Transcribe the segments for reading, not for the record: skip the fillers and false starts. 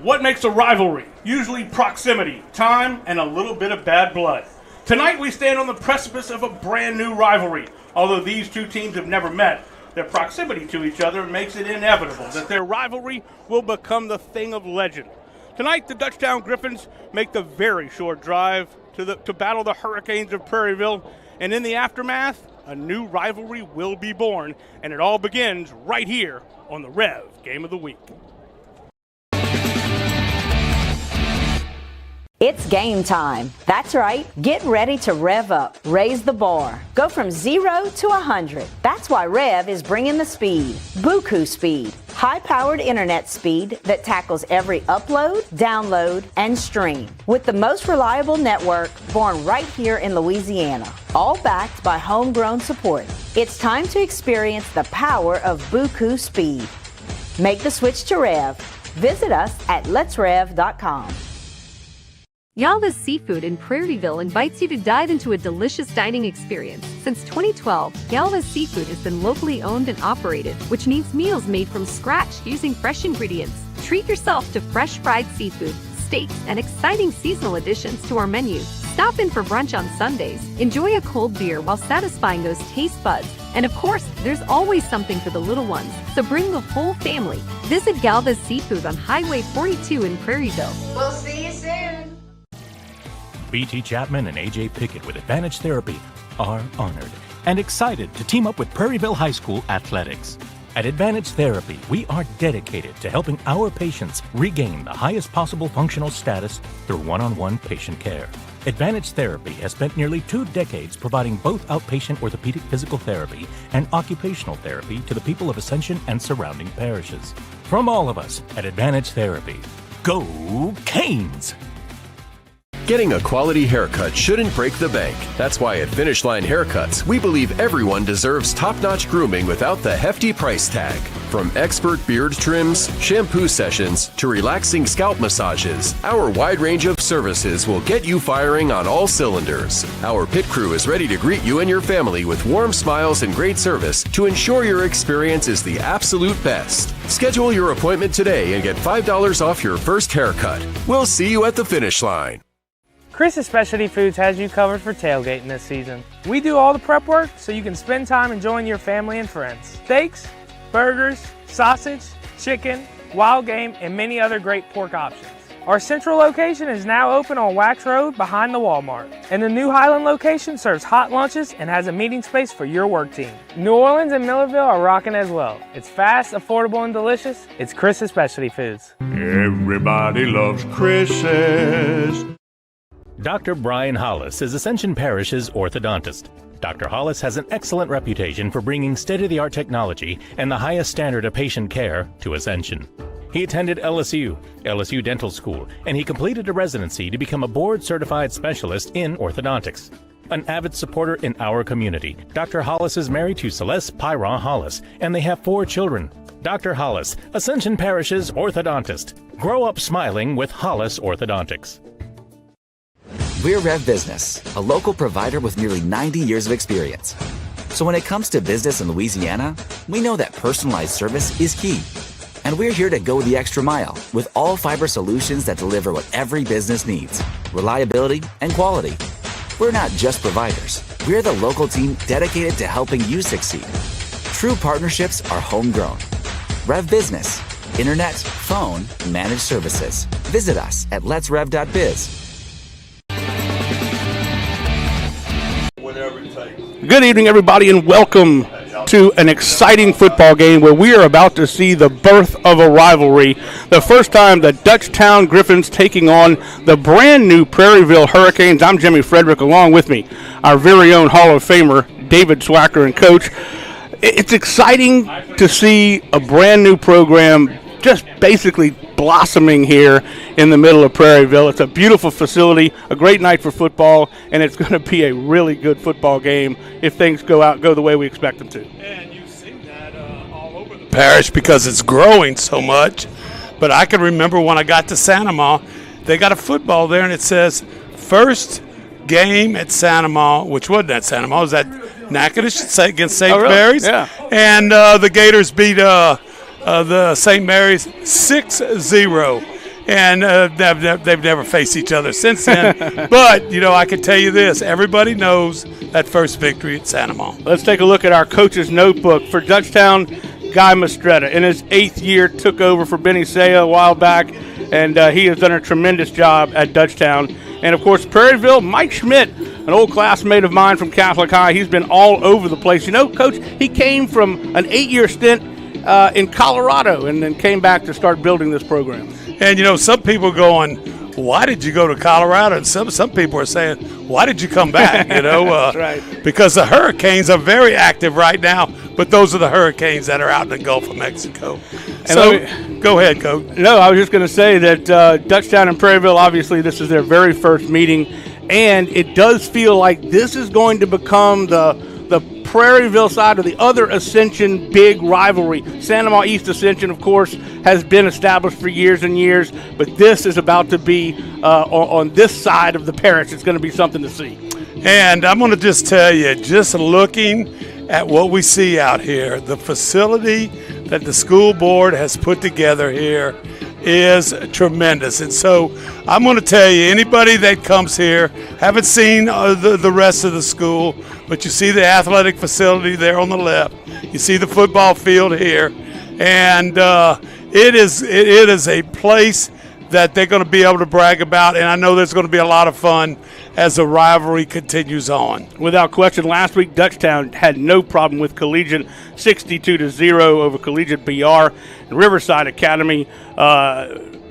What makes a rivalry? Usually proximity, time, and a little bit of bad blood. Tonight we stand on the precipice of a brand new rivalry. Although these two teams have never met, their proximity to each other makes it inevitable that their rivalry will become the thing of legend. Tonight the DUTCHTOWN Griffins make the very short drive to battle the Hurricanes of Prairieville, and in the aftermath, a new rivalry will be born, and it all begins right here on the REV Game of the Week. It's game time. That's right. Get ready to rev up, raise the bar, go from 0 to 100. That's why REV is bringing the speed, buku speed, high-powered internet speed that tackles every upload, download, and stream. With the most reliable network born right here in Louisiana, all backed by homegrown support. It's time to experience the power of buku speed. Make the switch to REV. Visit us at letsrev.com. Yala's Seafood in Prairieville invites you to dive into a delicious dining experience. Since 2012, Yala's Seafood has been locally owned and operated, which means meals made from scratch using fresh ingredients. Treat yourself to fresh fried seafood, steaks, and exciting seasonal additions to our menu. Stop in for brunch on Sundays. Enjoy a cold beer while satisfying those taste buds. And of course, there's always something for the little ones, so bring the whole family. Visit Galva's Seafood on Highway 42 in Prairieville. We'll see you soon. BT Chapman and AJ Pickett with Advantage Therapy are honored and excited to team up with Prairieville High School Athletics. At Advantage Therapy, we are dedicated to helping our patients regain the highest possible functional status through one-on-one patient care. Advantage Therapy has spent nearly 2 decades providing both outpatient orthopedic physical therapy and occupational therapy to the people of Ascension and surrounding parishes. From all of us at Advantage Therapy, go Canes! Getting a quality haircut shouldn't break the bank. That's why at Finish Line Haircuts, we believe everyone deserves top-notch grooming without the hefty price tag. From expert beard trims, shampoo sessions, to relaxing scalp massages, our wide range of services will get you firing on all cylinders. Our pit crew is ready to greet you and your family with warm smiles and great service to ensure your experience is the absolute best. Schedule your appointment today and get $5 off your first haircut. We'll see you at the finish line. Chris's Specialty Foods has you covered for tailgating this season. We do all the prep work so you can spend time enjoying your family and friends. Steaks, burgers, sausage, chicken, wild game, and many other great pork options. Our central location is now open on Wax Road behind the Walmart. And the new Highland location serves hot lunches and has a meeting space for your work team. New Orleans and Millerville are rocking as well. It's fast, affordable, and delicious. It's Chris's Specialty Foods. Everybody loves Chris's. Dr. Brian Hollis is Ascension Parish's orthodontist. Dr. Hollis has an excellent reputation for bringing state-of-the-art technology and the highest standard of patient care to Ascension. He attended LSU Dental School, and he completed a residency to become a board-certified specialist in orthodontics. An avid supporter in our community, Dr. Hollis is married to Celeste Pyron Hollis, and they have 4 children. Dr. Hollis, Ascension Parish's orthodontist. Grow up smiling with Hollis Orthodontics. We're Rev Business, a local provider with nearly 90 years of experience. So when it comes to business in Louisiana, we know that personalized service is key. And we're here to go the extra mile with all fiber solutions that deliver what every business needs, reliability and quality. We're not just providers. We're the local team dedicated to helping you succeed. True partnerships are homegrown. Rev Business, internet, phone, managed services. Visit us at letsrev.biz. Good evening, everybody, and welcome to an exciting football game where we are about to see the birth of a rivalry. The first time the DUTCHTOWN Griffins taking on the brand new Prairieville Hurricanes. I'm Jimmy Frederick, along with me, our very own Hall of Famer, David Swacker, and Coach. It's exciting to see a brand new program just basically blossoming here in the middle of Prairieville. It's a beautiful facility, a great night for football, and it's going to be a really good football game if things go the way we expect them to. And you've seen that all over the parish because it's growing so much. But I can remember when I got to Sanama, they got a football there, and it says first game at Sanama, which wasn't at Sanama, it was at Natchitoches against St. Mary's. Yeah. And the Gators beat the St. Mary's 6-0. and they've never faced each other since then. But, you know, I can tell you this. Everybody knows that first victory at Santa Maria. Let's take a look at our coach's notebook for Dutchtown. Guy Mastretta, in his 8th year, took over for Benny Saya a while back, and he has done a tremendous job at Dutchtown. And, of course, Prairieville, Mike Schmidt, an old classmate of mine from Catholic High. He's been all over the place. You know, Coach, he came from an 8-year stint in Colorado and then came back to start building this program. And, you know, some people going, why did you go to Colorado? And some people are saying, why did you come back? You know, That's right. Because the hurricanes are very active right now, but those are the hurricanes that are out in the Gulf of Mexico. And So go ahead, Coach. No, I was just going to say that Dutchtown and Prairieville, obviously this is their very first meeting, and it does feel like this is going to become the Prairieville side of the other Ascension big rivalry. Santa Maria East Ascension, of course, has been established for years and years, but this is about to be on this side of the parish. It's going to be something to see. And I'm going to just tell you, just looking at what we see out here, the facility that the school board has put together here is tremendous. And so I'm going to tell you, anybody that comes here, haven't seen the rest of the school, but you see the athletic facility there on the left. You see the football field here. And it is a place that they're going to be able to brag about, and I know there's going to be a lot of fun as the rivalry continues on. Without question, last week Dutchtown had no problem with Collegiate, 62-0 over Collegiate BR. And Riverside Academy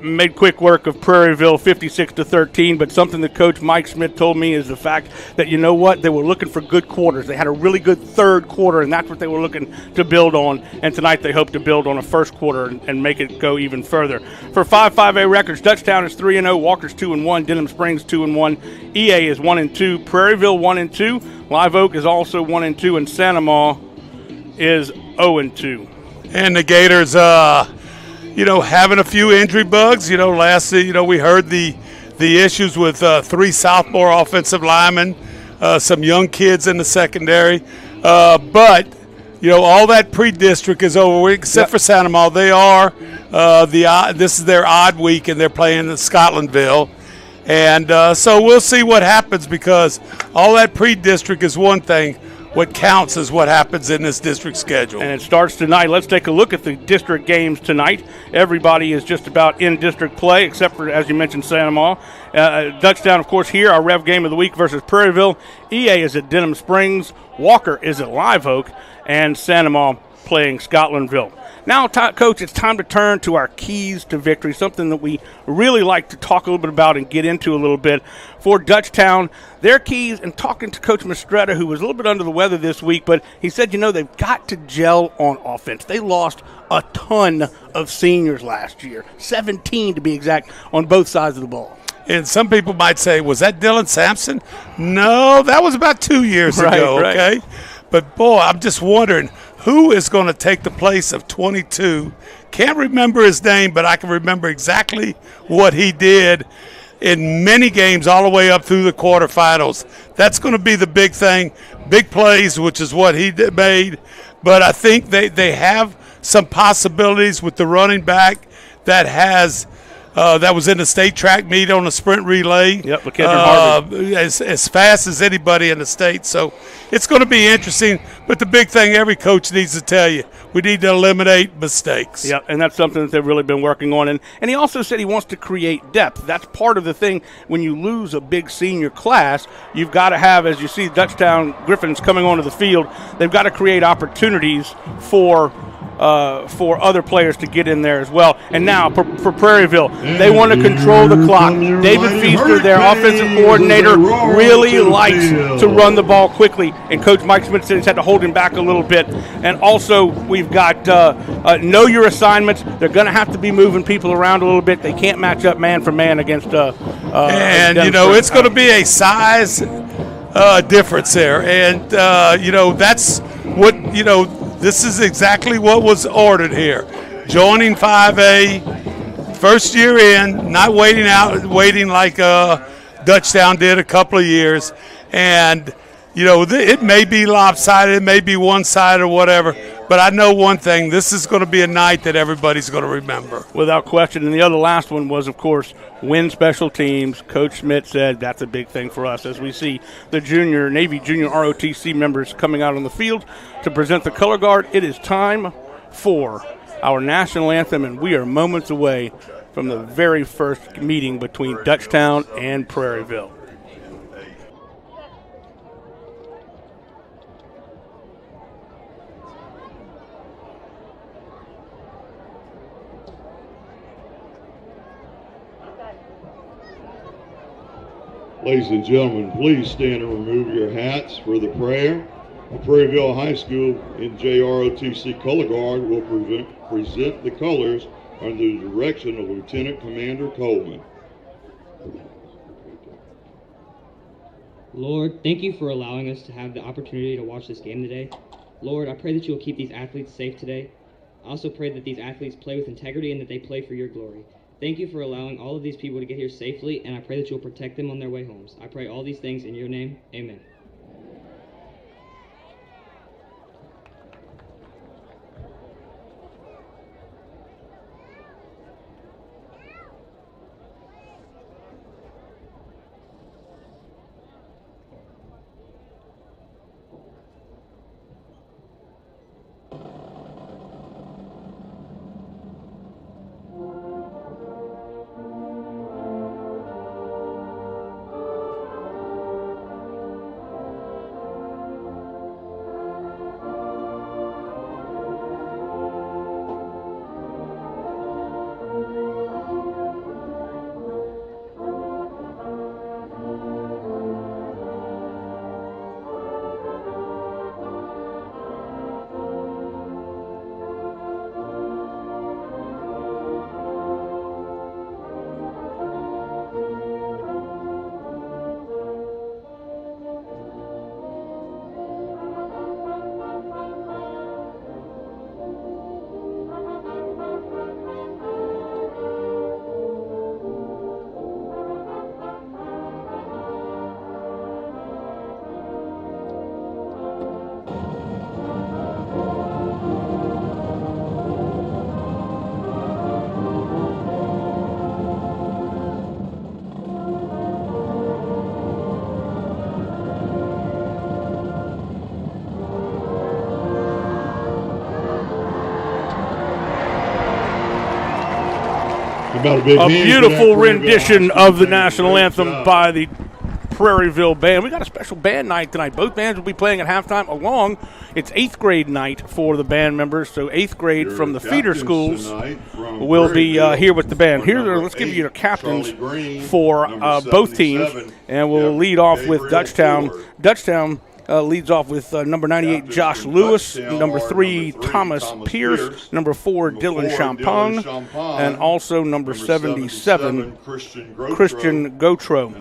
made quick work of Prairieville, 56-13. But something that Coach Mike Smith told me is the fact that, you know what, they were looking for good quarters. They had a really good third quarter, and that's what they were looking to build on. And tonight they hope to build on a first quarter and make it go even further. For 5-5A records, Dutchtown is 3-0, Walker's 2-1, Denham Springs 2-1, EA is 1-2, Prairieville 1-2, Live Oak is also 1-2, and Santa Maria is 0-2. And the Gators, having a few injury bugs. Last we heard the issues with 3 sophomore offensive linemen, some young kids in the secondary. But all that pre-district is over, except for Santa Maria. They are this is their odd week, and they're playing in Scotlandville. And so we'll see what happens, because all that pre-district is one thing. What counts is what happens in this district schedule. And it starts tonight. Let's take a look at the district games tonight. Everybody is just about in district play, except for, as you mentioned, Santa Maria. Dutchtown, of course, here, our Rev game of the week versus Prairieville. EA is at Denham Springs. Walker is at Live Oak. And Santa Maria playing Scotlandville. Now, Coach, it's time to turn to our keys to victory, something that we really like to talk a little bit about and get into a little bit. For Dutchtown, their keys, and talking to Coach Mastretta, who was a little bit under the weather this week, but he said, they've got to gel on offense. They lost a ton of seniors last year, 17 to be exact, on both sides of the ball. And some people might say, was that Dylan Sampson? No, that was about 2 years ago, okay? But, boy, I'm just wondering, who is going to take the place of 22? Can't remember his name, but I can remember exactly what he did in many games all the way up through the quarterfinals. That's going to be the big thing, big plays, which is what he made. But I think they have some possibilities with the running back that has that was in the state track meet on the sprint relay. Yep, McKendron as fast as anybody in the state. So it's going to be interesting. But the big thing every coach needs to tell you, we need to eliminate mistakes. Yep, and that's something that they've really been working on. And he also said he wants to create depth. That's part of the thing. When you lose a big senior class, you've got to have, as you see Dutchtown Griffins coming onto the field, they've got to create opportunities for other players to get in there as well. And now for Prairieville, they want to control the clock. David Feaster, their offensive coordinator, really likes to run the ball quickly, and Coach Mike Smith said he's had to hold him back a little bit. And also we've got know your assignments. They're going to have to be moving people around a little bit. They can't match up man for man against and it's going to be a size difference there. And that's what this is exactly what was ordered here. Joining 5A, first year in, not waiting like Dutchtown did a couple of years. And, it may be lopsided, it may be one side or whatever, But I know one thing, this is going to be a night that everybody's going to remember. Without question. And the other last one was, of course, win special teams. Coach Schmidt said that's a big thing for us as we see the Navy Junior ROTC members coming out on the field to present the color guard. It is time for our national anthem, and we are moments away from the very first meeting between Dutchtown and Prairieville. Ladies and gentlemen, please stand and remove your hats for the prayer. The Prairieville High School and JROTC Color Guard will present the colors under the direction of Lieutenant Commander Coleman. Lord, thank you for allowing us to have the opportunity to watch this game today. Lord, I pray that you will keep these athletes safe today. I also pray that these athletes play with integrity and that they play for your glory. Thank you for allowing all of these people to get here safely, and I pray that you'll protect them on their way homes. I pray all these things in your name. Amen. A beautiful rendition of the national anthem by the Prairieville Band. We got a special band night tonight. Both bands will be playing at halftime along. It's 8th grade night for the band members, so 8th grade from the feeder schools will be here with the band. Here, let's give you the captains for both teams, and we'll lead off with Dutchtown. Dutchtown leads off with number 98, Josh Lewis, number 3, Thomas Pierce, number 4, Dylan Champagne, and also number 77, Christian Gotro.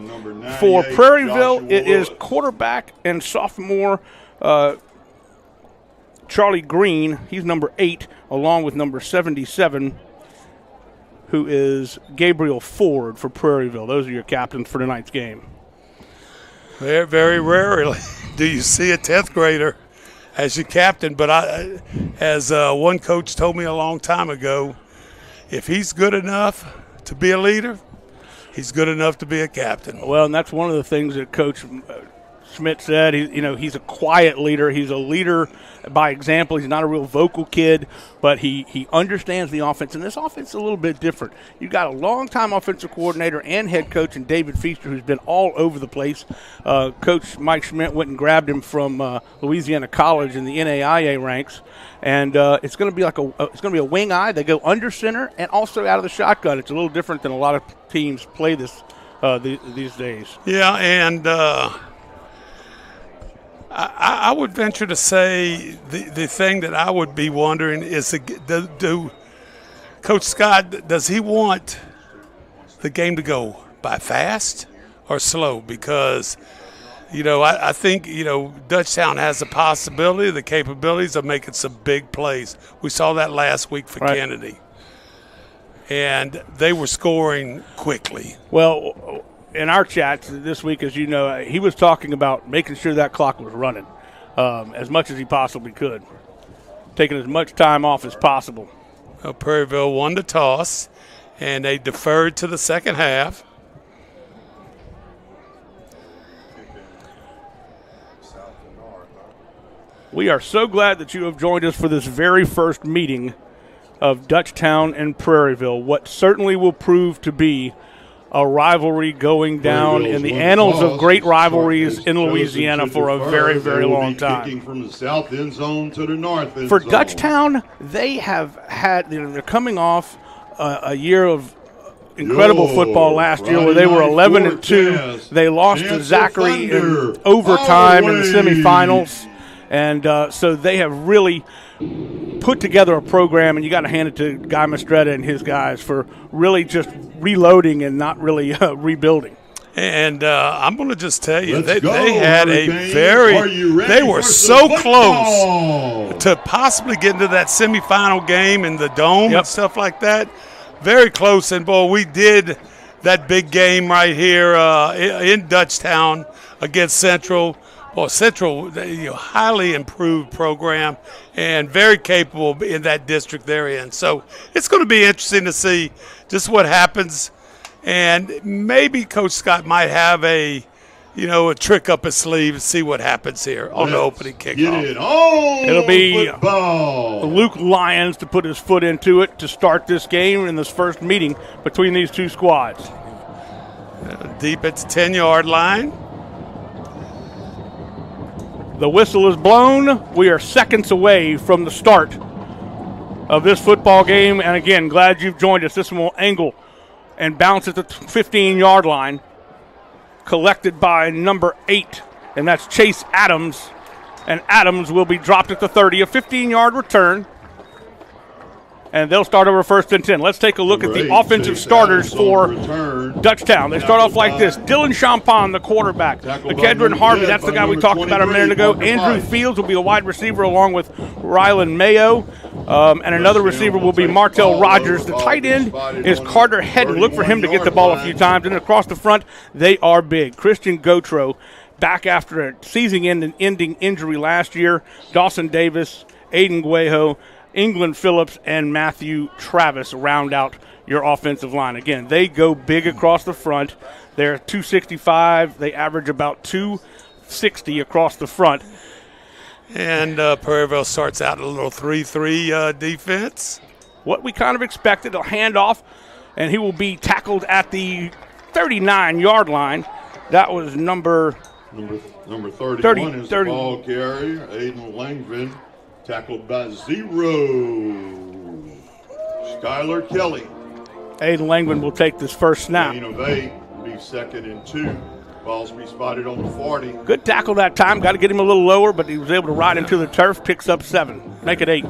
For Prairieville, it is quarterback and sophomore Charlie Green. He's number 8, along with number 77, who is Gabriel Ford for Prairieville. Those are your captains for tonight's game. Very, very rarely do you see a 10th grader as your captain. But as one coach told me a long time ago, if he's good enough to be a leader, he's good enough to be a captain. Well, and that's one of the things that Coach Schmidt said. He's a quiet leader. He's a leader by example. He's not a real vocal kid, but he understands the offense. And this offense is a little bit different. You've got a long-time offensive coordinator and head coach in David Feaster, who's been all over the place. Coach Mike Schmidt went and grabbed him from Louisiana College in the NAIA ranks. And it's going to be a wing eye. They go under center and also out of the shotgun. It's a little different than a lot of teams play this these days. Yeah, and I would venture to say the thing that I would be wondering is, do Coach Scott, does he want the game to go by fast or slow? Because, I think, Dutchtown has the possibility, the capabilities of making some big plays. We saw that last week for Kennedy. And they were scoring quickly. Well, in our chats this week, as you know, he was talking about making sure that clock was running as much as he possibly could. taking as much time off as possible. Well, Prairieville won the toss, and they deferred to the second half. We are so glad that you have joined us for this very first meeting of Dutchtown and Prairieville, what certainly will prove to be a rivalry going down in the annals of great rivalries in Louisiana for a very, very long time. Kicking from the south end zone to the north end For zone. Dutchtown, they have had, they're coming off a year of incredible football last year where they were 11-2. They lost to Zachary in overtime in the semifinals. And so they have really put together a program, and you got to hand it to Guy Mastretta and his guys for really just reloading and not really rebuilding. And I'm going to just tell you, they had a they were so close to possibly getting to that semifinal game in the Dome and stuff like that. Very close. And, boy, we did that big game right here in Dutchtown against Central. Well, Central, highly improved program and very capable in that district they're in. So it's going to be interesting to see just what happens. And maybe Coach Scott might have a trick up his sleeve and see what happens here on the opening kickoff. It'll be Luke Lyons to put his foot into it to start this game in this first meeting between these two squads. Deep at the 10-yard line. The whistle is blown. We are seconds away from the start of this football game. And again, glad you've joined us. This one will angle and bounce at the 15-yard line. Collected by number 8, and that's Chase Adams. And Adams will be dropped at the 30, a 15-yard return. And they'll start over 1st and 10. Let's take a look at the offensive starters for Dutchtown. They start off like this. Dylan Champagne, the quarterback. McKedron Harvey, that's the guy we talked about a minute ago. Andrew Fields will be a wide receiver along with Rylan Mayo. And another receiver will be Martell Rogers. The tight end is Carter Hedden. Look for him to get the ball a few times. And across the front, they are big. Christian Gautreau, back after a season-ending injury last year. Dawson Davis, Aiden Guejo, England Phillips, and Matthew Travis round out your offensive line. Again, they go big across the front. They're 265. They average about 260 across the front. And Prairieville starts out a little 3-3 defense. What we kind of expected, a handoff, and he will be tackled at the 39-yard line. That was number 31 is the ball carrier, Aiden Langvin. Tackled by 0, Skylar Kelly. Aiden Langvin will take this first snap. Innovate, be 2nd and 2. Balls be spotted on the 40. Good tackle that time. Got to get him a little lower, but he was able to ride into the turf. Picks up 7. Make it 8.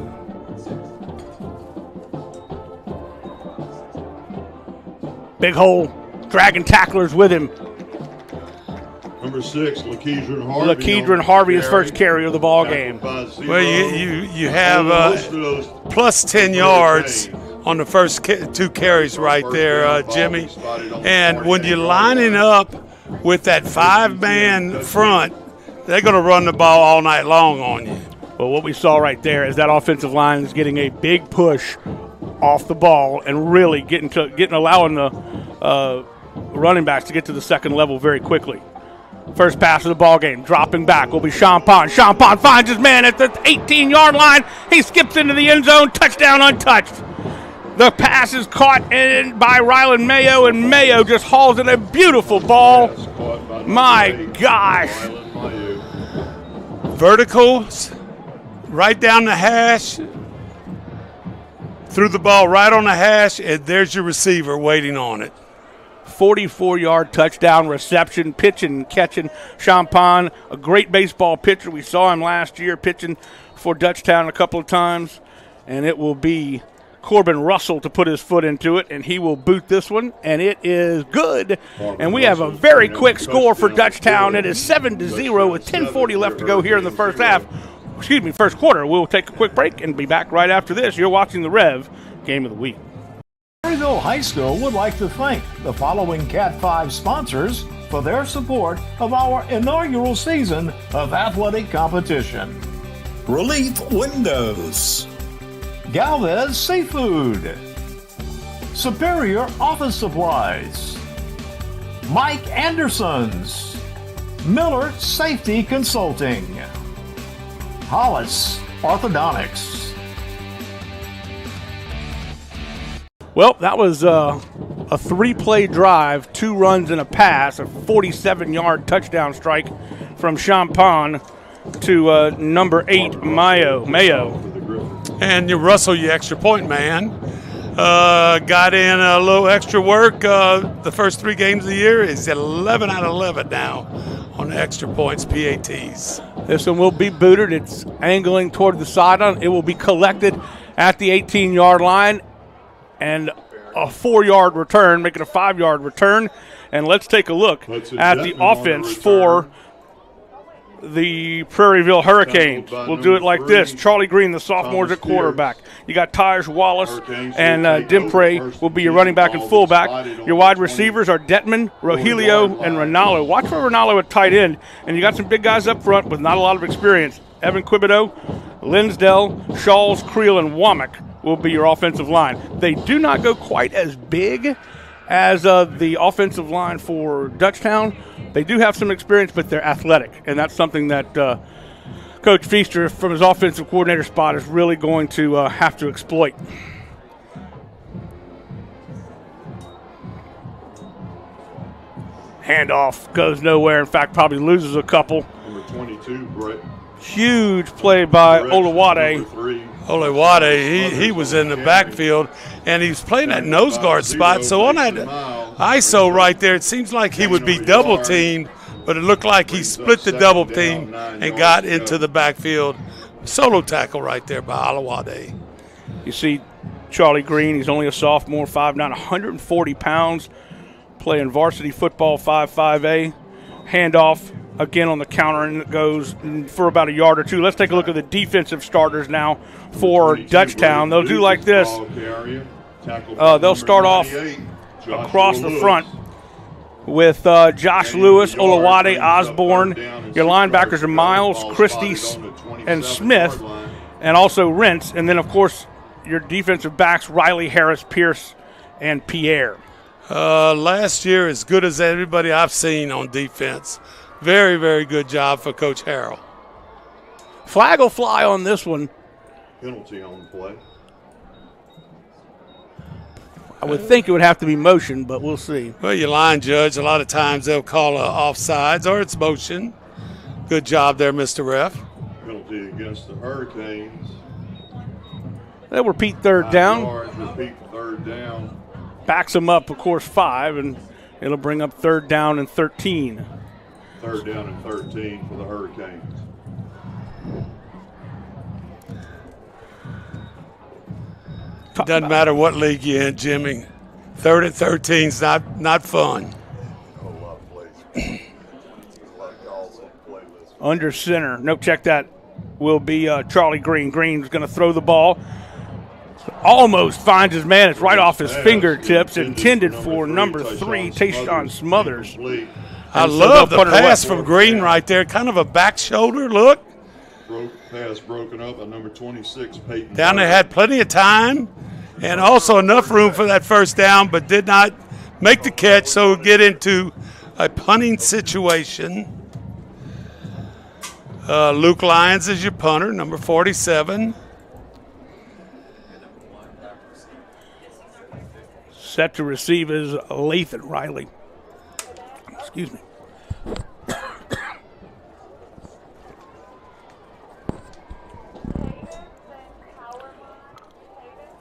Big hole. Dragging tacklers with him. Number 6, Lakedron Harvey. Lakedron Harvey is first carry of the ball game. Well, you have plus 10 yards on the first 2 carries right there, Jimmy. And when you're lining up with that 5-man front, they're going to run the ball all night long on you. Well, what we saw right there is that offensive line is getting a big push off the ball and really allowing the running backs to get to the second level very quickly. First pass of the ball game, dropping back will be Champagne. Champagne finds his man at the 18-yard line. He skips into the end zone, touchdown untouched. The pass is caught in by Rylan Mayo, and Mayo just hauls in a beautiful ball. My gosh. Verticals, right down the hash, threw the ball right on the hash, and there's your receiver waiting on it. 44-yard touchdown reception, pitching and catching. Champagne, a great baseball pitcher. We saw him last year pitching for Dutchtown a couple of times. And it will be Corbin Russell to put his foot into it, and he will boot this one, and it is good. And we have a very quick score for Dutchtown. It is 7-0 with 10:40 left to go here in the first quarter. We'll take a quick break and be back right after this. You're watching the Rev Game of the Week. Prairieville High School would like to thank the following Cat 5 sponsors for their support of our inaugural season of athletic competition. Relief Windows, Galvez Seafood, Superior Office Supplies, Mike Anderson's, Miller Safety Consulting, Hollis Orthodontics. Well, that was a 3-play drive, 2 runs and a pass, a 47-yard touchdown strike from Champagne to number 8, Mayo. And you Russell, your extra point man, got in a little extra work. The first 3 games of the year is 11 out of 11 now on the extra points, PATs. This one will be booted. It's angling toward the sideline. It will be collected at the 18-yard line. And a 4-yard return, make it a 5-yard return. And let's take a look at the offense for the Prairieville Hurricanes. We'll do it like this. Charlie Green, the sophomores at quarterback. You got Tyers Wallace and Dimpre will be your running back and fullback. Your wide receivers are Detman, Rogelio, and Ronaldo. Watch for Ronaldo at tight end. And you got some big guys up front with not a lot of experience. Evan Quibido, Linsdell, Shawls, Creel, and Womack will be your offensive line. They do not go quite as big as the offensive line for Dutchtown. They do have some experience, but they're athletic, and that's something that Coach Feaster, from his offensive coordinator spot, is really going to have to exploit. Handoff goes nowhere. In fact, probably loses a couple. Number 22, Brett. Huge play by Olawade. Olawade, he was in the backfield, and he was playing that nose guard spot. So on that ISO right there, it seems like he would be double teamed, but it looked like he split the double team and got into the backfield. Solo tackle right there by Olawade. You see Charlie Green, he's only a sophomore, 5'9", 140 pounds, playing varsity football 5-5A. Handoff again on the counter, and it goes for about a yard or two. Let's take a look at the defensive starters now for Dutchtown. They'll do like this. They'll start off across the front with Josh Lewis, Olawade, Osborne. Your linebackers are Miles, Christie, and Smith, and also Rentz. And then, of course, your defensive backs, Riley, Harris, Pierce, and Pierre. Last year, as good as everybody I've seen on defense. Very, very good job for Coach Harrell. Flag will fly on this one. Penalty on the play. I would think it would have to be motion, but we'll see. Well, your line judge, a lot of times they'll call offsides or it's motion. Good job there, Mr. Ref. Penalty against the Hurricanes. They'll repeat third down. Repeat third down. Backs them up, of course, 5, and it'll bring up third down and 13. Third down and 13 for the Hurricanes. Doesn't matter what league you're in, Jimmy. 3rd and 13 is not fun. Under center. Nope, check that. Will be Charlie Green. Green's going to throw the ball. Almost finds his man. It's right off his fingertips. Intended for number 3, Tayshawn Smothers. I love the pass from Green right there. Kind of a back shoulder look. Pass broken up by number 26, Peyton. Down there had plenty of time and also enough room for that first down, but did not make the catch, so we'll get into a punting situation. Luke Lyons is your punter, number 47. Set to receive is Lathan Riley. Excuse me.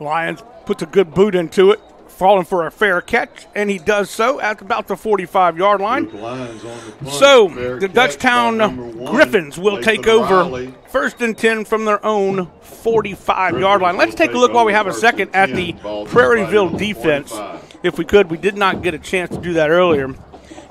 Lyons puts a good boot into it, falling for a fair catch, and he does so at about the 45-yard line. So the Dutchtown Griffins will take over 1st and 10 from their own 45-yard line. Let's take a look while we have a second at the Prairieville defense. If we could, we did not get a chance to do that earlier.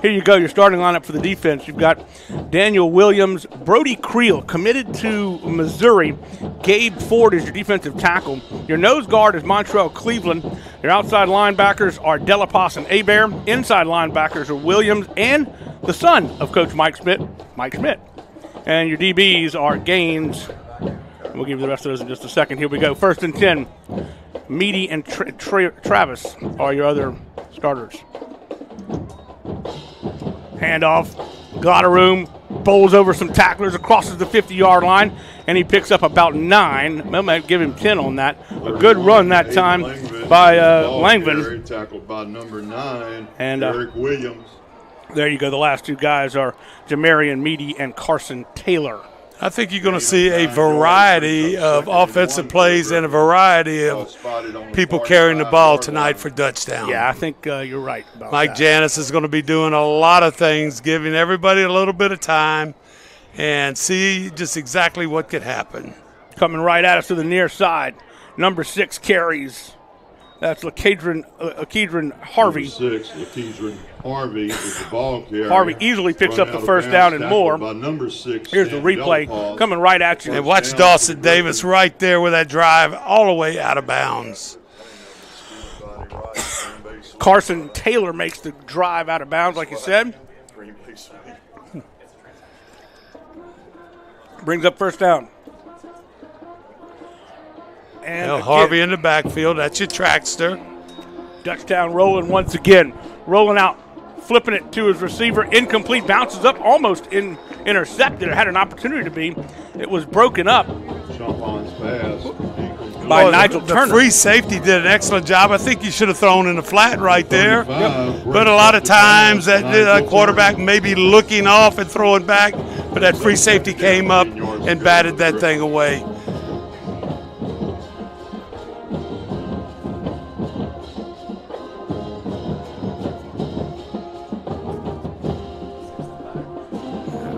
Here you go, your starting lineup for the defense. You've got Daniel Williams, Brody Creel, committed to Missouri. Gabe Ford is your defensive tackle. Your nose guard is Montreal Cleveland. Your outside linebackers are Delapas and Hebert. Inside linebackers are Williams and the son of Coach Mike Schmidt, Mike Schmidt. And your DBs are Gaines, We'll give you the rest of those in just a second. Here we go. 1st and 10. Meady and Travis are your other starters. Handoff. Got a room. Bowls over some tacklers, crosses the 50-yard line, and he picks up about 9. They might give him 10 on that. A good run that time by Langvin. Tackled by number 9, and Eric Williams. There you go. The last two guys are Jamarian Meady and Carson Taylor. I think you're going to see a variety of offensive plays and a variety of people carrying the ball tonight for Dutchtown. Yeah, I think you're right about Mike that. Janis is going to be doing a lot of things, giving everybody a little bit of time and see just exactly what could happen. Coming right at us to the near side. Number 6 carries. That's Lakedron Harvey. Number 6, Lakedron Harvey is the ball carrier. Harvey easily picks up the first down and more. By number 6, here's the replay coming right at you. And watch Dawson Davis right there with that drive all the way out of bounds. Carson Taylor makes the drive out of bounds, like you said. Brings up first down. And Harvey in the backfield. That's your trackster. Dutchtown rolling once again. Rolling out. Flipping it to his receiver. Incomplete. Bounces up. Almost intercepted. It had an opportunity to be. It was broken up. Champon's pass. By Nigel Turner. The free safety did an excellent job. I think he should have thrown in the flat right there. But a lot of times that quarterback may be looking off and throwing back, but that free safety came up and batted that thing away.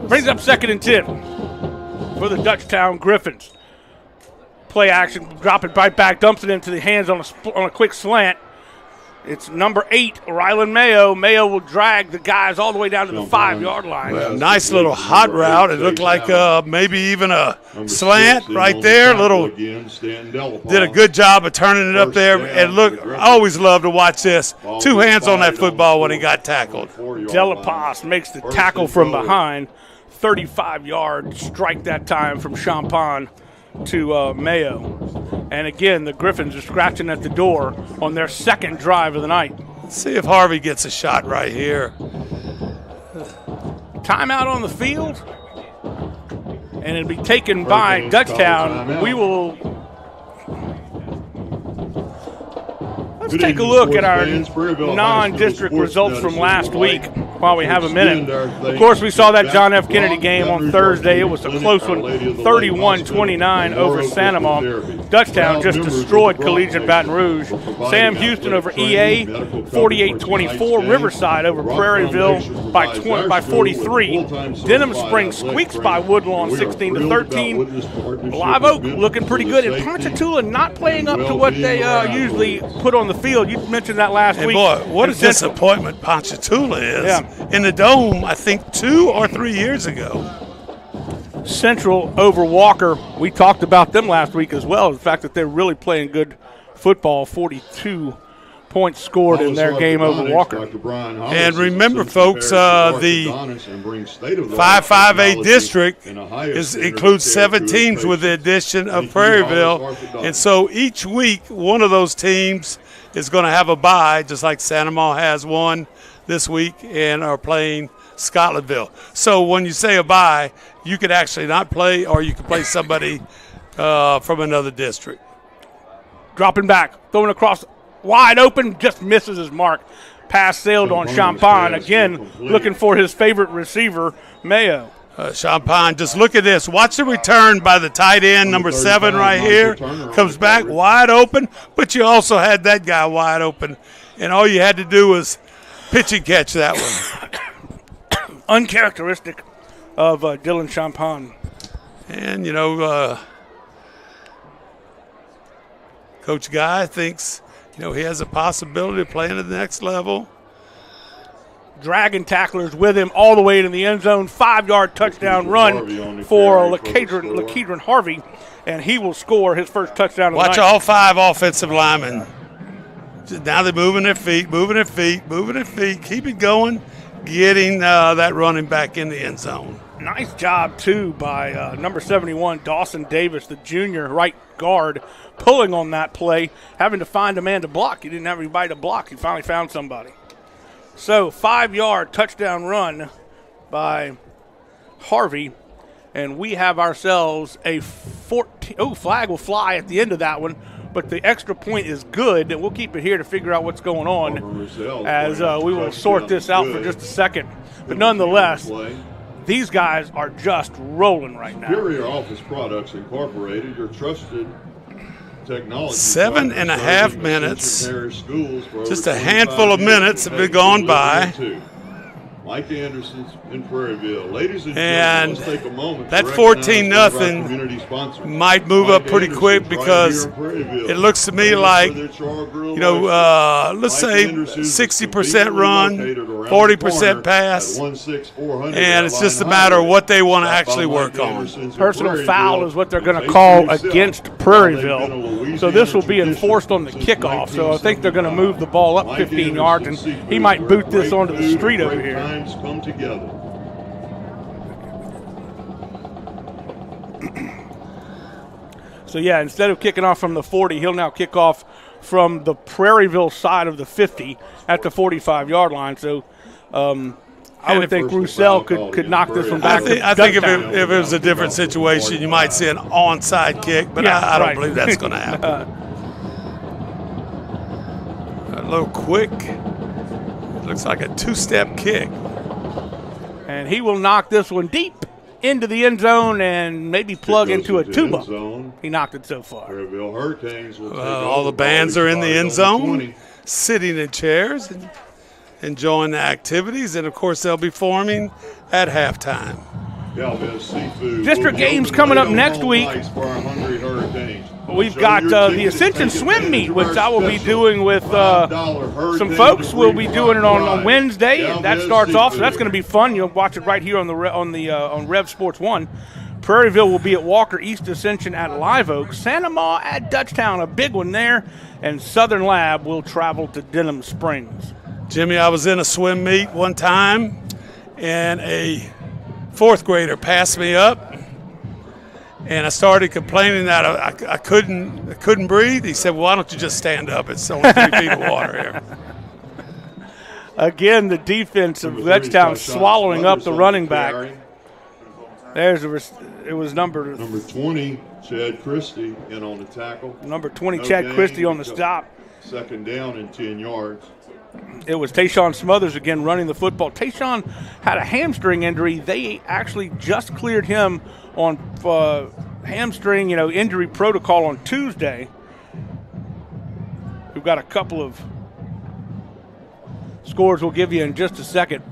Brings up 2nd and 10 for the Dutchtown Griffins. Play action, drop it right back, dumps it into the hands on a quick slant. It's number 8, Rylan Mayo. Mayo will drag the guys all the way down to the 5-yard line. Well, nice little hot route. It looked like maybe even a slant right there. Did a good job of turning it up there. And look, I always love to watch this. 2 hands on that football when he got tackled. Delapas makes the tackle from behind. 35-yard strike that time from Champagne to Mayo. And again, the Griffins are scratching at the door on their 2nd drive of the night. Let's see if Harvey gets a shot right here. Timeout on the field. And it'll be taken by Dutchtown. We will... Let's take a look at our non-district results from last week while we have a minute. Of course, we saw that John F. Kennedy game on Thursday. It was a close one, 31-29 over Sanamaw. Dutchtown just destroyed Collegiate Baton Rouge. Sam Houston over EA, 48-24. Riverside over Prairieville by 43. Denham Springs squeaks by Woodlawn 16-13. Live Oak looking pretty good. And Ponchatoula not playing up to what they usually put on the field. You mentioned that last week. Boy, what a disappointment Ponchatoula is. In the Dome, I think 2 or 3 years ago. Central over Walker. We talked about them last week as well. The fact that they're really playing good football. 42 points scored in their game over Walker. And remember, folks, the 5-5A district includes 7 teams with the addition of Prairieville. And so each week, one of those teams is going to have a bye, just like Sanamaw has one this week and are playing Scotlandville. So when you say a bye, you could actually not play, or you could play somebody from another district. Dropping back, throwing across, wide open, just misses his mark. Pass sailed on Champagne. Again, looking for his favorite receiver, Mayo. Champagne, just look at this. Watch the return by the tight end, number 7 right here. Comes back wide open, but you also had that guy wide open. And all you had to do was pitch and catch that one. Uncharacteristic of Dylan Champagne. And, Coach Guy thinks, he has a possibility of playing at the next level. Dragging tacklers with him all the way to the end zone. 5-yard touchdown run for Lakedron Harvey, and he will score his first touchdown of the night. Watch all 5 offensive linemen. Now they're moving their feet. Keep it going, getting that running back in the end zone. Nice job, too, by number 71, Dawson Davis, the junior right guard, pulling on that play, having to find a man to block. He didn't have anybody to block. He finally found somebody. So 5-yard touchdown run by Harvey, and we have ourselves a 14. Oh, flag will fly at the end of that one, but the extra point is good, and we'll keep it here to figure out what's going on as we will sort this out for just a second. But nonetheless, these guys are just rolling right now. Superior Office Products Incorporated, your trusted technology. 7.5 minutes. Just a handful of minutes have been gone by. Mike Anderson's in Prairieville. Ladies and gentlemen, let's take a moment. That 14-0 might move up pretty quick because it looks to me like, let's say 60% run, 40% pass, and it's just a matter of what they want to actually work on. Personal foul is what they're going to call against Prairieville. So this will be enforced on the kickoff. So I think they're going to move the ball up 15 yards, and he might boot this onto the street over here. Come together. So, yeah, instead of kicking off from the 40, he'll now kick off from the Prairieville side of the 50 at the 45-yard line. So I would think Roussel could knock this one back. I think if it was a different situation, you might see an onside kick, but yeah, I don't believe that's going to happen. A little quick. Looks like a two-step kick. And he will knock this one deep into the end zone and maybe plug into a tuba. He knocked it so far. All the bands are in the end zone, sitting in chairs and enjoying the activities. And, of course, they'll be forming at halftime. District games coming up next week. We've got the Ascension Swim Meet, which I will be doing with some folks. We'll be doing it on Wednesday, and that starts off, so that's going to be fun. You'll watch it right here on Rev Sports 1. Prairieville will be at Walker, East Ascension at Live Oak, Santa Ma at Dutchtown, a big one there, and Southern Lab will travel to Denham Springs. Jimmy, I was in a swim meet one time, and a fourth grader passed me up, and I started complaining that I couldn't breathe. He said, well, why don't you just stand up? It's only 3 feet of water here. Again, the defense of Dutchtown swallowing up the running back. It was number 20, Chad Christie, in on the tackle. Number 20, Chad Christie on the stop. Second down and 10 yards. It was Tayshawn Smothers again running the football. Tayshawn had a hamstring injury. They actually just cleared him on hamstring, injury protocol on Tuesday. We've got a couple of scores we'll give you in just a second.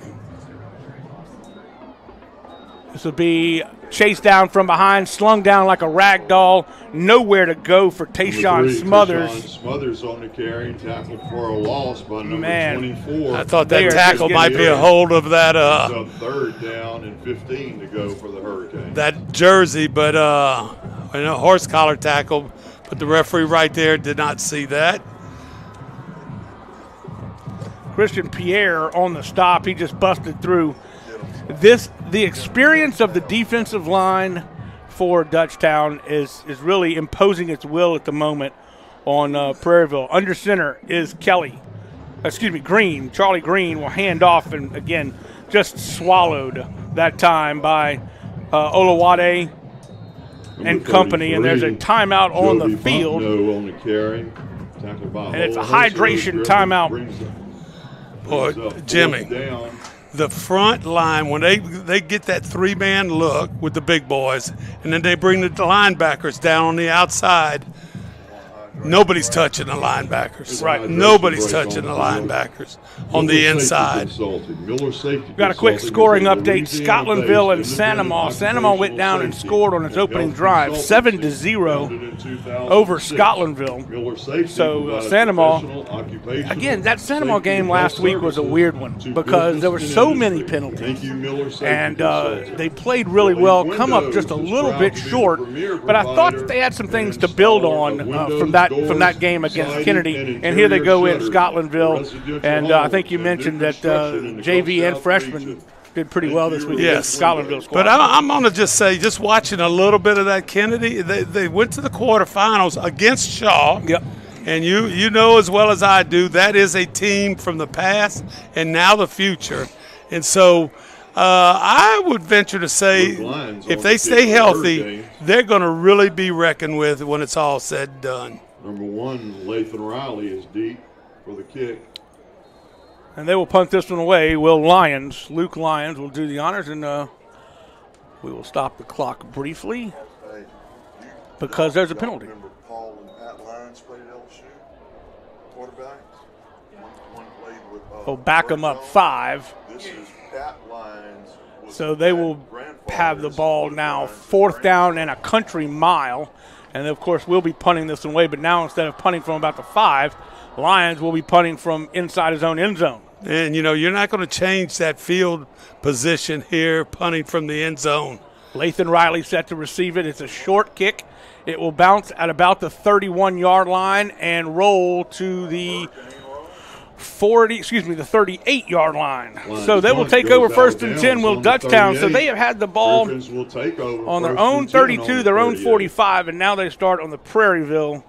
This will be chased down from behind, slung down like a rag doll. Nowhere to go for Tayshawn Smothers. Tayshawn Smothers on the carry, tackled for a loss by number 24. I thought that tackle might be a hold of that. Third down and 15 to go for the Hurricanes. That jersey, but horse collar tackle. But the referee right there did not see that. Christian Pierre on the stop. He just busted through. The experience of the defensive line for Dutchtown is really imposing its will at the moment on Prairieville. Under center is Green. Charlie Green will hand off, and again, just swallowed that time by Olawade and company. And there's a timeout on the field. On the carry, and it's a hydration timeout. Boy, Jimmy. The front line, when they get that 3-man look with the big boys, and then they bring the linebackers down on the outside, nobody's touching the linebackers. Right. Nobody's touching the linebackers on the inside. We've got a quick scoring update. Scotlandville and Santa Ma. Santa Ma went down and scored on its opening drive, 7-0 over Scotlandville. So Santa Ma, again, that Santa Ma game last week was a weird one because there were so many penalties. And they played really well, come up just a little bit short. But I thought that they had some things to build on from that game against Kennedy. And here they go in Scotlandville. And I think you mentioned that JV and freshman did pretty well this week Yes. against Scotlandville squad. But I'm going to just say, just watching a little bit of that Kennedy, they went to the quarterfinals against Shaw. Yep. And you know as well as I do, that is a team from the past and now the future. And so I would venture to say if they stay healthy, they're going to really be reckoned with when it's all said and done. Number 1, Lathan Riley is deep for the kick. And they will punt this one away. Luke Lyons will do the honors, and we will stop the clock briefly because there's a penalty. Remember Paul and Pat Lyons played at LSU, quarterbacks? One played with Back them up 5. This is Pat Lyons. So they will have the ball now 4th down and a country mile. And, of course, we'll be punting this one away. But now instead of punting from about the 5, Lyons will be punting from inside his own end zone. And, you're not going to change that field position here, punting from the end zone. Lathan Riley set to receive it. It's a short kick. It will bounce at about the 31-yard line and roll to the 38-yard line. So they will take over 1st and 10, will Dutchtown. So they have had the ball on their own 32, their own 45, and now they start on the Prairieville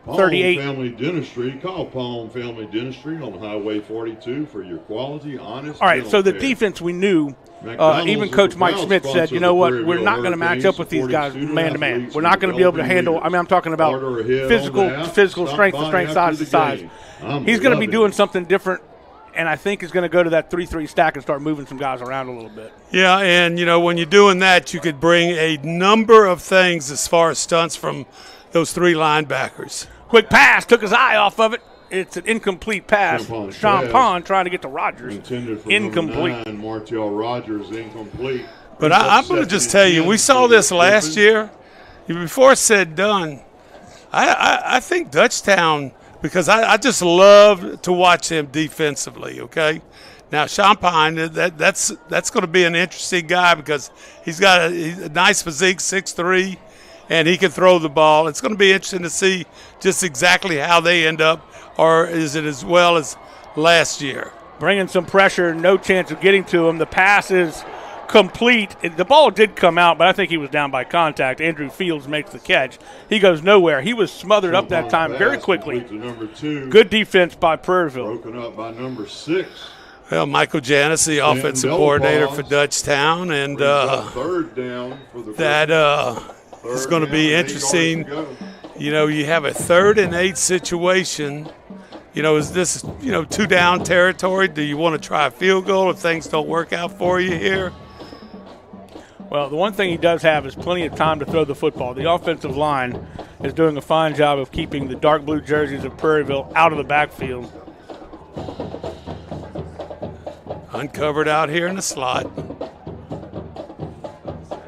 38. Palm Family Dentistry. Call Palm Family Dentistry on Highway 42 for your quality, honest All right, dental so the care. defense we knew, even Coach Mike Smith said, you know what, we're not going to match up with these guys man-to-man. We're not going to be able to handle, I'm talking about physical strength to strength, size to size. He's going to be doing something different, and I think he's going to go to that 3-3 stack and start moving some guys around a little bit. Yeah, and, when you're doing that, you could bring a number of things as far as stunts from those 3 linebackers. Quick pass, took his eye off of it. It's an incomplete pass. Sean Pond trying to get to Rogers. Incomplete. Martell Rogers, incomplete. But I'm going to just tell you, we saw this last year. Before it's said done, I think Dutchtown, because I just love to watch him defensively, okay? Now, Sean Pine, that's going to be an interesting guy because he's got a nice physique, 6'3", and he can throw the ball. It's going to be interesting to see just exactly how they end up, or is it as well as last year? Bringing some pressure, no chance of getting to him. The pass is complete. The ball did come out, but I think he was down by contact. Andrew Fields makes the catch. He goes nowhere. He was smothered up that time very quickly. Number 2. Good defense by Prairieville. Broken up by number 6. Well, Michael Janis, the offensive coordinator for Dutchtown, and 3rd down for the that is going to be interesting. You have a 3rd and 8 situation. Is this, 2-down territory? Do you want to try a field goal if things don't work out for you here? Well, the one thing he does have is plenty of time to throw the football. The offensive line is doing a fine job of keeping the dark blue jerseys of Prairieville out of the backfield. Uncovered out here in the slot.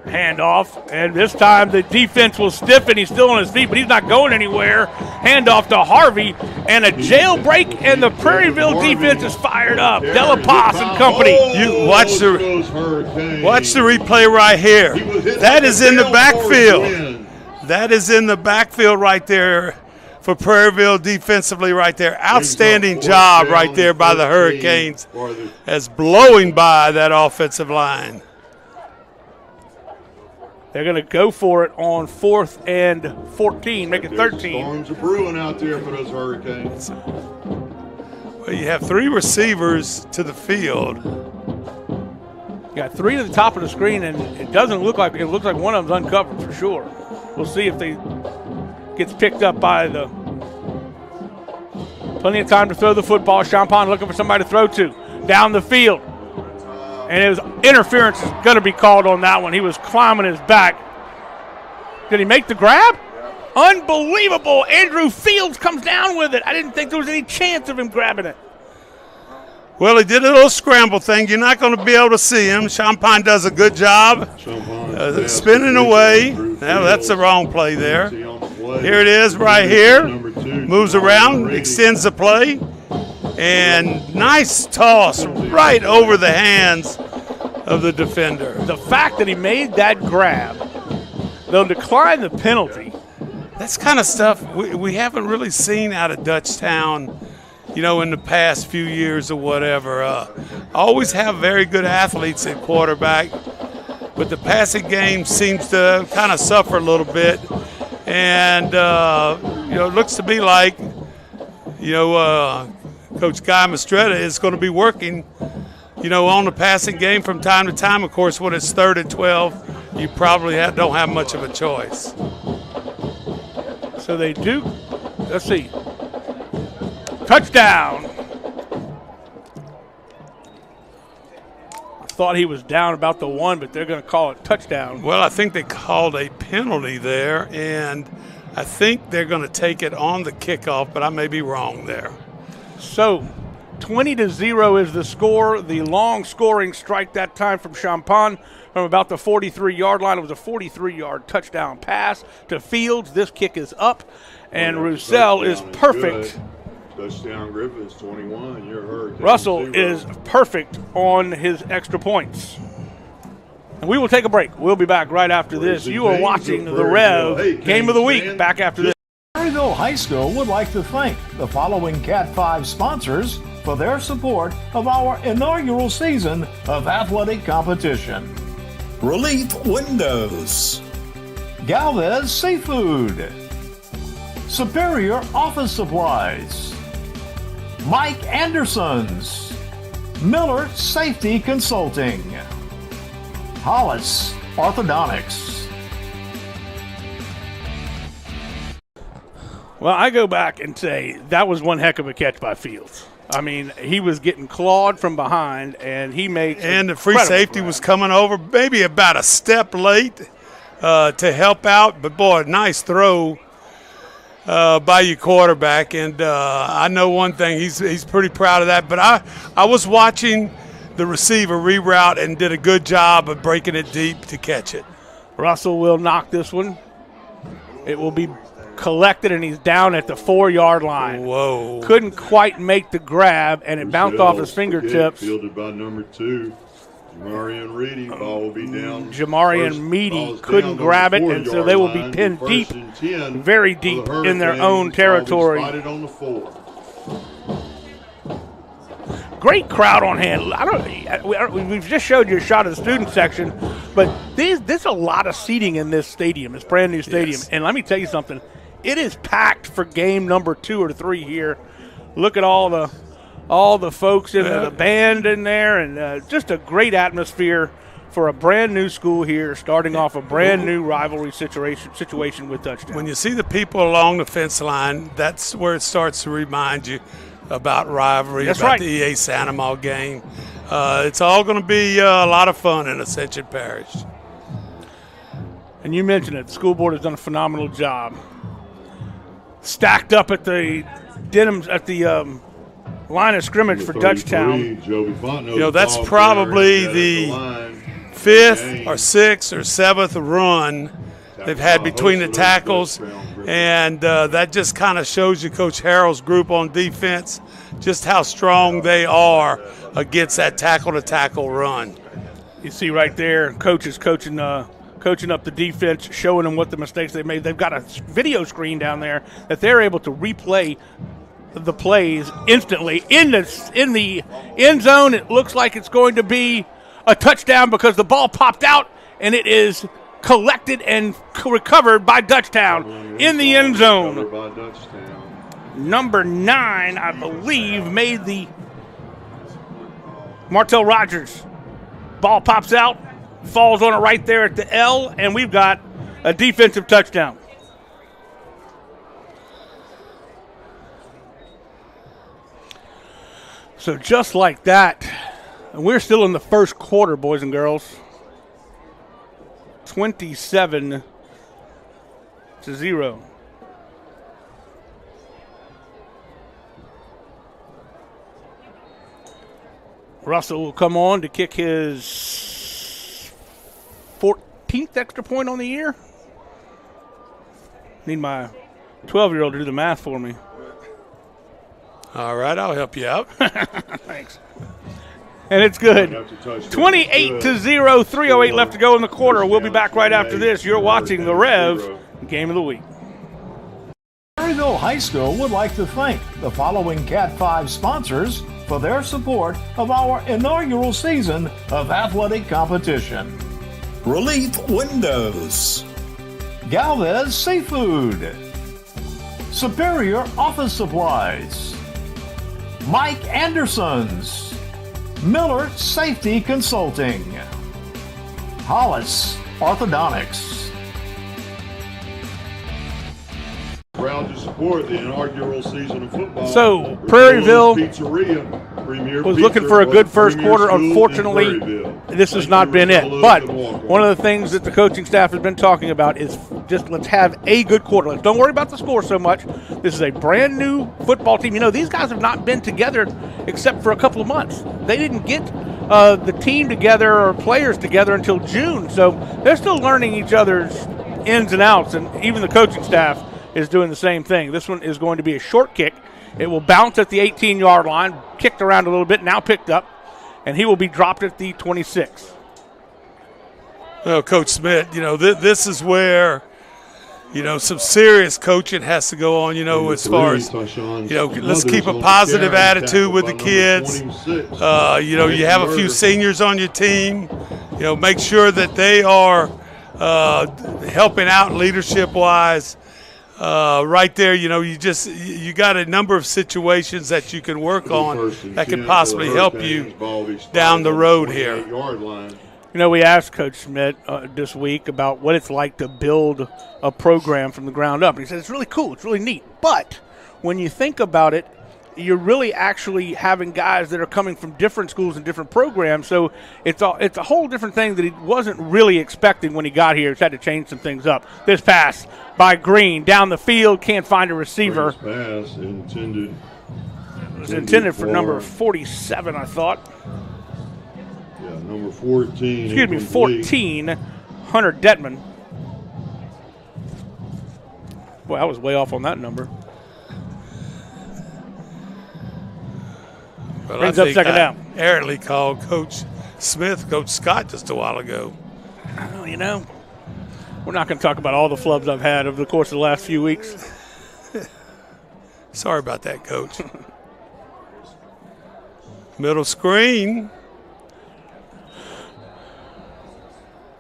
Handoff, and this time the defense will stiffen. He's still on his feet, but he's not going anywhere. Handoff to Harvey, and a jailbreak, and the Prairieville defense is fired up. Della Paz and company. You watch the replay right here. That is in the backfield. That is in the backfield right there for Prairieville defensively right there. Outstanding job right there by the Hurricanes as blowing by that offensive line. They're going to go for it on 4th and 14, make it 13. Storms are brewing out there for those Hurricanes. Well, you have 3 receivers to the field. You got 3 to the top of the screen, and it looks like one of them's uncovered for sure. We'll see if they gets picked up by the. Plenty of time to throw the football. Champagne looking for somebody to throw to down the field. And his interference is going to be called on that one. He was climbing his back. Did he make the grab? Unbelievable. Andrew Fields comes down with it. I didn't think there was any chance of him grabbing it. Well, he did a little scramble thing. You're not going to be able to see him. Champagne does a good job spinning away. Now, that's the wrong play there. Here it is right here. Moves around, extends the play. And nice toss right over the hands of the defender. The fact that he made that grab, they'll decline the penalty. That's kind of stuff we haven't really seen out of Dutchtown in the past few years or whatever. Always have very good athletes at quarterback, but the passing game seems to kind of suffer a little bit. And, it looks to me like, Coach Guy Mastretta is going to be working, on the passing game from time to time. Of course, when it's 3rd and 12, you probably don't have much of a choice. So they do. Let's see. Touchdown. I thought he was down about the 1, but they're going to call it touchdown. Well, I think they called a penalty there, and I think they're going to take it on the kickoff, but I may be wrong there. So 20-0 is the score. The long scoring strike that time from Champagne from about the 43-yard line. It was a 43-yard touchdown pass to Fields. This kick is up, and Roussel is perfect. Touchdown Griffins 21. You're Hurricane Russell 0. is perfect on his extra points. And we will take a break. We'll be back right after this. You are watching the Rev Game of the Week. Back after this. Prairieville High School would like to thank the following Cat 5 sponsors for their support of our inaugural season of athletic competition. Relief Windows, Galvez Seafood, Superior Office Supplies, Mike Anderson's, Miller Safety Consulting, Hollis Orthodontics. Well, I go back and say that was one heck of a catch by Fields. I mean, he was getting clawed from behind, and he made. And the free safety was coming over maybe about a step late to help out. But, boy, nice throw by your quarterback. And I know one thing, he's pretty proud of that. But I was watching the receiver reroute and did a good job of breaking it deep to catch it. Russell will knock this one. It will be collected, and he's down at the 4-yard line. Whoa. Couldn't quite make the grab, and it bounced off his fingertips. Fielded by number 2, Jamarian Reedy. Ball will be down. Jamarian Meady couldn't grab it, and so they will be pinned deep, very deep in their own territory. Spotted on the 4. Great crowd on hand. We've just showed you a shot of the student section, but there's a lot of seating in this stadium. It's a brand new stadium, yes. And let me tell you something. It is packed for game number 2 or 3 here. Look at all the folks in the band in there, and just a great atmosphere for a brand new school here, starting off a brand new rivalry situation with Touchdown. When you see the people along the fence line, that's where it starts to remind you about rivalry, that's about right. The EA Sanamaw game. It's all going to be a lot of fun in Ascension Parish. And you mentioned it. The school board has done a phenomenal job. Stacked up at the line of scrimmage for DUTCHTOWN. That's probably the 5th or 6th or 7th run they've had between the tackles, and that just kind of shows you Coach Harrell's group on defense just how strong they are against that tackle-to-tackle run. You see right there, Coach is coaching up the defense, showing them what the mistakes they made. They've got a video screen down there that they're able to replay the plays instantly. In the end zone, it looks like it's going to be a touchdown because the ball popped out, and it is collected and recovered by DUTCHTOWN in the end zone. Number 9, I believe, made the Martell Rogers. Ball pops out, falls on it right there at the L, and we've got a defensive touchdown. So just like that, and we're still in the first quarter, boys and girls. 27-0. Russell will come on to kick his 14th extra point on the year. Need my 12-year-old to do the math for me. All right, I'll help you out. Thanks. And it's good. 28-0, 3:08 left to go in the quarter. We'll be back right after this. You're watching the Rev Game of the Week. Prairieville High School would like to thank the following Cat 5 sponsors for their support of our inaugural season of athletic competition. Relief Windows. Galvez Seafood. Superior Office Supplies. Mike Anderson's. Miller Safety Consulting. Hollis Orthodontics. Proud to support the inaugural season of football. So, Prairieville Pizzeria, Premier was Pizza, looking for a good first Premier quarter. School in Unfortunately, Prairieville. this has not been it. But one of the things that the coaching staff has been talking about is just let's have a good quarter. Let's don't worry about the score so much. This is a brand new football team. You know, these guys have not been together except for a couple of months. They didn't get the team together or players together until June. So they're still learning each other's ins and outs, and even the coaching staff is doing the same thing. This one is going to be a short kick. It will bounce at the 18-yard line, kicked around a little bit, now picked up, and he will be dropped at the 26. Well, Coach Smith, you know, this is where, you know, some serious coaching has to go on, you know, as far as, you know, let's keep a positive attitude with the kids. You know, you have a few seniors on your team. You know, make sure that they are helping out leadership-wise. Right there, you know, you got a number of situations that you can work on that could possibly help you down the road here. You know, we asked Coach Schmidt this week about what it's like to build a program from the ground up. And he said it's really cool, it's really neat. But when you think about it, you're really actually having guys that are coming from different schools and different programs. So it's a whole different thing that he wasn't really expecting when he got here. He's had to change some things up. This pass by Green down the field, can't find a receiver. Pass intended. It was intended for number 47, I thought. Yeah, number 14. Excuse me, 14, Hunter Detman. Boy, I was way off on that number. Well, Brings up second down. Errantly called Coach Smith, Coach Scott just a while ago. Well, you know, we're not going to talk about all the flubs I've had over the course of the last few weeks. Sorry about that, Coach. Middle screen. And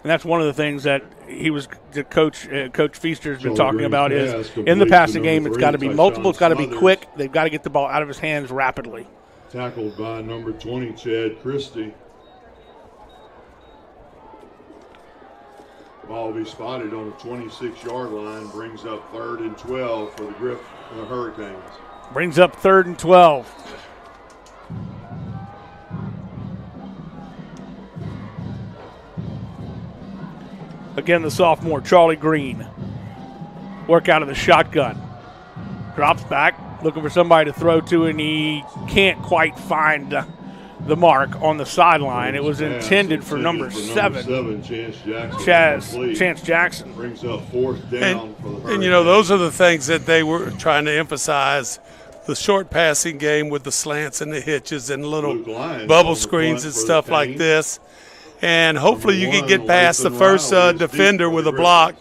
that's one of the things that Coach Feaster's been talking about is in the passing game, it's got to be multiple, it's got to be quick. They've got to get the ball out of his hands rapidly. Tackled by number 20, Chad Christie. Ball will be spotted on the 26-yard line, brings up 3rd and 12 for the Hurricanes. Brings up 3rd and 12. Again, the sophomore, Charlie Green. Work out of the shotgun. Drops back, looking for somebody to throw to, and he can't quite find the mark on the sideline. It was intended for number 7, Chance Jackson. Brings up 4th down for the Hurricanes. And, you know, those are the things that they were trying to emphasize. The short passing game with the slants and the hitches and little bubble screens and stuff like this. And hopefully you can get past the first defender with a block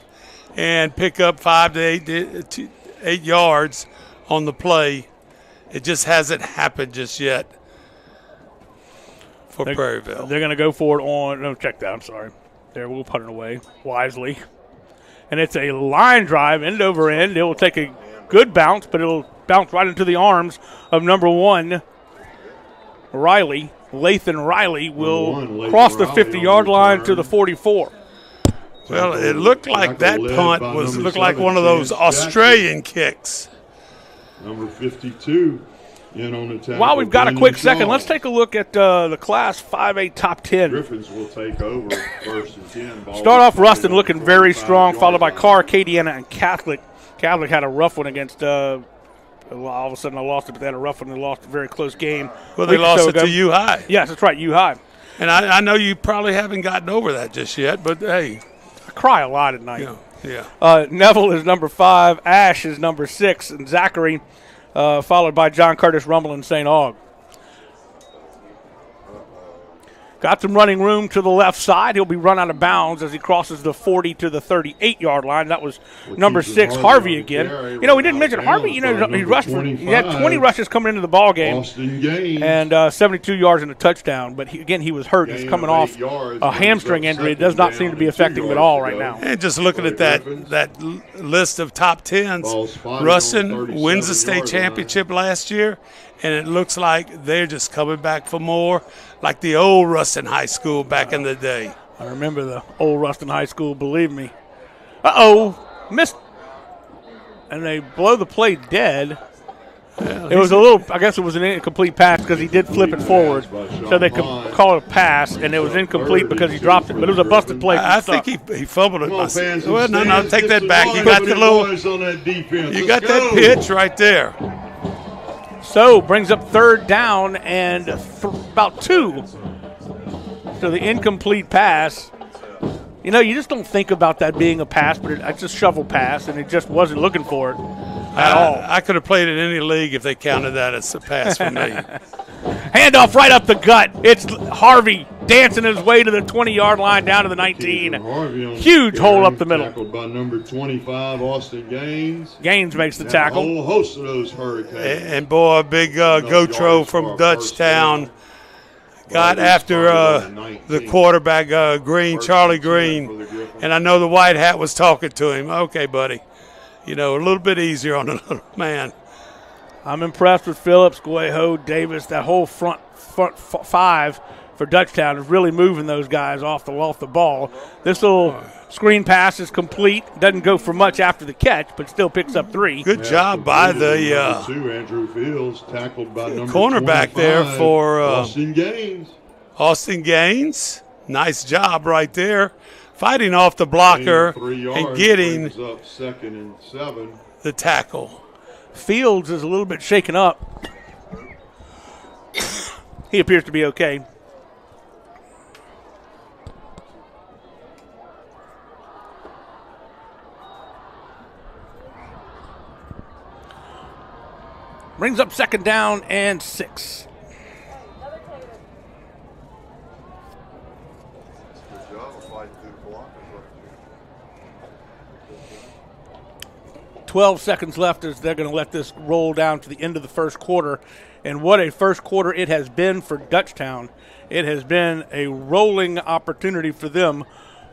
and pick up 5 to 8 yards on the play. It just hasn't happened just yet for Prairieville. They're going to go for it on – no, check that. I'm sorry. There, we'll put it away wisely. And it's a line drive, end over end. It will take a good bounce, but it will bounce right into the arms of number 1, Riley. Lathan Riley will cross the 50-yard line to the 44. Well, it looked like that punt looked like one of those Australian kicks. Number 52 in on the tackle. While we've got a quick second, let's take a look at the Class 5A Top 10. Griffins will take over 1st and 10. Start off Ruston looking very strong, followed by Carr, Acadiana, and Catholic. Catholic had a rough one against all of a sudden I lost it, but they had a rough one. They lost a very close game. Well, they lost it to U High. Yes, that's right, U High. And I know you probably haven't gotten over that just yet, but hey. I cry a lot at night. Yeah. Neville is number 5, Ash is number 6, and Zachary followed by John Curtis, Rumble, and St. Aug. Got some running room to the left side. He'll be run out of bounds as he crosses the 40 to the 38-yard line. That was number 6, Harvey again. We didn't mention Harvey. He rushed he had 20 rushes coming into the ball game and 72 yards and a touchdown. But he was hurt. He's coming off a hamstring injury. It does not seem to be affecting him at all right now. And just looking at that list of top 10s, Ruston wins the state championship last year, and it looks like they're just coming back for more, like the old Ruston High School back in the day. I remember the old Ruston High School, believe me. Uh-oh, missed. And they blow the play dead. It was I guess it was an incomplete pass because he did flip it forward. So they could call it a pass, and it was incomplete because he dropped it. But it was a busted play. I think he fumbled it. Well, no, take that back. You got you got that pitch right there. So brings up third down and about 2 to the incomplete pass. You just don't think about that being a pass, but it's a shovel pass, and it just wasn't looking for it at all. I could have played in any league if they counted that as a pass for me. Handoff right up the gut. It's Harvey dancing his way to the 20-yard line down to the 19. Huge hole up the middle. Tackled by number 25, Austin Gaines. Gaines makes the tackle. A whole host of those Hurricanes. And boy, a big Gotro from Dutchtown got after the quarterback, Charlie Green. And I know the white hat was talking to him. Okay, buddy. A little bit easier on the little man. I'm impressed with Phillips, Guejo, Davis. That whole front 5 for Dutchtown is really moving those guys off the ball. This little screen pass is complete. Doesn't go for much after the catch, but still picks up 3. Good job by the Andrew Fields, tackled by number cornerback 25, there for Austin Gaines. Austin Gaines. Nice job right there. Fighting off the blocker and getting up 2nd and 7. The tackle. Fields is a little bit shaken up. He appears to be okay. Brings up 2nd down and 6. 12 seconds left as they're going to let this roll down to the end of the first quarter. And what a first quarter it has been for Dutchtown. It has been a rolling opportunity for them.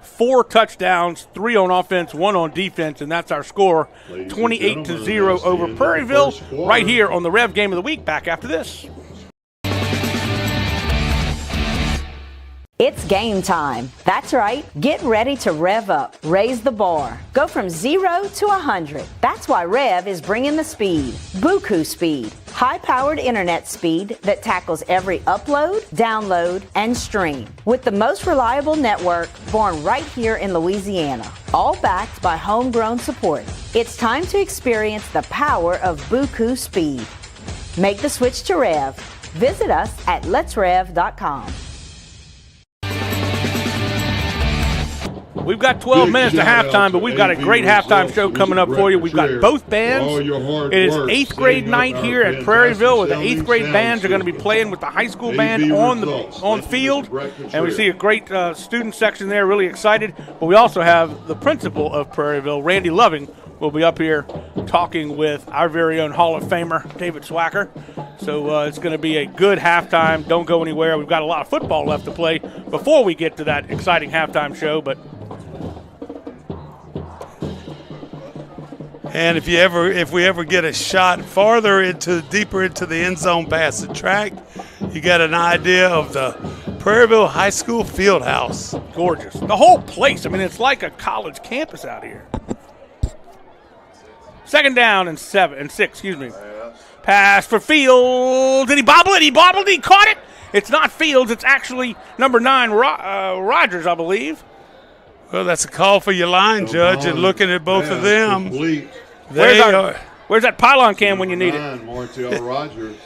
4 touchdowns, 3 on offense, 1 on defense, and that's our score, 28-0 over Prairieville, right here on the Rev Game of the Week. Back after this. It's game time. That's right. Get ready to rev up, raise the bar. Go from 0 to 100. That's why Rev is bringing the speed. Buku speed. High-powered internet speed that tackles every upload, download, and stream. With the most reliable network born right here in Louisiana. All backed by homegrown support. It's time to experience the power of Buku speed. Make the switch to Rev. Visit us at letsrev.com. We've got 12 minutes to halftime, but we've got a great halftime show coming up for you. We've got both bands. It is 8th grade night here at Prairieville, where the 8th grade bands are going to be playing with the high school band on the field. And we see a great student section there, really excited. But we also have the principal of Prairieville, Randy Loving, will be up here talking with our very own Hall of Famer, David Swacker. So it's going to be a good halftime. Don't go anywhere. We've got a lot of football left to play before we get to that exciting halftime show. And if we ever get a shot deeper into the end zone past the track, you got an idea of the Prairieville High School field house. Gorgeous. The whole place. I mean, it's like a college campus out here. 2nd down and 6, excuse me. Pass for Fields. Did he bobble it? He bobbled it. He caught it. It's not Fields. It's actually number 9, Rogers, I believe. Well, that's a call for your line, Judge, and looking at both of them. Where's that pylon cam when you need it? Martell Rogers.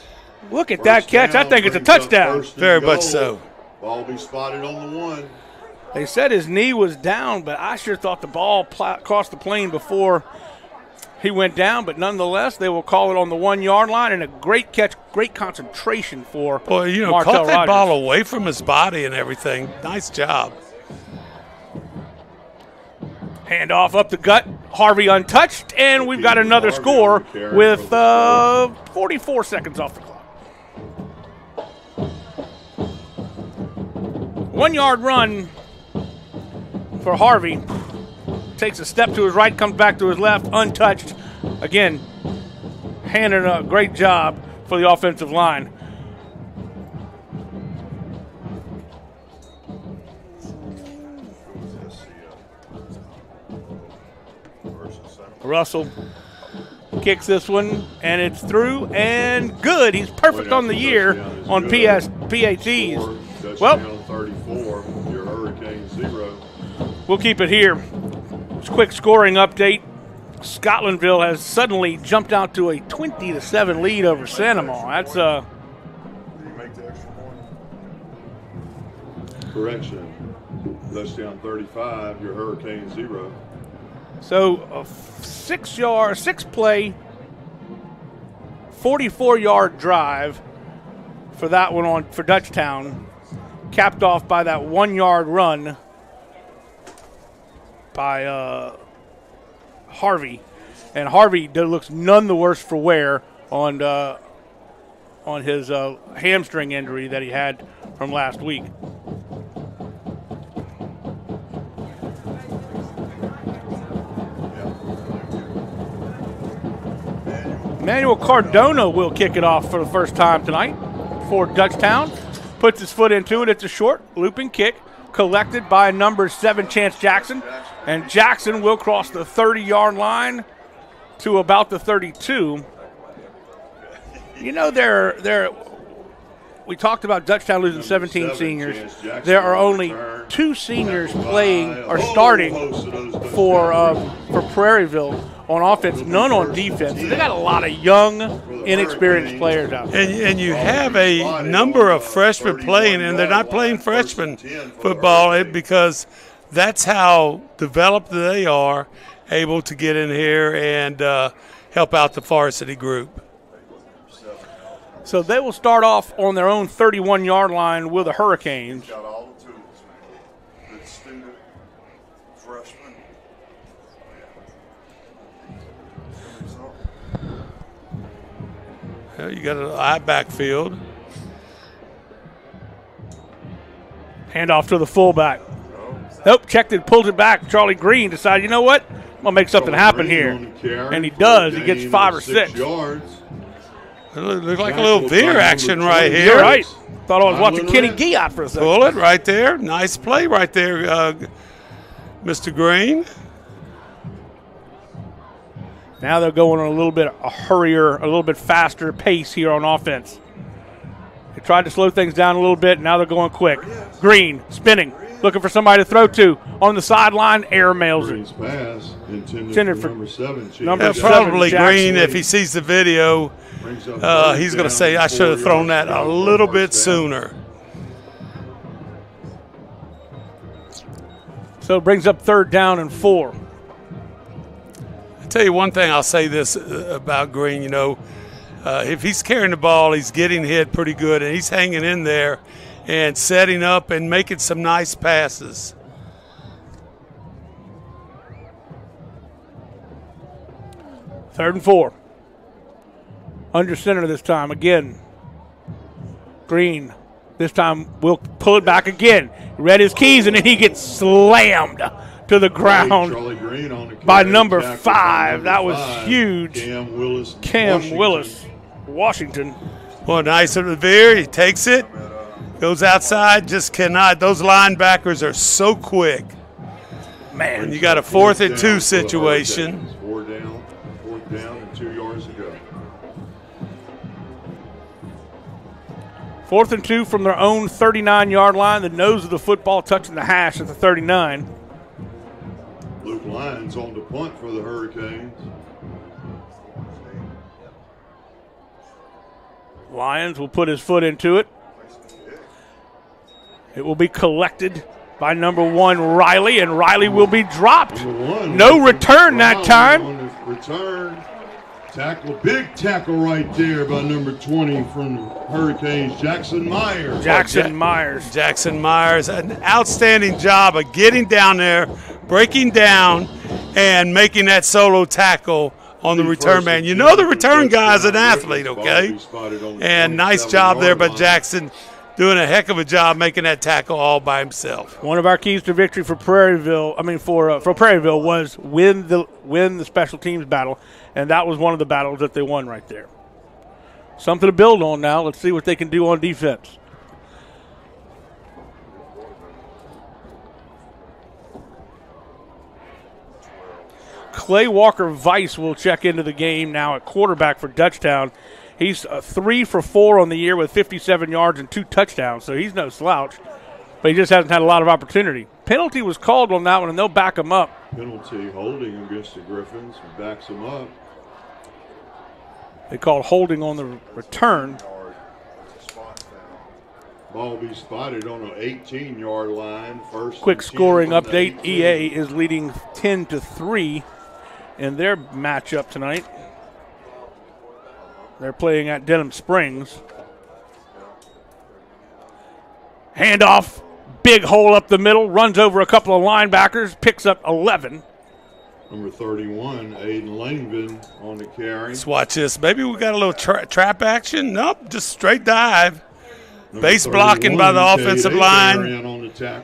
Look at that catch. I think it's a touchdown. Very much so. Ball be spotted on the 1. They said his knee was down, but I sure thought the ball crossed the plane before He went down, but nonetheless, they will call it on the 1 yard line, and a great catch, great concentration for Martell caught that Rogers. ball away from his body and everything. Nice job. Hand off up the gut. Harvey untouched, and we've got another score with 44 seconds off the clock. 1 yard run for Harvey. Takes a step to his right, comes back to his left, untouched. Again, handing a great job for the offensive line. Russell kicks this one, and it's through and good. He's perfect on the year on PATs. Well, 34, your Hurricane 0. We'll keep it here. Quick scoring update. Scotlandville has suddenly jumped out to a 20-7 lead over Sanamaw. That's Did you make the extra point? Correction. Touchdown 35, your Hurricane 0. So a 6-play, 44-yard drive for that one for Dutchtown, capped off by that 1 yard run by Harvey, and Harvey looks none the worse for wear on his hamstring injury that he had from last week. Emmanuel Cardona will kick it off for the first time tonight for Dutchtown. Puts his foot into it. It's a short looping kick collected by number 7 Chance Jackson. And Jackson will cross the 30-yard line to about the 32. You know, we talked about Dutchtown losing 17 seniors. There are only 2 seniors playing or starting for Prairieville on offense, none on defense. So they got a lot of young, inexperienced players out there. And you have a number of freshmen playing, and they're not playing freshman football because that's how developed they are, able to get in here and help out the varsity group. So they will start off on their own 31-yard line with the Hurricanes. Got all the tools, man. Good student, freshman. Well, you got an eye backfield. Handoff to the fullback. Nope, checked it, pulled it back. Charlie Green decided, you know what? I'm going to make something happen here. And he does. He gets 5 or 6. Yards. It looks like a little veer action right here. You're right. Thought I was watching Kenny Giat for a second. Pull it right there. Nice play right there, Mr. Green. Now they're going on a little bit a little bit faster pace here on offense. They tried to slow things down a little bit. Now they're going quick. Green spinning, looking for somebody to throw to on the sideline. Air mails Green's it. pass intended for number 7. Probably Green, if he sees the video, he's going to say, I should have thrown that a little bit sooner. So it brings up 3rd down and 4. I'll tell you one thing, I'll say this about Green, if he's carrying the ball, he's getting hit pretty good, and he's hanging in there and setting up and making some nice passes. Third and 4. Under center this time again. Green this time will pull it back again. Read his keys, and then he gets slammed to the ground by number 5. That was huge. Cam Willis, Washington. Well, nice of the veer. He takes it, goes outside, just cannot. Those linebackers are so quick. Man. And you got a 4th and 2 situation. 4th down and 2 yards to go. 4th and 2 from their own 39-yard line. The nose of the football touching the hash at the 39. Luke Lyons on the punt for the Hurricanes. Lyons will put his foot into it. It will be collected by number 1, Riley, and Riley will be dropped. No return that time. On the return, tackle, big tackle right there by number 20 from Hurricanes, Jackson Myers. Jackson Myers. Jackson Myers, an outstanding job of getting down there, breaking down, and making that solo tackle on the return man. You know the return guy is an athlete, okay? And nice job there by Jackson, doing a heck of a job making that tackle all by himself. One of our keys to victory for Prairieville, for Prairieville, was win the special teams battle, and that was one of the battles that they won right there. Something to build on now. Let's see what they can do on defense. Clay Walker-Weiss will check into the game now at quarterback for Dutchtown. He's 3 for 4 on the year with 57 yards and 2 touchdowns, so he's no slouch. But he just hasn't had a lot of opportunity. Penalty was called on that one, and they'll back him up. Penalty holding against the Griffins, backs him up. They called holding on the return. Ball be spotted on an 18-yard line. First quick scoring update. EA is leading 10-3 in their matchup tonight. They're playing at Denham Springs. Handoff, big hole up the middle, runs over a couple of linebackers, picks up 11. Number 31, Aiden Langvin on the carry. Let's watch this. Maybe we got a little trap action. Nope, just straight dive. Base blocking by the offensive line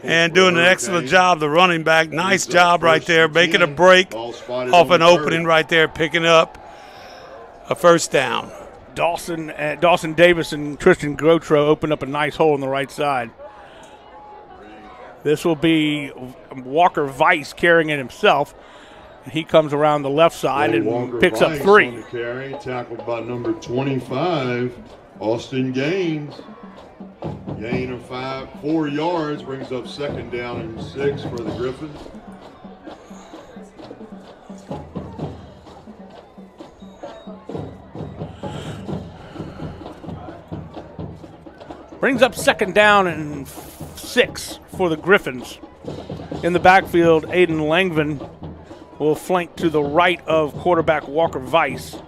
and doing an excellent job, the running back. Nice job right there, making a break off an opening right there, picking up a first down. Dawson Davis and Tristan Grotro opened up a nice hole on the right side. This will be Walker-Weiss carrying it himself. He comes around the left side and picks up 3. On the carry, tackled by number 25, Austin Gaines. Gain of 4 yards, brings up second down and 6 for the Griffins. Brings up second down and 6 for the Griffins. In the backfield, Aiden Langvin will flank to the right of quarterback Walker-Weiss.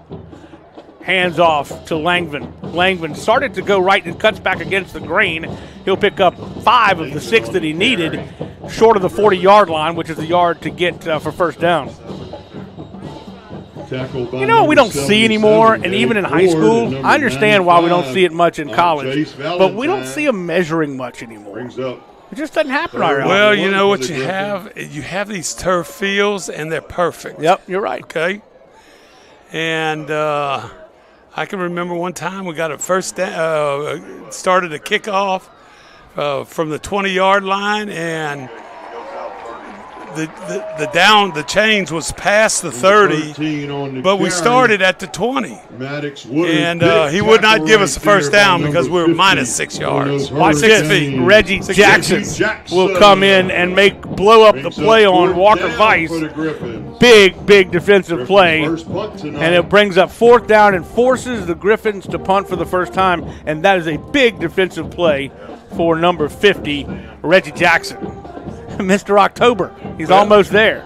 Hands off to Langvin. Langvin started to go right and cuts back against the grain. He'll pick up 5 of the 6 that he needed, short of the 40-yard line, which is the yard to get for first down. You know what we don't see anymore, and even in high school, I understand why we don't see it much in college, but we don't see them measuring much anymore. It just doesn't happen right around. Well, you know what you have? You have these turf fields, and they're perfect. Yep, you're right. Okay? And I can remember one time we got a first down, started a kickoff from the 20-yard line, and the change was past the 30, but we started at the 20. And he would not give us a first down because we were minus 6 yards. Watch 6 feet. Reggie Jackson will come in and blow up the play on Walker-Weiss. Big defensive play. And it brings up 4th down and forces the Griffins to punt for the first time. And that is a big defensive play for number 50, Reggie Jackson. Mr. October. He's almost there.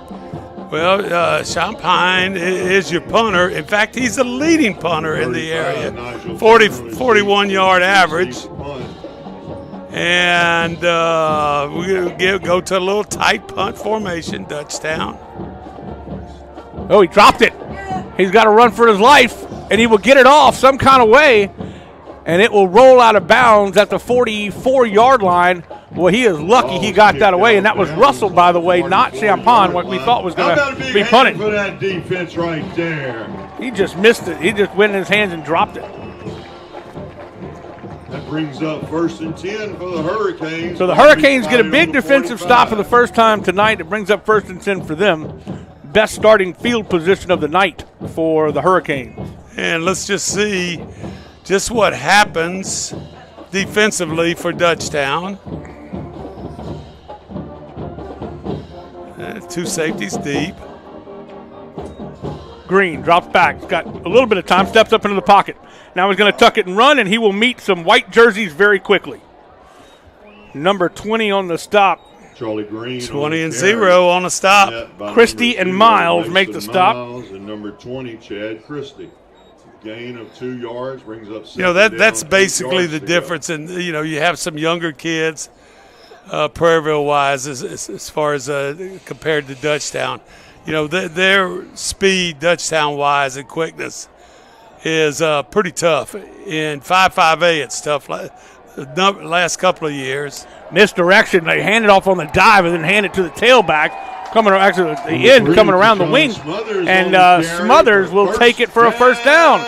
Well, Champagne is your punter. In fact, he's the leading punter in the area. 41-yard average. And we go to a little tight punt formation, Dutchtown. Oh, he dropped it. He's got to run for his life, and he will get it off some kind of way, and it will roll out of bounds at the 44-yard line. Well, he is lucky he got that away, and that was Russell, by the way, not Champagne, what we thought was going to be punted. For that defense right there. He just missed it. He just went in his hands and dropped it. That brings up 1st and 10 for the Hurricanes. So the Hurricanes get a big defensive stop for the first time tonight. It brings up 1st and 10 for them. Best starting field position of the night for the Hurricanes. And let's just see just what happens defensively for Dutchtown. 2 safeties deep. Green drops back. He's got a little bit of time, steps up into the pocket. Now he's going to tuck it and run, and he will meet some white jerseys very quickly. Number 20 on the stop Charlie Green 20-0 on a stop. Christie and Miles make the stop. Miles and number 20, Chad Christie. Gain of 2 yards brings up. That's basically the difference. And you have some younger kids, Prairieville wise, as far as compared to Dutchtown. Their speed, Dutchtown wise, and quickness is pretty tough. In 5.5A, it's tough. The last couple of years, misdirection. They hand it off on the dive and then hand it to the tailback, coming around the wing, and Smothers will take it for a first down.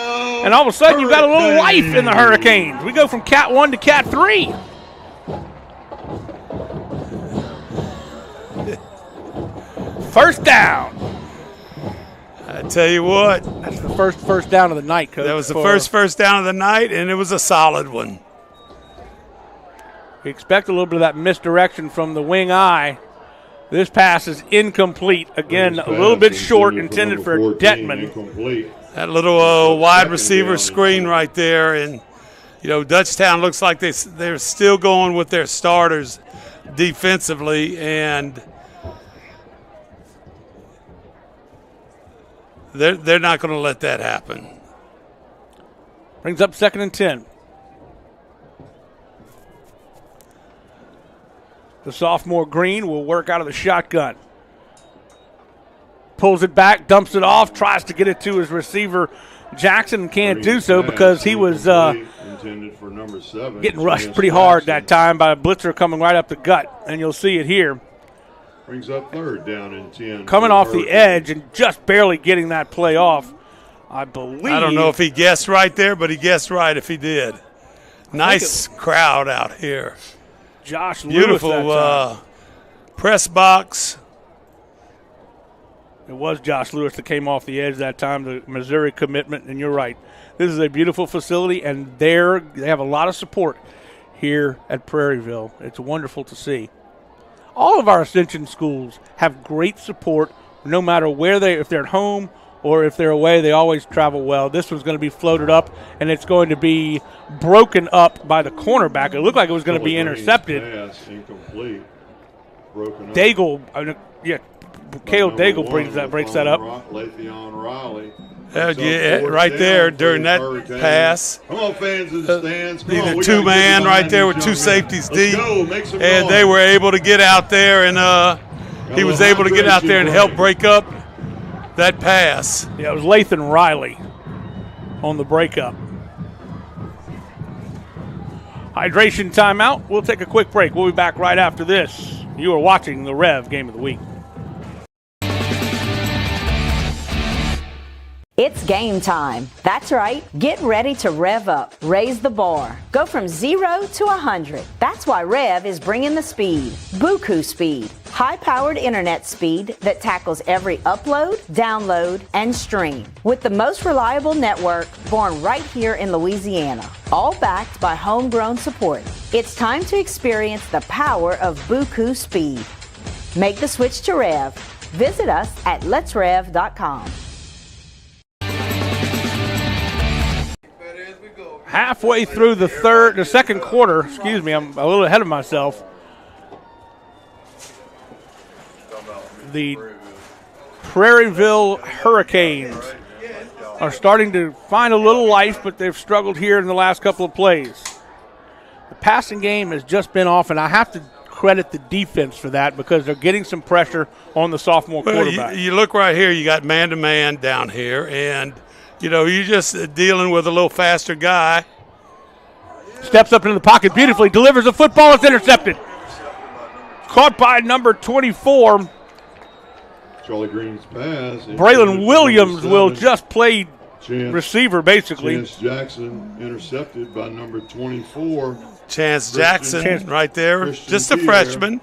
And all of a sudden, you've got a little life in the Hurricanes. We go from Cat 1 to Cat 3. First down. I tell you what. That's the first down of the night, Coach. That was the first down of the night, and it was a solid one. We expect a little bit of that misdirection from the wing eye. This pass is incomplete. Again, a little bit short, intended for Detman. Incomplete. That little wide receiver screen right there. And, Dutchtown looks like they're still going with their starters defensively. And they're not going to let that happen. Brings up 2nd and 10. The sophomore Green will work out of the shotgun. Pulls it back, dumps it off, tries to get it to his receiver Jackson, and can't do so because he was intended for number 7, getting rushed pretty hard that time by a blitzer coming right up the gut, and you'll see it here. Brings up 3rd down and 10. Coming off the edge and just barely getting that play off, I believe. I don't know if he guessed right there, but he guessed right if he did. Nice crowd out here. Josh Lewis. Beautiful press box. It was Josh Lewis that came off the edge that time, the Missouri commitment, and you're right. This is a beautiful facility, and they have a lot of support here at Prairieville. It's wonderful to see. All of our Ascension schools have great support, no matter if they're at home or if they're away, they always travel well. This one's going to be floated up, and it's going to be broken up by the cornerback. It looked like it was going to be intercepted. Pass, incomplete. Broken up. Daigle, Cale Daigle breaks that up. Le'Veon Riley. Right there during that pass. Come on, fans in the stands. Either two-man right there with 2 safeties deep. And they were able to get out there, and he was able to get out there and help break up that pass. Yeah, it was Lathan Riley on the breakup. Hydration timeout. We'll take a quick break. We'll be back right after this. You are watching the Rev Game of the Week. It's game time. That's right. Get ready to rev up, raise the bar. Go from 0 to 100. That's why REV is bringing the speed. Buku speed. High-powered internet speed that tackles every upload, download, and stream. With the most reliable network born right here in Louisiana. All backed by homegrown support. It's time to experience the power of Buku speed. Make the switch to REV. Visit us at letsrev.com. Halfway through the second quarter, I'm a little ahead of myself. The Prairieville Hurricanes are starting to find a little life, but they've struggled here in the last couple of plays. The passing game has just been off, and I have to credit the defense for that because they're getting some pressure on the sophomore quarterback. You look right here, you got man-to-man down here, and you're just dealing with a little faster guy. Steps up into the pocket beautifully, delivers a football, it's intercepted. Caught by number 24. Charlie Green's pass. Braylon Williams will just play receiver, basically. Chance Jackson intercepted by number 24. Chance Jackson right there, just a freshman.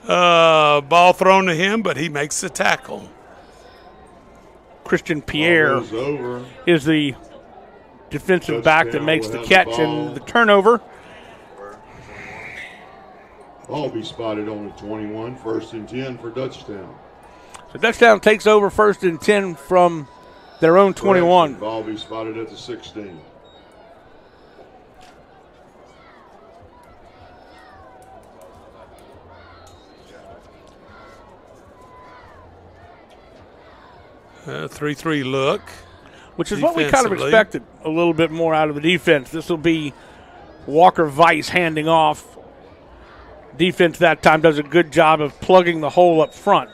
Ball thrown to him, but he makes the tackle. Christian Pierre is the defensive back that makes the catch and the turnover. Ball be spotted on the 21, 1st and 10 for Dutchtown. So Dutchtown takes over 1st and 10 from their own 21. Ball be spotted at the 16. 3-3 look. Which is what we kind of expected a little bit more out of the defense. This will be Walker Vice handing off. Defense that time does a good job of plugging the hole up front.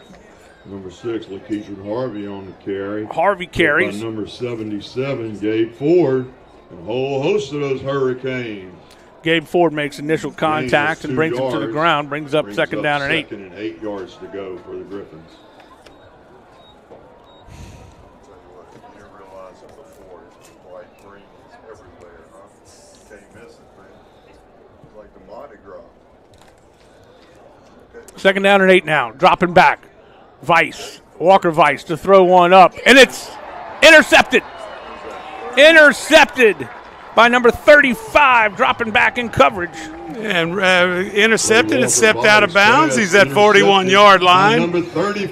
Number 6, Lakeisha Harvey on the carry. Harvey carries. By number 77, Gabe Ford, and a whole host of those Hurricanes. Gabe Ford makes initial contact and brings it to the ground, brings up second down and 8. Second and 8 yards to go for the Griffins. You didn't realize it before. It's white, green, it's everywhere, huh? You can't miss it, man. It's like the Mardi Gras. Okay. Second down and 8 now, dropping back. Vice, Walker Vice to throw one up, and it's intercepted. Intercepted by number 35, dropping back in coverage. And intercepted and stepped out of bounds. He's at 41-yard line.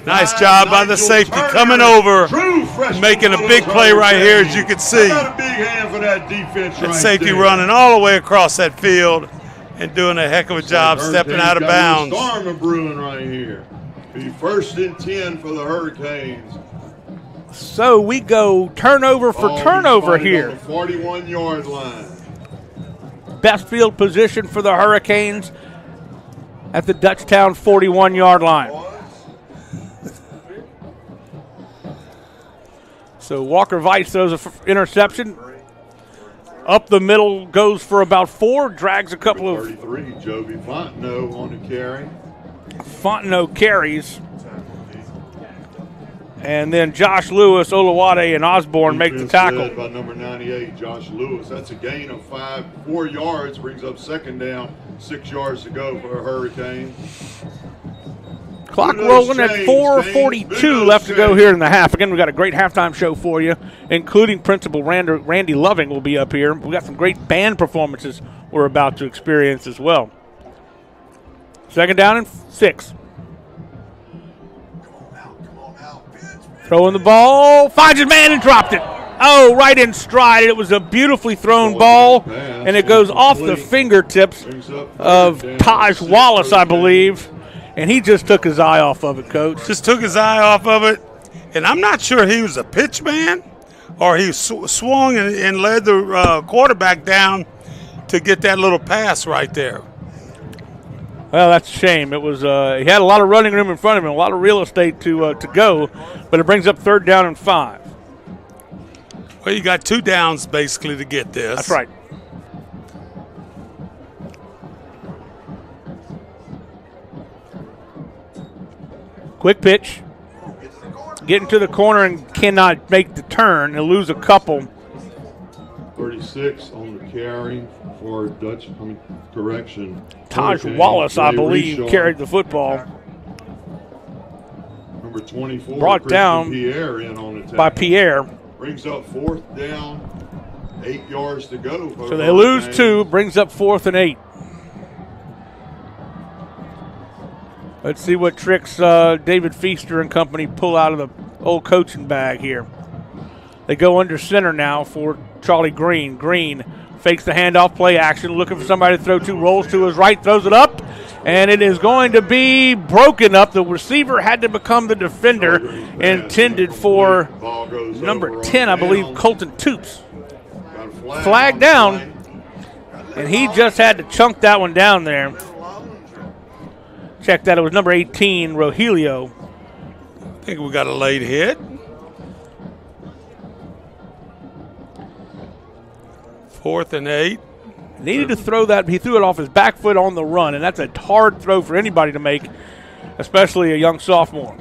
Nice job by the safety coming over, making a big play right here, as you can see. Got a big hand for that defense right Safety there. running all the way across that field and doing a heck of a job stepping out of bounds. Storm of brewing right here. Be first and 10 for the Hurricanes. So we go turnover for turnover here. On the 41-yard line. Best field position for the Hurricanes at the Dutchtown 41-yard line. So Walker Vice throws an interception. Up the middle, goes for about 4, drags a couple of. 33, Joby Fontenot on the carry. Fontenot carries. And then Josh Lewis, Olawade, and Osborne make the tackle. By number 98, Josh Lewis. That's a gain of 4 yards, brings up second down, 6 yards to go for a Hurricane. Clock rolling at 4:42 left to go here in the half. Again, we've got a great halftime show for you, including Principal Randy Loving will be up here. We've got some great band performances we're about to experience as well. Second down and 6. Throwing the ball, finds his man and dropped it. Oh, right in stride. It was a beautifully thrown ball, and it goes off the fingertips of Taj Wallace, I believe. And he just took his eye off of it, Coach. Just took his eye off of it. And I'm not sure he was a pitch man or he swung and led the quarterback down to get that little pass right there. Well, that's a shame. It was he had a lot of running room in front of him, a lot of real estate to go, but it brings up third down and 5. Well, you got 2 downs basically to get this. That's right. Quick pitch. Getting to the corner and cannot make the turn. He'll lose a couple. 36 on the carry for correction. Taj Wallace, I believe, carried the football. Number 24, brought down Pierre in on the by Pierre. Brings up 4th down, 8 yards to go. So they lose 2, brings up 4th and 8. Let's see what tricks David Feaster and company pull out of the old coaching bag here. They go under center now for Charlie Green. Green fakes the handoff, play action, looking for somebody to throw to, rolls to his right, throws it up, and it is going to be broken up. The receiver had to become the defender intended for number 10, I believe, Colton Toops. Flag down, and he just had to chunk that one down there. Check that, it was number 18, Rogelio. I think we got a late hit. 4th and 8. Needed to throw that. He threw it off his back foot on the run, and that's a hard throw for anybody to make, especially a young sophomore.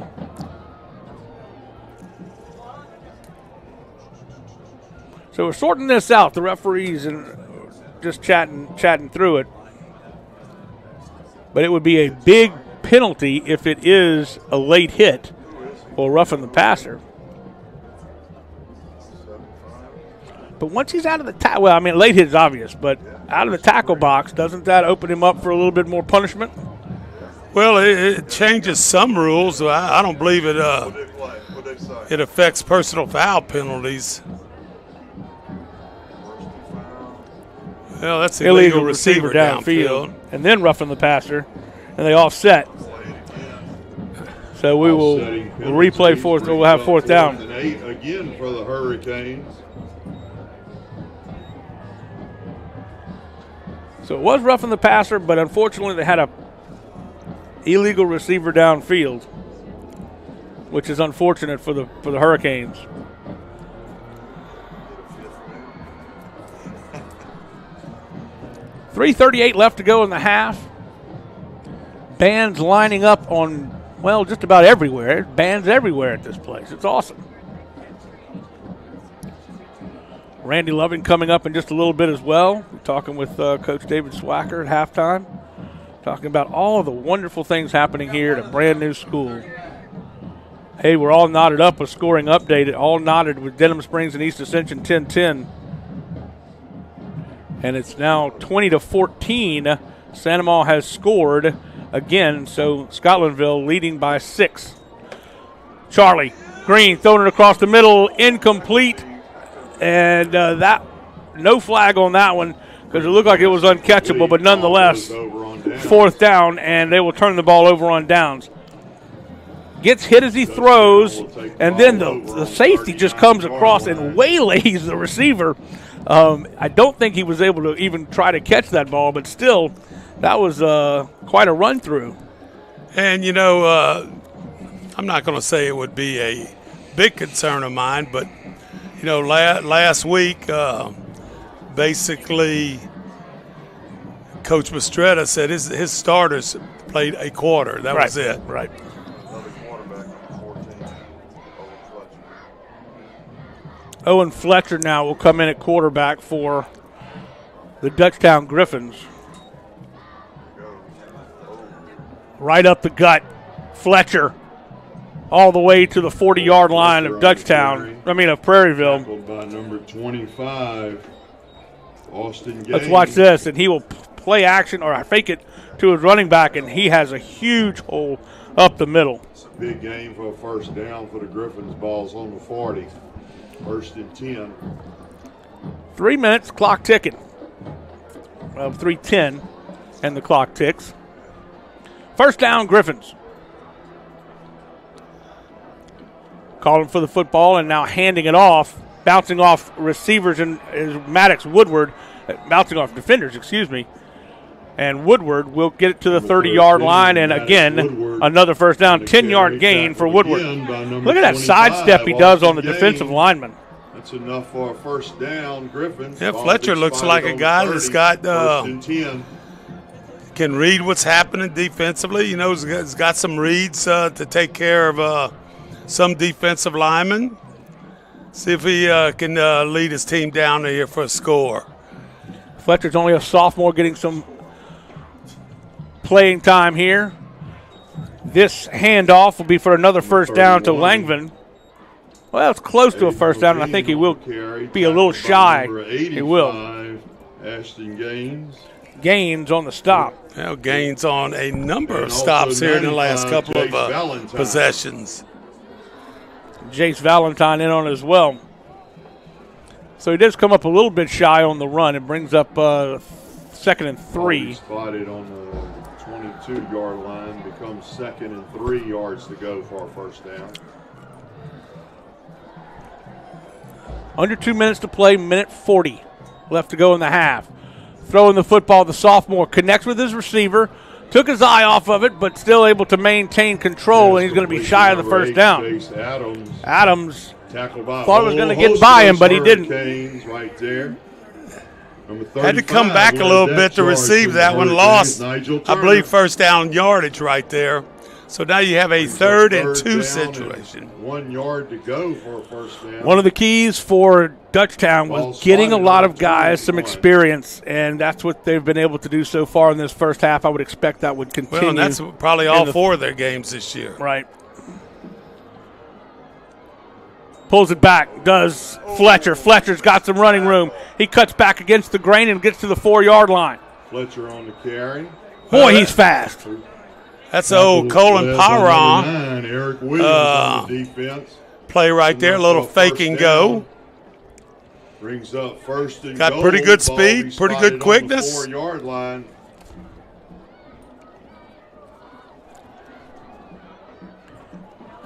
So we're sorting this out. The referees and just chatting through it. But it would be a big penalty if it is a late hit or roughing the passer. But once he's out of the tackle, well, I mean, late hit is obvious, but out of the tackle box, doesn't that open him up for a little bit more punishment? Well, it changes some rules. I don't believe it. It affects personal foul penalties. Well, that's illegal receiver downfield. And then roughing the passer, and they offset. So we will replay 4th. We'll have 4th down. 8 again for the Hurricanes. So it was roughing the passer, but unfortunately they had a illegal receiver downfield, which is unfortunate for the Hurricanes. .338 left to go in the half. Bands lining up on, well, just about everywhere. Bands everywhere at this place. It's awesome. Randy Loving coming up in just a little bit as well. We're talking with Coach David Swacker at halftime, talking about all of the wonderful things happening here at a brand new school. Hey, we're all knotted up with scoring update. All knotted with Denham Springs and East Ascension 10-10. And it's now 20-14. Santa Maria has scored again, so Scotlandville leading by 6. Charlie Green throwing it across the middle, incomplete. And that no flag on that one because it looked like it was uncatchable, but nonetheless, 4th down, and they will turn the ball over on downs. Gets hit as he throws, and then the safety just comes across and waylays the receiver. I don't think he was able to even try to catch that ball, but still, that was quite a run through. And, you know, I'm not going to say it would be a big concern of mine, but you know, last week, basically, Coach Mastretta said his starters played a quarter. That was it. Right. Owen Fletcher now will come in at quarterback for the Dutchtown Griffins. Right up the gut, Fletcher. All the way to the 40-yard line of Dutchtown. I mean, of Prairieville. Tackled by number 25, Austin Gaines. Let's watch this, and he will play action or fake it to his running back, and he has a huge hole up the middle. It's a big game for a first down for the Griffins. Ball's on the 40. 1st and 10. 3 minutes, clock ticking. 3:10, and the clock ticks. First down, Griffins. Calling for the football and now handing it off, bouncing off receivers and Maddox Woodward, bouncing off defenders, excuse me. And Woodward will get it to the 30-yard line, and again, another first down, 10-yard gain for Woodward. Look at that sidestep he does on the defensive lineman. That's enough for a first down, Griffins. Yeah, Fletcher looks like a guy that's got can read what's happening defensively. You know, he's got some reads to take care of some defensive linemen. See if he can lead his team down here for a score. Fletcher's only a sophomore, getting some playing time here. This handoff will be for another first down to Langvin. Well, it's close to a first down, and I think he will be a little shy. He will. Ashton Gaines. Gaines on the stop. Well, Gaines on a number of stops here in the last couple of possessions. Jace Valentine in on as well. So he does come up a little bit shy on the run. It brings up 2nd and 3. Spotted on the 22-yard line, becomes 2nd and 3 yards to go for our first down. Under 2 minutes to play, minute 40 left to go in the half. Throwing the football, the sophomore connects with his receiver, took his eye off of it, but still able to maintain control, and he's going to be shy of the first down. Adams thought he was going to get by him, but he didn't. Right there. Had to come back a little bit to receive that one. Lost, I believe, first down yardage right there. So now you have a 3rd and 2 situation. 1 yard to go for a first down. One of the keys for Dutchtown was getting a lot of guys some experience, and that's what they've been able to do so far in this first half. I would expect that would continue. Well, and that's probably all 4 of their games this year. Right. Pulls it back, does Fletcher. Fletcher's got some running room. He cuts back against the grain and gets to the 4-yard line. Fletcher on the carry. Boy, he's fast. That's the old Colin Pyron Eric Williams on the defense. Play right there, a little fake and go. Brings up 1st and got goal. Pretty good speed, pretty good quickness. 4-yard line.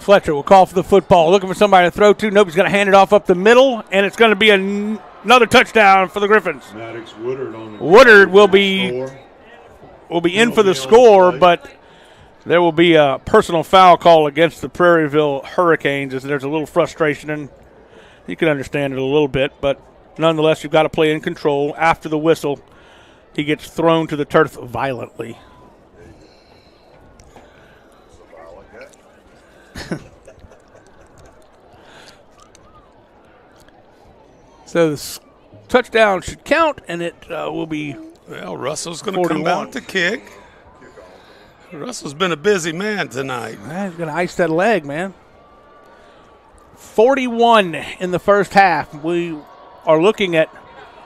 Fletcher will call for the football, looking for somebody to throw to. Nobody's going to hand it off up the middle, and it's going to be another touchdown for the Griffins. Maddox Woodard on the Woodard will be in for the score, but there will be a personal foul call against the Prairieville Hurricanes as there's a little frustration, and you can understand it a little bit, but nonetheless, you've got to play in control. After the whistle, he gets thrown to the turf violently. So the touchdown should count, and it will be. Well, Russell's going to come out to kick. Russell's been a busy man tonight. He's going to ice that leg, man. 41 in the first half. We are looking at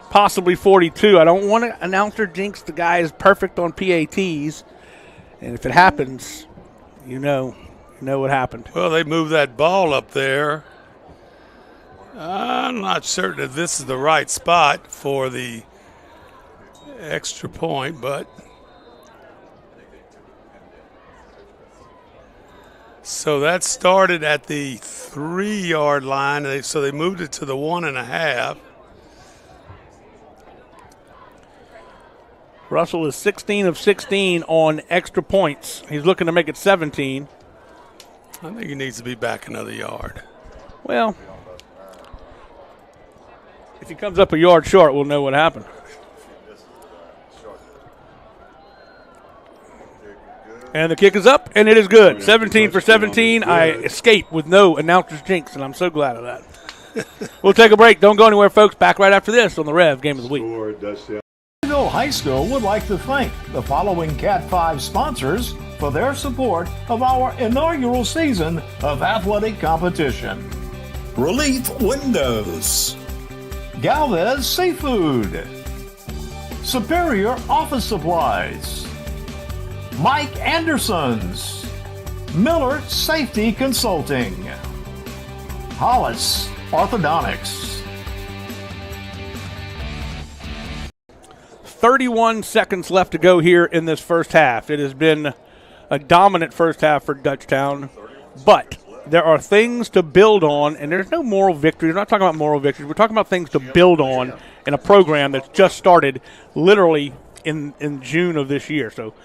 possibly 42. I don't want to announce or jinx. The guy is perfect on PATs, and if it happens, you know what happened. Well, they moved that ball up there. I'm not certain if this is the right spot for the extra point, but so that started at the 3-yard line, so they moved it to the 1.5. Russell is 16 of 16 on extra points. He's looking to make it 17. I think he needs to be back another yard. Well, if he comes up a yard short, we'll know what happened. And the kick is up, and it is good. 17 for 17. I escape with no announcer's jinx, and I'm so glad of that. We'll take a break. Don't go anywhere, folks. Back right after this on the Rev Game of the Week. PRAIRIEVILLE High School would like to thank the following Cat 5 sponsors for their support of our inaugural season of athletic competition. Relief Windows. Galvez Seafood. Superior Office Supplies. Mike Anderson's. Miller Safety Consulting. Hollis Orthodontics. 31 seconds left to go here in this first half. It has been a dominant first half for Dutchtown, but there are things to build on, and there's no moral victory. We're not talking about moral victories. We're talking about things to build on in a program that's just started literally in June of this year. So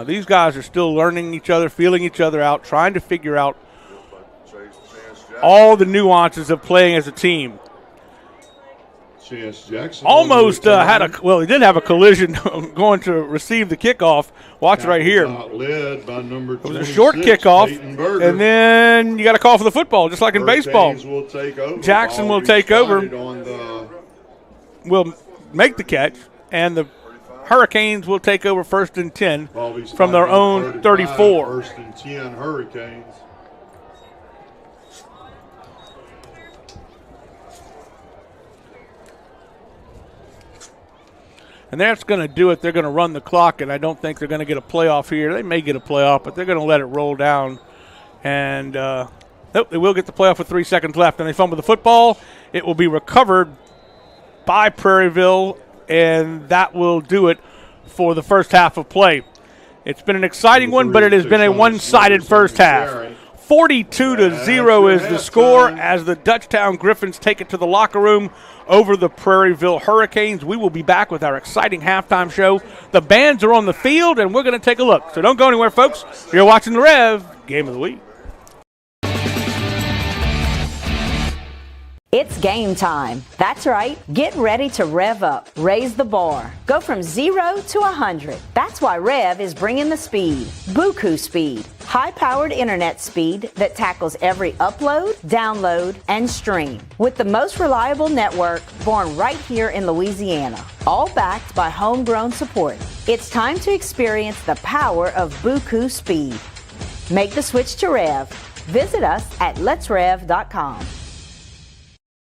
these guys are still learning each other, feeling each other out, trying to figure out all the nuances of playing as a team. Chance Jackson Almost he did have a collision going to receive the kickoff. Watch right here. Led by number it was a short kickoff, and then you got to call for the football, just like in baseball. Will take over. Jackson will take over, will make the catch, and the Hurricanes will take over 1st and 10 from their own 34. 1st and 10 Hurricanes. And that's going to do it. They're going to run the clock, and I don't think they're going to get a playoff here. They may get a playoff, but they're going to let it roll down. And they will get the playoff with 3 seconds left. And they fumble the football. It will be recovered by Prairieville, and that will do it for the first half of play. It's been an exciting one, but it has been a one-sided first half. 42-0 is the score as the Dutchtown Griffins take it to the locker room over the Prairieville Hurricanes. We will be back with our exciting halftime show. The bands are on the field, and we're going to take a look. So don't go anywhere, folks. You're watching the Rev Game of the Week. It's game time. That's right. Get ready to rev up, raise the bar. Go from 0 to 100. That's why Rev is bringing the speed. Buku speed. High-powered internet speed that tackles every upload, download, and stream. With the most reliable network born right here in Louisiana. All backed by homegrown support. It's time to experience the power of Buku speed. Make the switch to Rev. Visit us at letsrev.com.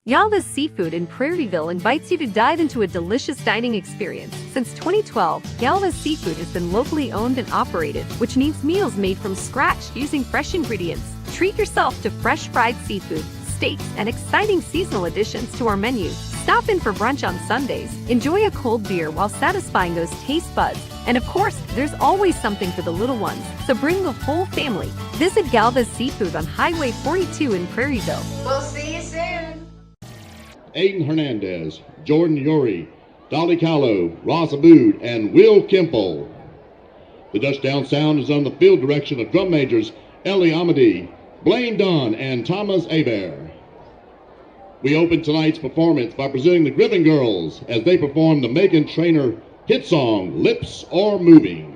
Yalva's Seafood in Prairieville invites you to dive into a delicious dining experience. Since 2012, Yalva's Seafood has been locally owned and operated, which means meals made from scratch using fresh ingredients. Treat yourself to fresh fried seafood, steaks, and exciting seasonal additions to our menu. Stop in for brunch on Sundays. Enjoy a cold beer while satisfying those taste buds. And of course, there's always something for the little ones, so bring the whole family. Visit Galva's Seafood on Highway 42 in Prairieville. We'll see you soon. Aiden Hernandez, Jordan Yuri, Dolly Callow, Ross Abood, and Will Kimple. The Dutchtown Sound is under the field direction of drum majors Ellie Amadi, Blaine Dunn, and Thomas Hebert. We open tonight's performance by presenting the Griffin Girls as they perform the Megan Trainor hit song, Lips Are Moving.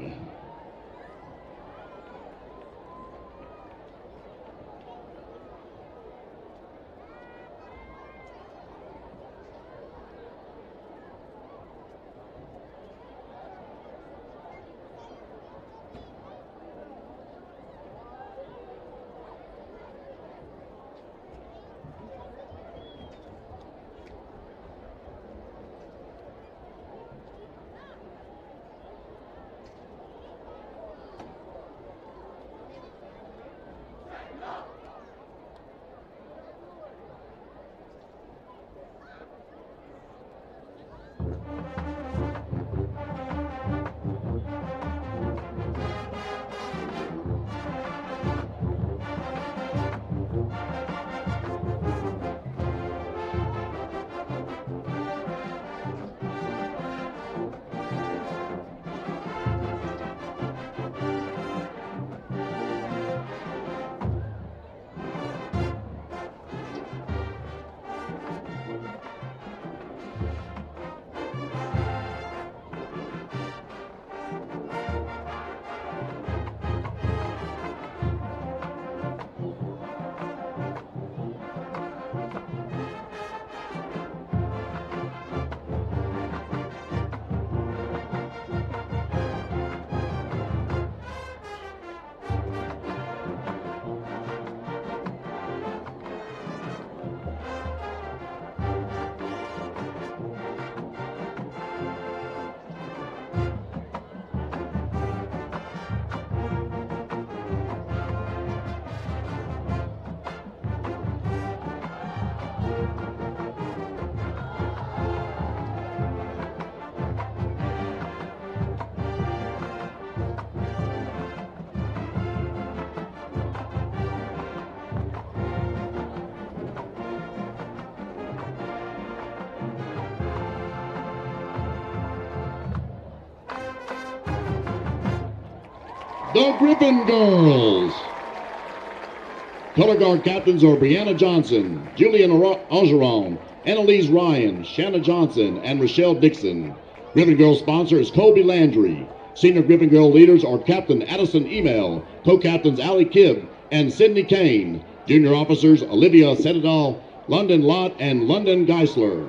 The Griffin Girls. Color guard captains are Brianna Johnson, Julian Ogeron, Annalise Ryan, Shanna Johnson, and Rochelle Dixon. Griffin Girls sponsor is Colby Landry. Senior Griffin Girl leaders are Captain Addison Email, co-captains Allie Kibb and Sydney Kane. Junior officers Olivia Sedadal, London Lott, and London Geisler.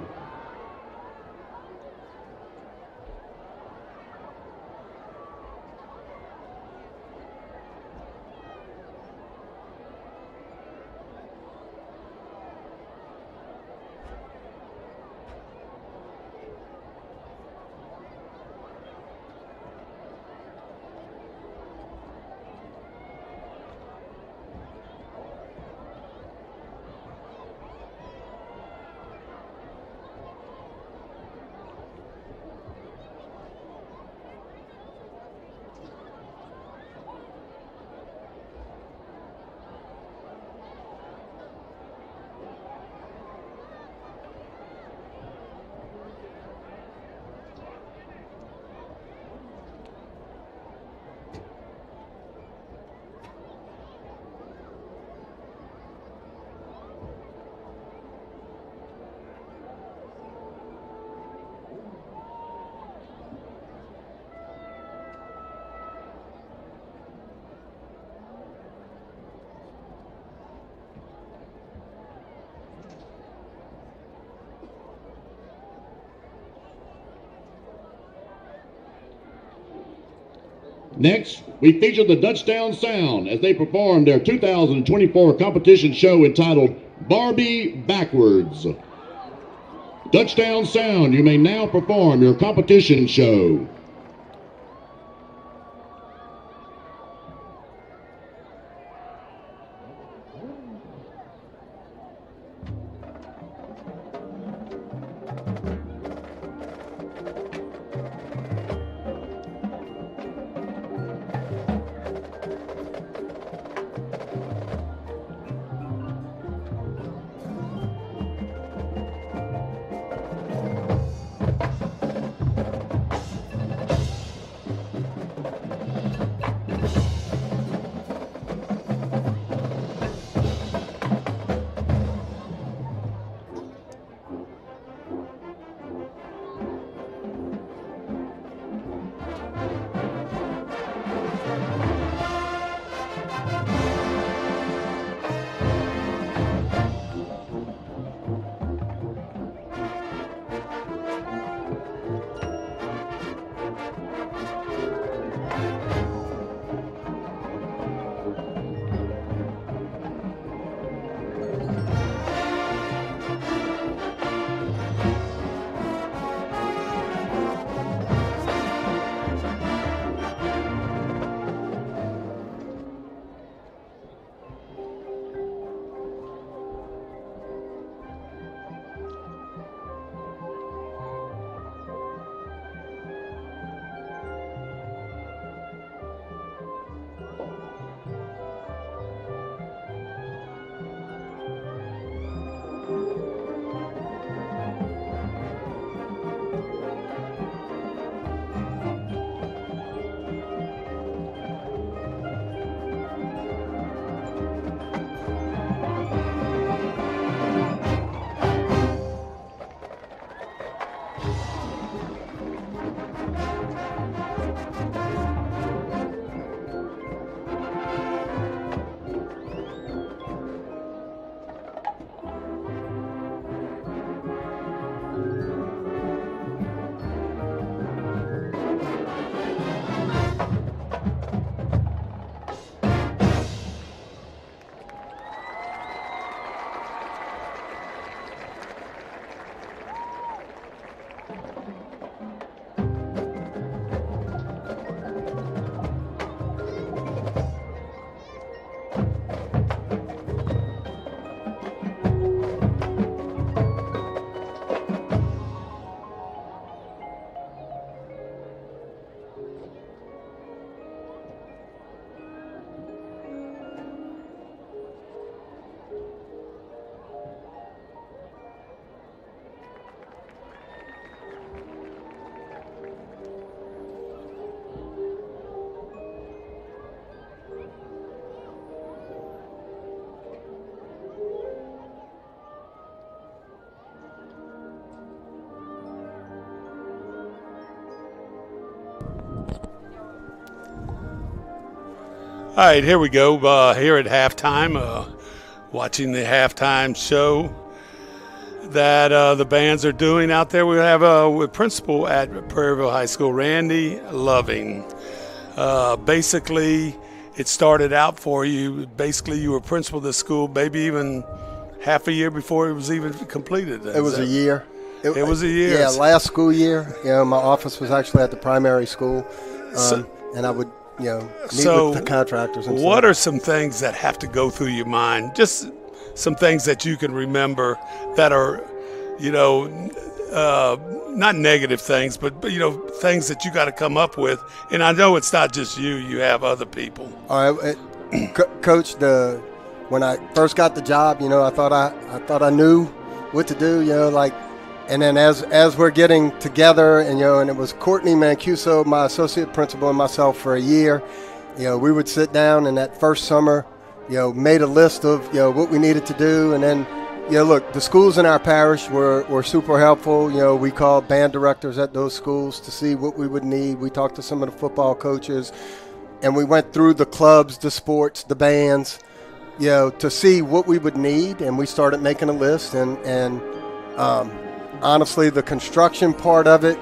Next, we feature the Dutchtown Sound as they perform their 2024 competition show entitled Barbie Backwards. Dutchtown Sound, you may now perform your competition show. All right, here we go. Here at halftime, watching the halftime show that the bands are doing out there. We have a principal at Prairieville High School, Randy Loving. Basically, it started out for you. Basically, you were principal of the school, maybe even half a year before it was even completed. It was a year. It was a year. Yeah, last school year. My office was actually at the primary school, and I would, meet with the contractors. And what are some things that have to go through your mind? Just some things that you can remember that are, not negative things, but things that you got to come up with. And I know it's not just you; you have other people. All right, Coach. When I first got the job, I thought I knew what to do. And then as we're getting together, and it was Courtney Mancuso, my associate principal, and myself for a year. We would sit down, and that first summer, made a list of what we needed to do, and then. Look, the schools in our parish were super helpful. We called band directors at those schools to see what we would need. We talked to some of the football coaches, and we went through the clubs, the sports, the bands, to see what we would need, and we started making a list. And honestly, the construction part of it,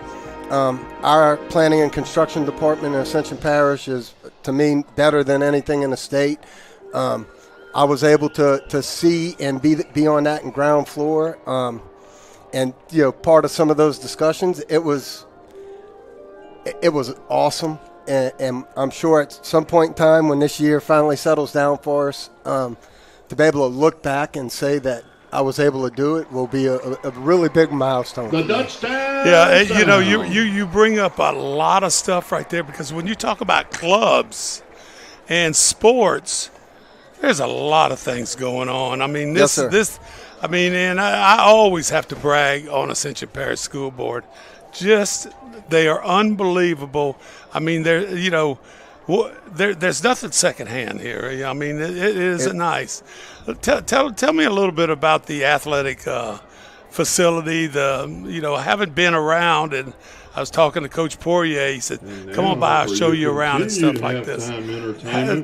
our planning and construction department in Ascension Parish is, to me, better than anything in the state. I was able to see and be on that in ground floor, and part of some of those discussions. It was awesome, and I'm sure at some point in time when this year finally settles down for us, to be able to look back and say that I was able to do it will be a really big milestone. The DUTCHTOWN. Yeah, you bring up a lot of stuff right there, because when you talk about clubs and sports. There's a lot of things going on. I mean, and I always have to brag on Ascension Parish School Board. They are unbelievable. I mean, there's nothing secondhand here. I mean, it is nice. Tell me a little bit about the athletic facility. I haven't been around, and I was talking to Coach Poirier. He said, "Come on by, I'll show you around and stuff like this."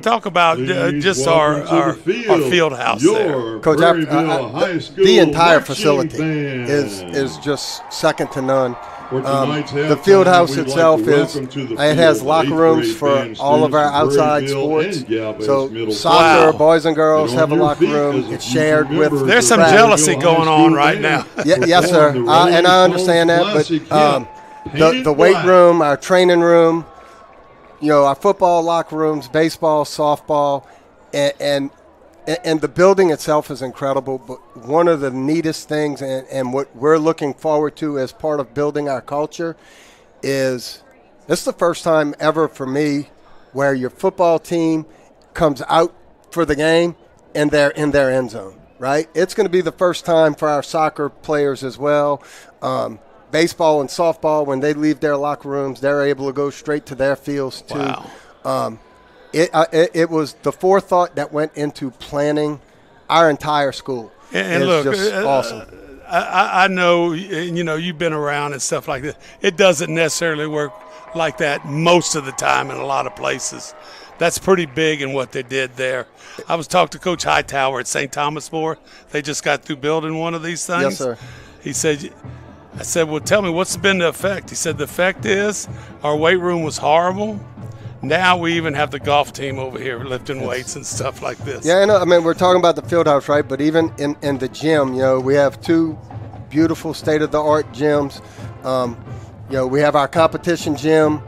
Talk about just our field house there. Coach, the entire facility is just second to none. The field house itself has locker rooms for all of our outside sports. So soccer, boys and girls have a locker room. It's shared with. There's some jealousy going on right now. Yes, sir, and I understand that, but. The weight room, our training room, our football locker rooms, baseball, softball, and the building itself is incredible. But one of the neatest things and what we're looking forward to as part of building our culture is this is the first time ever for me where your football team comes out for the game and they're in their end zone, right? It's going to be the first time for our soccer players as well. Baseball and softball, when they leave their locker rooms, they're able to go straight to their fields too. Wow. It was the forethought that went into planning our entire school. And look, just awesome. I know, you've been around and stuff like this. It doesn't necessarily work like that most of the time in a lot of places. That's pretty big in what they did there. I was talking to Coach Hightower at St. Thomas More. They just got through building one of these things. Yes, sir. I said, well, tell me, what's been the effect? He said, the effect is our weight room was horrible. Now we even have the golf team over here lifting weights and stuff like this. Yeah, we're talking about the field house, right? But even in the gym, we have two beautiful state-of-the-art gyms. We have our competition gym,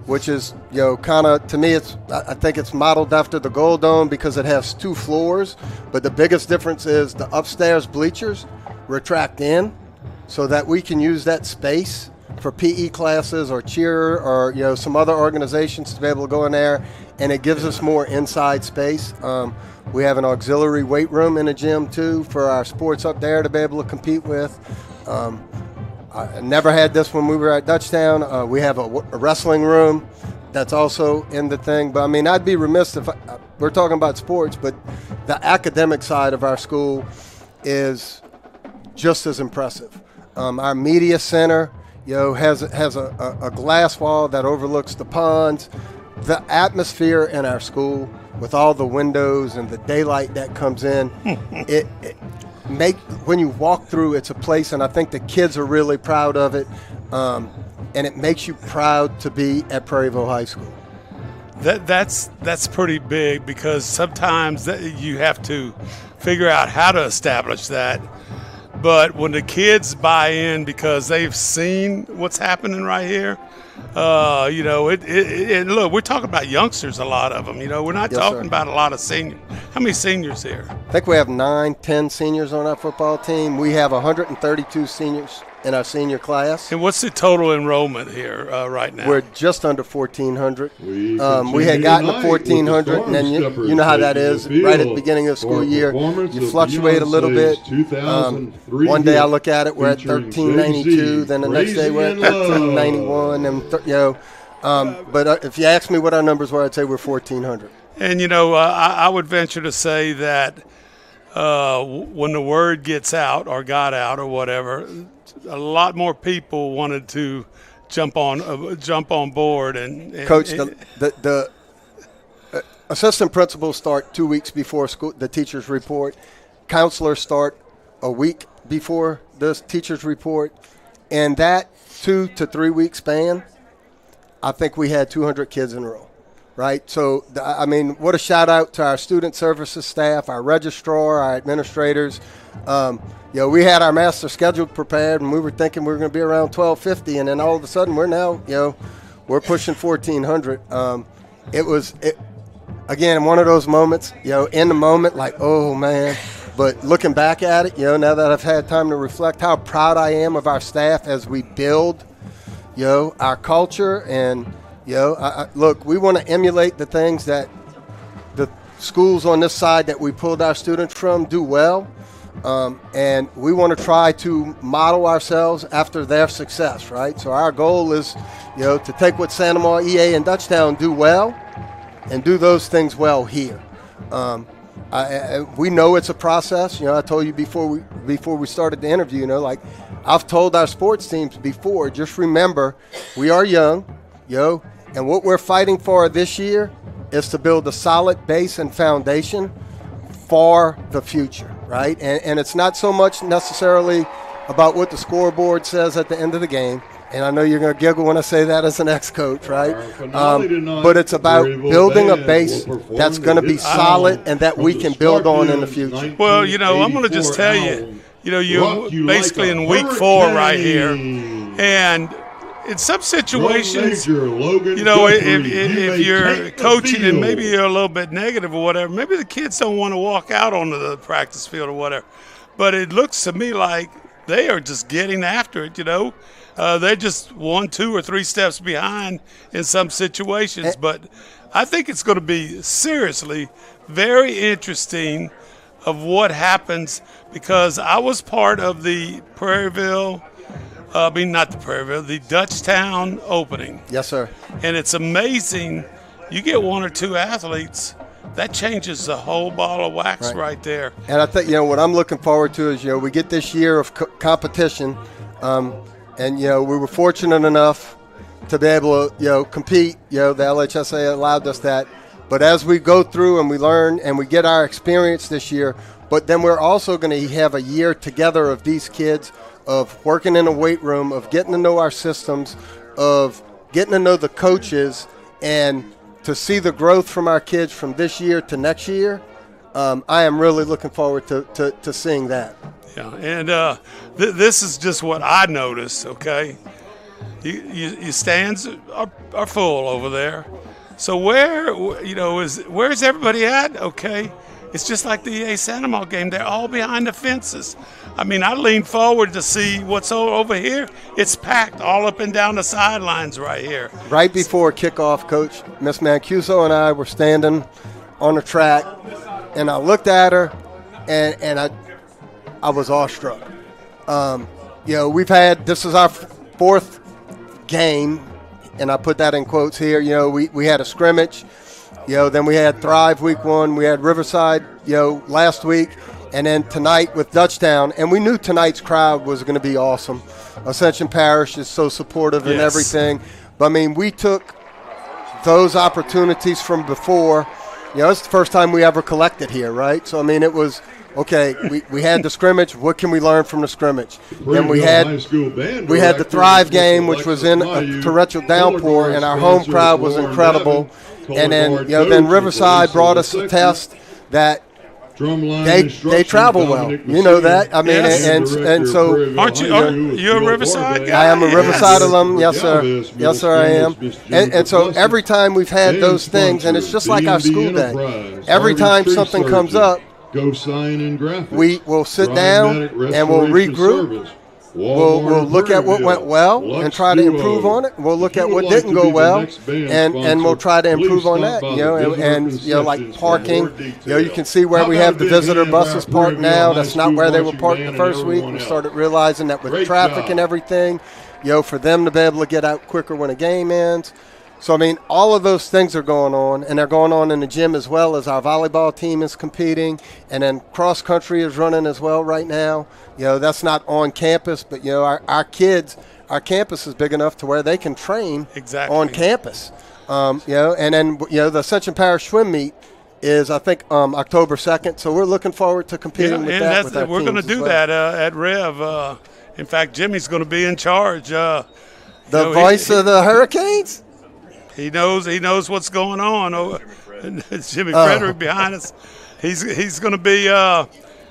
which is, kind of, to me, I think it's modeled after the Gold Dome because it has two floors. But the biggest difference is the upstairs bleachers retract in, so that we can use that space for PE classes or cheer or some other organizations to be able to go in there, and it gives us more inside space. We have an auxiliary weight room in the gym too for our sports up there to be able to compete with. I never had this when we were at DUTCHTOWN. We have a wrestling room that's also in the thing. But I'd be remiss if we're talking about sports, but the academic side of our school is just as impressive. Our media center, has a glass wall that overlooks the ponds. the atmosphere in our school with all the windows and the daylight that comes in, when you walk through, it's a place, and I think the kids are really proud of it, and it makes you proud to be at Prairieville High School. That's pretty big, because sometimes you have to figure out how to establish that. But when the kids buy in because they've seen what's happening right here, look, we're talking about youngsters, a lot of them. We're not talking about a lot of seniors. How many seniors here? I think we have 9-10 seniors on our football team. We have 132 seniors in our senior class. And what's the total enrollment here right now? We're just under 1,400. We had gotten to 1,400, and then you know how that is. Right at the beginning of the school year, you fluctuate a little bit. One day I look at it, we're at 1,392. Then the next day we're at 1,391. But if you ask me what our numbers were, I'd say we're 1,400. And, I would venture to say that when the word gets out or got out or whatever, a lot more people wanted to jump on board. And Coach, the assistant principals start 2 weeks before school, the teachers report. Counselors start a week before the teachers report. And that 2 to 3 week span, I think we had 200 kids enroll. Right, so what a shout out to our student services staff, our registrar, our administrators. We had our master schedule prepared, and we were thinking we were going to be around 1,250, and then all of a sudden we're now, we're pushing 1,400. It was again one of those moments, in the moment, like, oh man. But looking back at it, now that I've had time to reflect, how proud I am of our staff as we build, our culture. And look, we want to emulate the things that the schools on this side that we pulled our students from do well, and we want to try to model ourselves after their success, right? So our goal is, to take what Santa Maria, EA, and Dutchtown do well and do those things well here. We know it's a process. I told you before we started the interview, like I've told our sports teams before, just remember we are young, and what we're fighting for this year is to build a solid base and foundation for the future, right? And it's not so much necessarily about what the scoreboard says at the end of the game. And I know you're going to giggle when I say that as an ex-coach, right? But it's about building a base that's going to be solid and that we can build on in the future. Well, I'm going to just tell you, you're basically in week 4 right here. And in some situations, if you're coaching and maybe you're a little bit negative or whatever, maybe the kids don't want to walk out onto the practice field or whatever. But it looks to me like they are just getting after it, They're just 1, 2, or 3 steps behind in some situations. But I think it's going to be seriously very interesting of what happens, because I was part of the Prairieville, the DUTCHTOWN opening. Yes, sir. And it's amazing. You get 1 or 2 athletes, that changes the whole ball of wax right there. And I think, what I'm looking forward to is, we get this year of competition. And, we were fortunate enough to be able to, compete. The LHSA allowed us that. But as we go through and we learn and we get our experience this year, but then we're also going to have a year together of these kids, of working in a weight room, of getting to know our systems, of getting to know the coaches, and to see the growth from our kids from this year to next year. I am really looking forward to seeing that. Yeah, and this is just what I noticed, okay? Your stands are full over there. So where's everybody at? Okay, it's just like the EA Santa Maria game. They're all behind the fences. I lean forward to see what's over here. It's packed all up and down the sidelines right here. Right before kickoff, Coach, Miss Mancuso and I were standing on the track, and I looked at her, and I was awestruck. This is our 4th game, and I put that in quotes here. We had a scrimmage, then we had Thrive week 1, we had Riverside, last week, and then tonight with Dutchtown. And we knew tonight's crowd was going to be awesome. Ascension Parish is so supportive and everything. But we took those opportunities from before, it's the first time we ever collected here, right? So, I mean, it was, okay, we had the scrimmage. What can we learn from the scrimmage? Then we had the Thrive game, which was in a torrential downpour, and our home crowd was incredible. And then, then Riverside brought us a test that they travel well. You know that. I mean, and so. Aren't you a Riverside guy? I am a Riverside alum. Yes, sir. Yes, sir, I am. And so every time we've had those things, and it's just like our school day. Every time something comes up, Go Sign and Graphics. We will sit down and we'll regroup. We'll look at what went well and try to improve on it. We'll look at what didn't go well and we'll try to improve on that. And like parking. You can see where we have the visitor buses parked now. That's not where they were parked the first week. We started realizing that with traffic and everything, for them to be able to get out quicker when a game ends. So, I mean, all of those things are going on, and they're going on in the gym as well as our volleyball team is competing, and then cross country is running as well right now. That's not on campus, but, our kids, our campus is big enough to where they can train on campus. And then, the Ascension Parish Swim Meet is, I think, October 2nd, so we're looking forward to competing with that with our we're going to do that at REV. In fact, Jimmy's going to be in charge. The voice of the Hurricanes? He knows what's going on. Jimmy Frederick behind us. He's going to be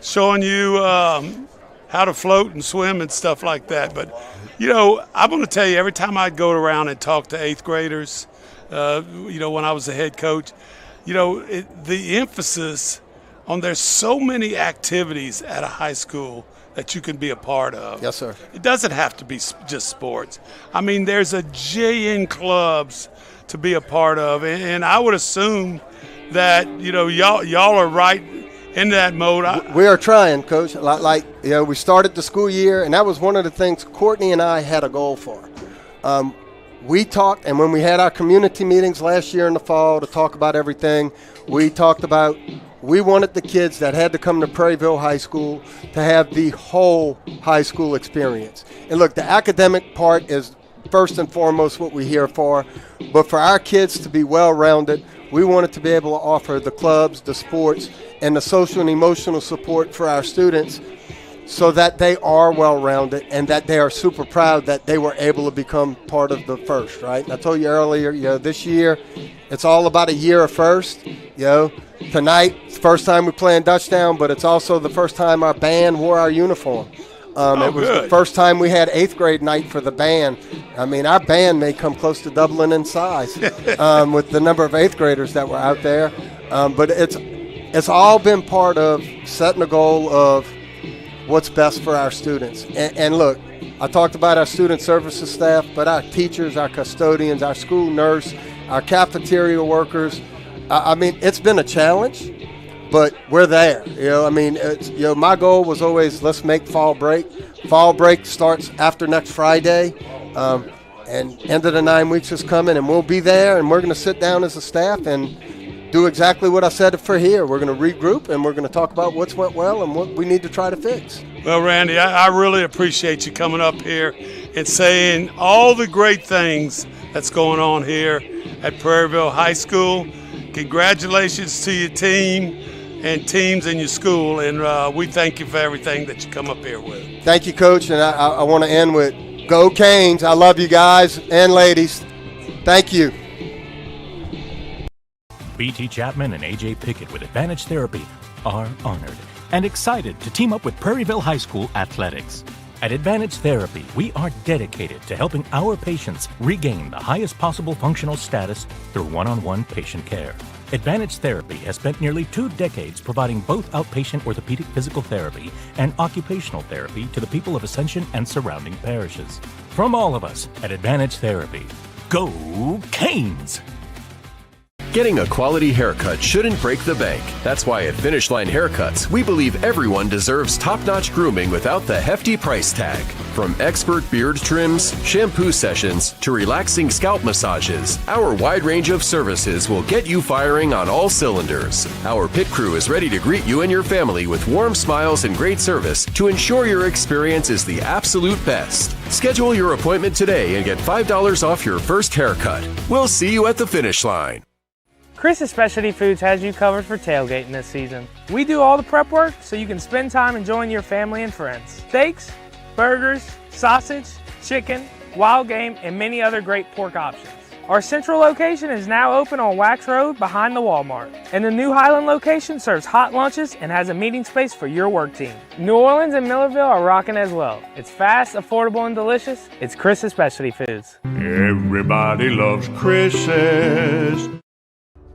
showing you how to float and swim and stuff like that. But, I'm going to tell you, every time I'd go around and talk to 8th graders, when I was a head coach, the emphasis on there's so many activities at a high school that you can be a part of. Yes, sir. It doesn't have to be just sports. I mean, there's a jillion clubs to be a part of, and I would assume that y'all are right in that mode. We are trying, Coach. We started the school year, and that was one of the things Courtney and I had a goal for. We talked, and when we had our community meetings last year in the fall to talk about everything, we talked about we wanted the kids that had to come to Prairieville High School to have the whole high school experience. And look, the academic part is first and foremost what we're here for, but for our kids to be well-rounded, we wanted to be able to offer the clubs, the sports, and the social and emotional support for our students so that they are well-rounded and that they are super proud that they were able to become part of the first, right? And I told you earlier, this year, it's all about a year of first. Tonight, it's the first time we play in DUTCHTOWN, but it's also the first time our band wore our uniform. It was the first time we had 8th grade night for the band. I mean, our band may come close to doubling in size with the number of 8th graders that were out there. But it's all been part of setting a goal of what's best for our students. And look, I talked about our student services staff, but our teachers, our custodians, our school nurse, our cafeteria workers, I mean, it's been a challenge. But we're there. My goal was always let's make fall break. Fall break starts after next Friday, and end of the 9 weeks is coming, and we'll be there, and we're going to sit down as a staff and do exactly what I said for here. We're going to regroup, and we're going to talk about what's went well and what we need to try to fix. Well, Randy, I really appreciate you coming up here and saying all the great things that's going on here at Prairieville High School. Congratulations to your team and teams in your school, and we thank you for everything that you come up here with. Thank you, Coach, and I want to end with Go Canes. I love you guys and ladies. Thank you. BT Chapman and AJ Pickett with Advantage Therapy are honored and excited to team up with Prairieville High School Athletics. At Advantage Therapy, we are dedicated to helping our patients regain the highest possible functional status through one-on-one patient care. Advantage Therapy has spent nearly 2 decades providing both outpatient orthopedic physical therapy and occupational therapy to the people of Ascension and surrounding parishes. From all of us at Advantage Therapy, go Canes! Getting a quality haircut shouldn't break the bank. That's why at Finish Line Haircuts, we believe everyone deserves top-notch grooming without the hefty price tag. From expert beard trims, shampoo sessions, to relaxing scalp massages, our wide range of services will get you firing on all cylinders. Our pit crew is ready to greet you and your family with warm smiles and great service to ensure your experience is the absolute best. Schedule your appointment today and get $5 off your first haircut. We'll see you at the finish line. Chris's Specialty Foods has you covered for tailgating this season. We do all the prep work so you can spend time enjoying your family and friends. Steaks, burgers, sausage, chicken, wild game, and many other great pork options. Our central location is now open on Wax Road behind the Walmart. And the new Highland location serves hot lunches and has a meeting space for your work team. New Orleans and Millerville are rocking as well. It's fast, affordable, and delicious. It's Chris's Specialty Foods. Everybody loves Chris's.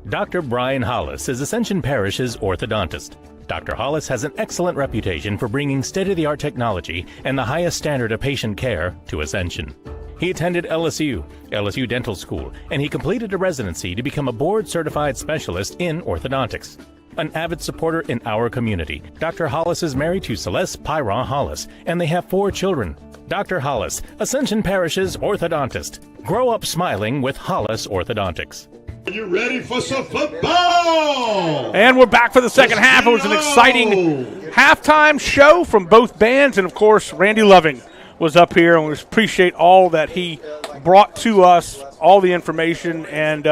Dr. Brian Hollis is Ascension Parish's orthodontist. Dr. Hollis has an excellent reputation for bringing state-of-the-art technology and the highest standard of patient care to Ascension. He attended LSU Dental School, and he completed a residency to become a board-certified specialist in orthodontics. An avid supporter in our community, Dr. Hollis is married to Celeste Pyron Hollis, and they have 4 children. Dr. Hollis, Ascension Parish's orthodontist. Grow up smiling with Hollis Orthodontics. Are you ready for some football? And we're back for the second half. It was an exciting halftime show from both bands. And, of course, Randy Loving was up here, and we appreciate all that he brought to us, all the information. And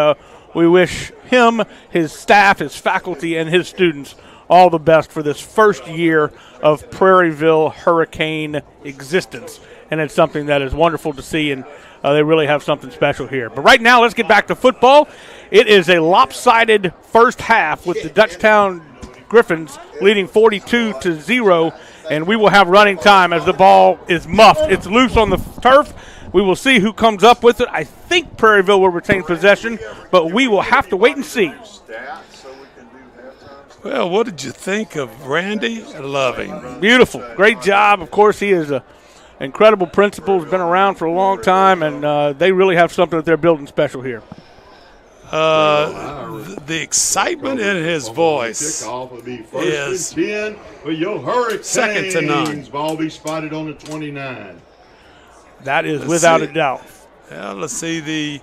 we wish him, his staff, his faculty, and his students all the best for this first year of Prairieville Hurricane existence. And it's something that is wonderful to see, and they really have something special here. But right now, let's get back to football. It is a lopsided first half with the Dutchtown Griffins leading 42-0, and we will have running time as the ball is muffed. It's loose on the turf. We will see who comes up with it. I think Prairieville will retain possession, but we will have to wait and see. Well, what did you think of Randy Loving? Beautiful. Great job. Of course, he is a incredible principal, has been around for a long time, and they really have something that they're building special here. The excitement in his voice is 10 for your Hurricanes. second to none. Ball be spotted on the 29. That is without a doubt. Well, let's see.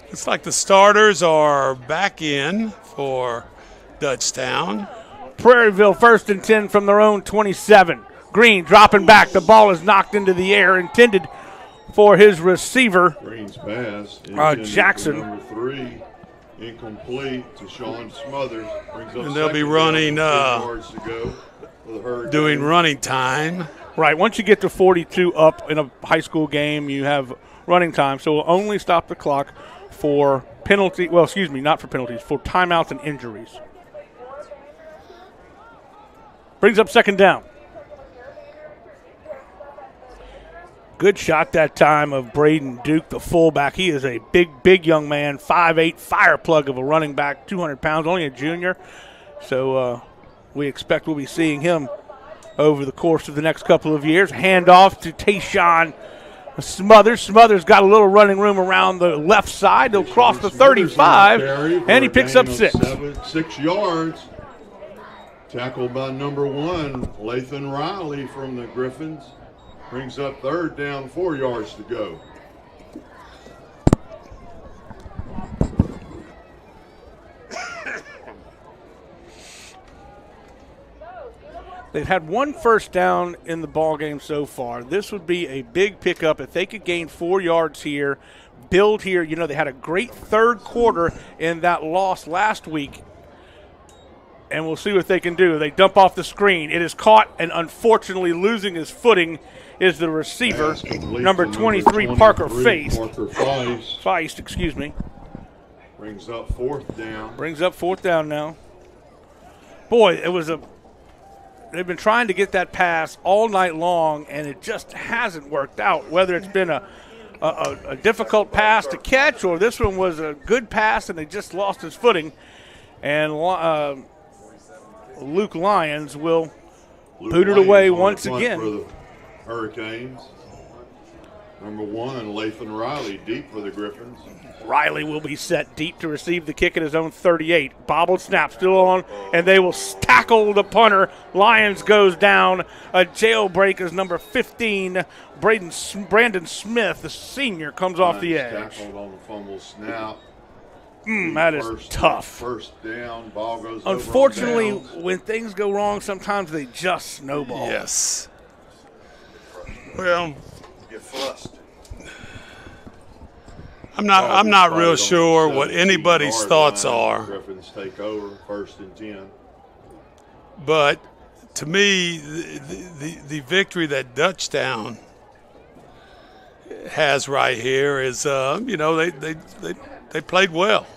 Looks like the starters are back in for Dutchtown. Prairieville 1st and 10 from their own 27. Green dropping back. The ball is knocked into the air, intended for his receiver, Green's pass. Jackson. Number 3, incomplete to Sean Smothers. Brings up And they'll be running, yards to go for the Hurricanes. doing running time. Right. Once you get to 42 up in a high school game, you have running time. So we'll only stop the clock for penalty. Well, excuse me, not for penalties, for timeouts and injuries. Brings up second down. Good shot that time of Braden Duke, the fullback. He is a big young man, 5'8", fire plug of a running back, 200 pounds, only a junior. So we expect we'll be seeing him over the course of the next couple of years. Handoff to Tayshawn Smothers. Smothers got a little running room around the left side. He'll cross the 35, and he picks up 6. 6 yards. Tackled by number 1, Lathan Riley from the Griffins. Brings up third down, 4 yards to go. They've had 1 first down in the ball game so far. This would be a big pickup if they could gain 4 yards here, build here. You know, they had a great third quarter in that loss last week, and we'll see what they can do. They dump off the screen. It is caught, and unfortunately losing his footing is the receiver, number 23, Parker Feist. Feist, excuse me. Brings up 4th down. Brings up 4th down now. Boy, they've been trying to get that pass all night long, and it just hasn't worked out, whether it's been a difficult pass to catch or this one was a good pass and they just lost his footing. And Luke Lyons will boot it away once again. For the Hurricanes. Number 1, Lathan Riley, deep for the Griffins. Riley will be set deep to receive the kick at his own 38. Bobbled snap still on, and they will tackle the punter. Lyons goes down. A jailbreak is number 15. Brandon Smith, the senior, comes off the edge. Tackled on the fumble snap. That is tough. First down, ball goes Unfortunately, over on downs. when things go wrong, sometimes they just snowball. Yes. Well, Get fussed. I'm not real sure what anybody's thoughts are. Griffins take over, 1st and 10. But to me, the victory that Dutchtown has right here is, they played well.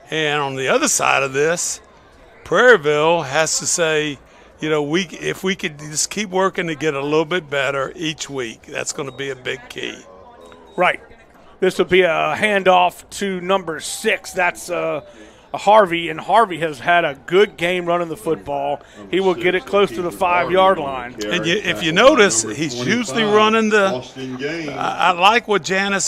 And on the other side of this, Prairieville has to say, if we could just keep working to get a little bit better each week, that's going to be a big key. Right. This will be a handoff to number 6. That's Harvey, and Harvey has had a good game running the football. He will get it close to the 5-yard line. And if you notice, he's usually running the I like what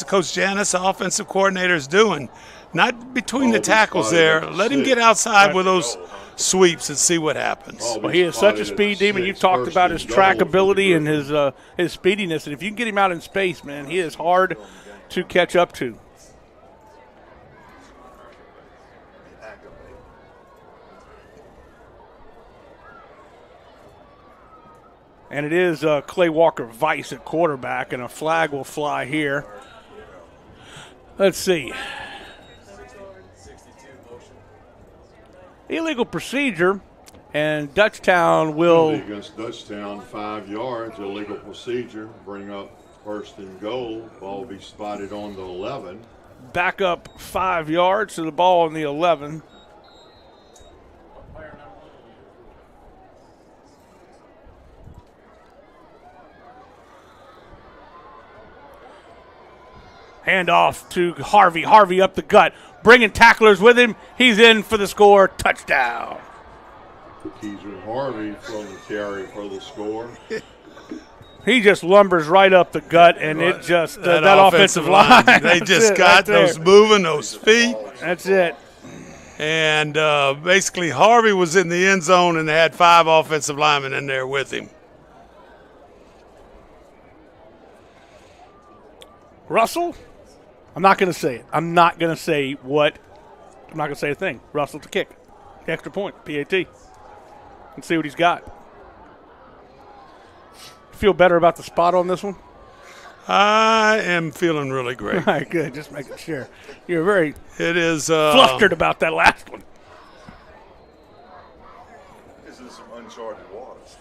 Coach Janice, offensive coordinator, is doing. Not between the tackles there. Let him get outside with those sweeps and see what happens. Well, he is such a speed demon. You've talked about his track ability and his speediness. And if you can get him out in space, man, he is hard to catch up to. And it is Clay Walker-Vice at quarterback, and a flag will fly here. Let's see. Illegal procedure, and Dutchtown will. Against Dutchtown, 5 yards, illegal procedure, bring up 1st and goal. Ball will be spotted on the 11. Back up 5 yards to the ball on the 11. Hand off to Harvey. Harvey up the gut, bringing tacklers with him. He's in for the score. Touchdown. Keezer Harvey from the carry for the score. He just lumbers right up the gut, and it just that offensive line. They just got those moving, those feet. That's it. And basically, Harvey was in the end zone, and they had 5 offensive linemen in there with him. Russell, I'm not going to say it. I'm not going to say a thing. Russell to kick. Extra point, PAT. Let's see what he's got. Feel better about the spot on this one? I am feeling really great. All right, good. Just making sure. You're very flustered about that last one. This is some uncharted waters.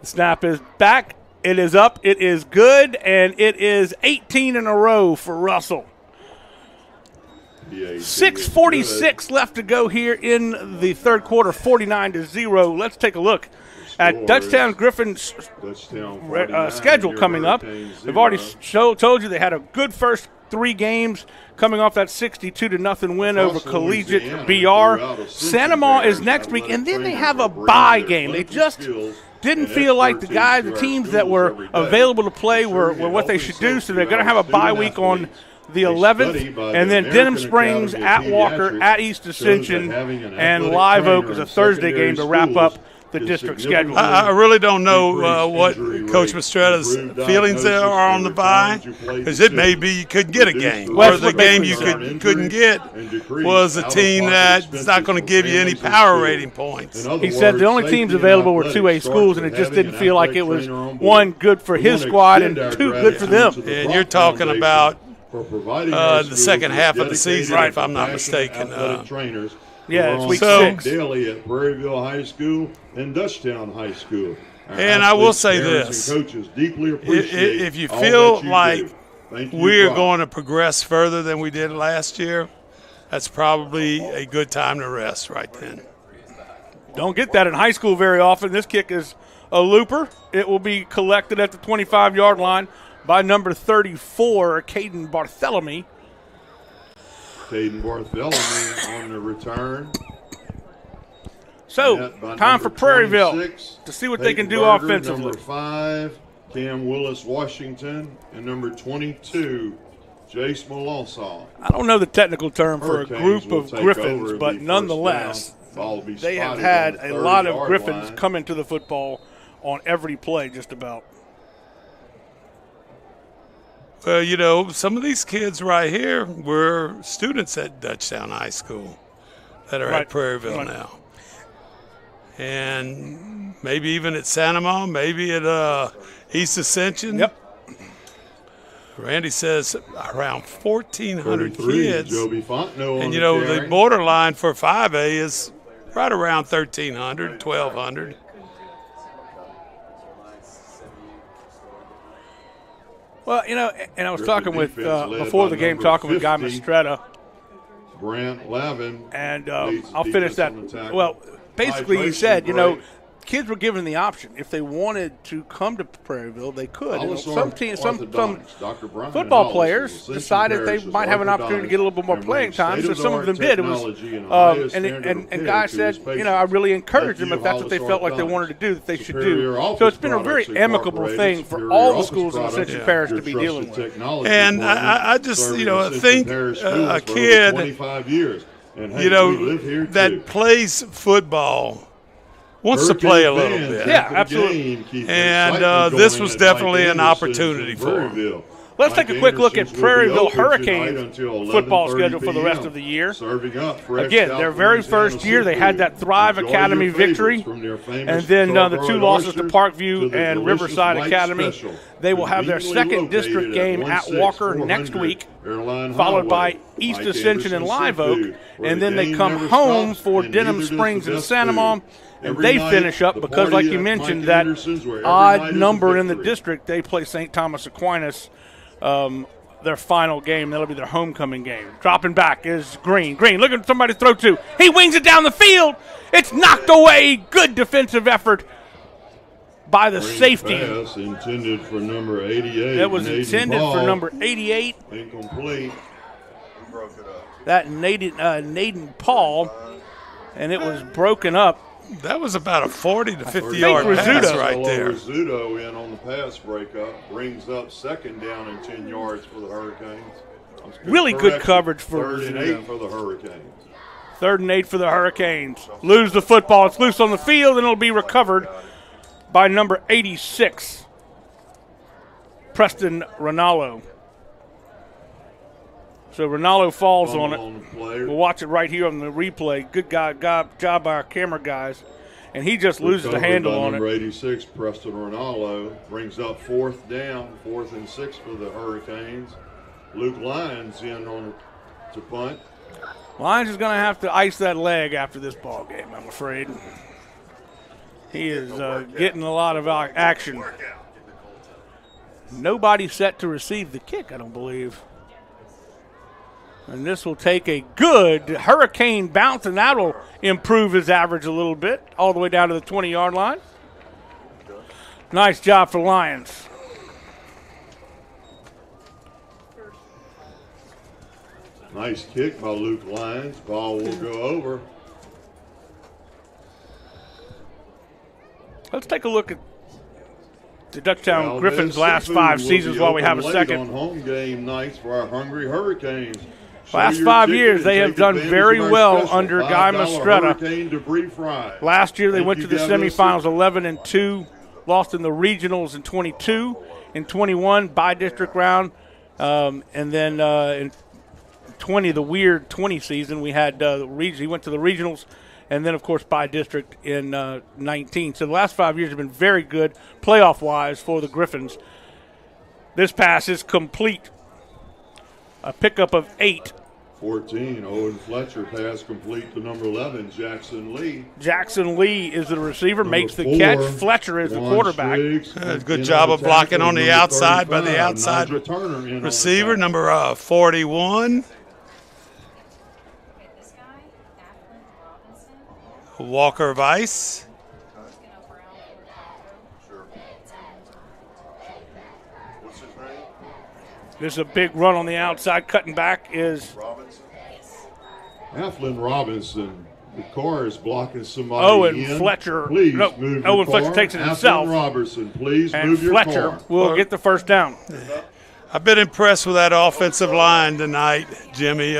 The snap is back. It is up. It is good, and it is 18 in a row for Russell. 6:46 left to go here in the third quarter, 49-0. Let's take a look at Dutchtown Griffin's schedule coming up. They've already told you they had a good first 3 games coming off that 62-0 win over Collegiate BR. Santa Ma is next week, and then they have a bye game. They just didn't feel like the teams that were available to play were what they should do, so they're going to have a bye week on the 11th, and then Denham Springs at Walker, at East Ascension, and Live Oak is a Thursday game to wrap up the district schedule. I really don't know what Coach Mastretta's feelings are on the bye, because it may be you couldn't get a game. Or the game you couldn't get was a team that's not going to give you any power rating points. He said the only teams available were 2A schools, and it just didn't feel like it was, 1, good for his squad, and 2, good for them. And you're talking about the second half of the season, if I'm not mistaken. Yeah, it's week 6. Daily at Prairieville High School and Dutchtown High School. And I will say this. Coaches deeply appreciate if you feel like we're going to progress further than we did last year, that's probably a good time to rest right then. Don't get that in high school very often. This kick is a looper. It will be collected at the 25-yard line by number 34, Caden Bartholomew. Caden Bartholomew on the return. So, time for Prairieville to see what they can do offensively. Number 5, Cam Willis Washington, and number 22, Jace Molasaw. I don't know the technical term for a Hurricanes group will of take Griffins, over, but be first nonetheless, down. Ball will be they have spotted had on a the lot of 30-yard Griffins line. come into the football on every play just about. Well, you know, some of these kids right here were students at Dutchtown High School that are at Prairieville now. And maybe even at Sanama, maybe at East Ascension. Yep. Randy says around 1,400 kids. Joby Fontenot And, on you know, carry. the borderline for 5A is right around 1,300, 1,200. Well, you know, and I was Griffin talking with, defense led before by the game, number talking with Guy 50. Mistretta. Brant Lavin. And leads the I'll finish that. defense on the tackle. Well, basically, he High said, pressure you know, break. kids were given the option. If they wanted to come to Prairieville, they could. And Hollis some teams, some Orthodontics, Dr. Brian football Hollis players of Ascension decided they Parishes might have an opportunity to get a little bit more and playing brings time, so some of them did. It was, technology and highest standard of and care Guy to said, his you know, I really encouraged them Thank if you, that's what they Hollis felt like they Orthodontics. wanted to do, that they should Superior do. Office So it's been a Products very amicable Incorporated, thing for Superior all the Office schools in Products, Ascension Parish to be your dealing trusted with. technology And department, I just, serving you know, Ascension think Parish a schools for over kid, 25 years. And, hey, you know, we live here that too. plays football wants to play a little bit. Yeah, absolutely. And this was definitely an opportunity for them. Let's take a quick look at Prairieville Hurricanes football schedule for the rest of the year. Again, their very first year, they had that Thrive Academy victory, and then the two losses to Parkview and Riverside Academy. They will have their second district game at Walker next week, followed by East Ascension and Live Oak, and then they come home for Denham Springs and Sanama. And they finish up because, like you mentioned, that odd number in the district, they play St. Thomas Aquinas their final game. That'll be their homecoming game. Dropping back is Green. Green, look at somebody throw to. He wings it down the field. It's knocked away. Good defensive effort by the safety. Pass intended for number 88. It was Nathan intended Paul. for number 88. Incomplete. That Naden Paul, and it was broken up. That was about a 40 to 50-yard pass right there. Rizzuto in on the pass breakup brings up second down and 10 yards for the Hurricanes. Really good coverage for Third and Rizzuto. 8 for the Hurricanes. 3rd and 8 for the Hurricanes. Lose the football. It's loose on the field, and it'll be recovered by number 86, Preston Ronaldo. So Ronaldo falls on it. We'll watch it right here on the replay. Good job by our camera guys. And he just loses the handle on Number it. 86, Preston Ronaldo, brings up 4th down, 4th and 6 for the Hurricanes. Luke Lyons in on to punt. Lyons is going to have to ice that leg after this ball game, I'm afraid. He is getting a lot of action. Nobody set to receive the kick, I don't believe. And this will take a good Hurricane bounce, and that will improve his average a little bit, all the way down to the 20-yard line. Nice job for Lions. Nice kick by Luke Lyons. Ball will go over. Let's take a look at the Dutchtown Griffins' last 5 seasons while we have a second. On home game nights for our hungry Hurricanes. Last 5 years, they have done very well under Guy Mistretta. Last year, they went to the semifinals 11-2, lost in the regionals in 22, in 21 by-district round, and then in 20, the weird 20 season, we had he went to the regionals, and then, of course, by-district in 19. So the last 5 years have been very good playoff-wise for the Griffins. This pass is complete. A pickup of 8. 14, Owen Fletcher pass complete to number 11, Jackson Lee. Jackson Lee is the receiver, makes the 4, catch. Fletcher is the quarterback. Good job of blocking on the outside by the outside receiver, number 41. Walker Weiss. This is a big run on the outside. Cutting back is Athlon Robinson The car is blocking somebody Owen in. Fletcher. Please No, move your Owen car. Fletcher takes it Athlon himself. Robertson, please And move your Fletcher car. will get the first down. I've been impressed with that offensive line tonight, Jimmy.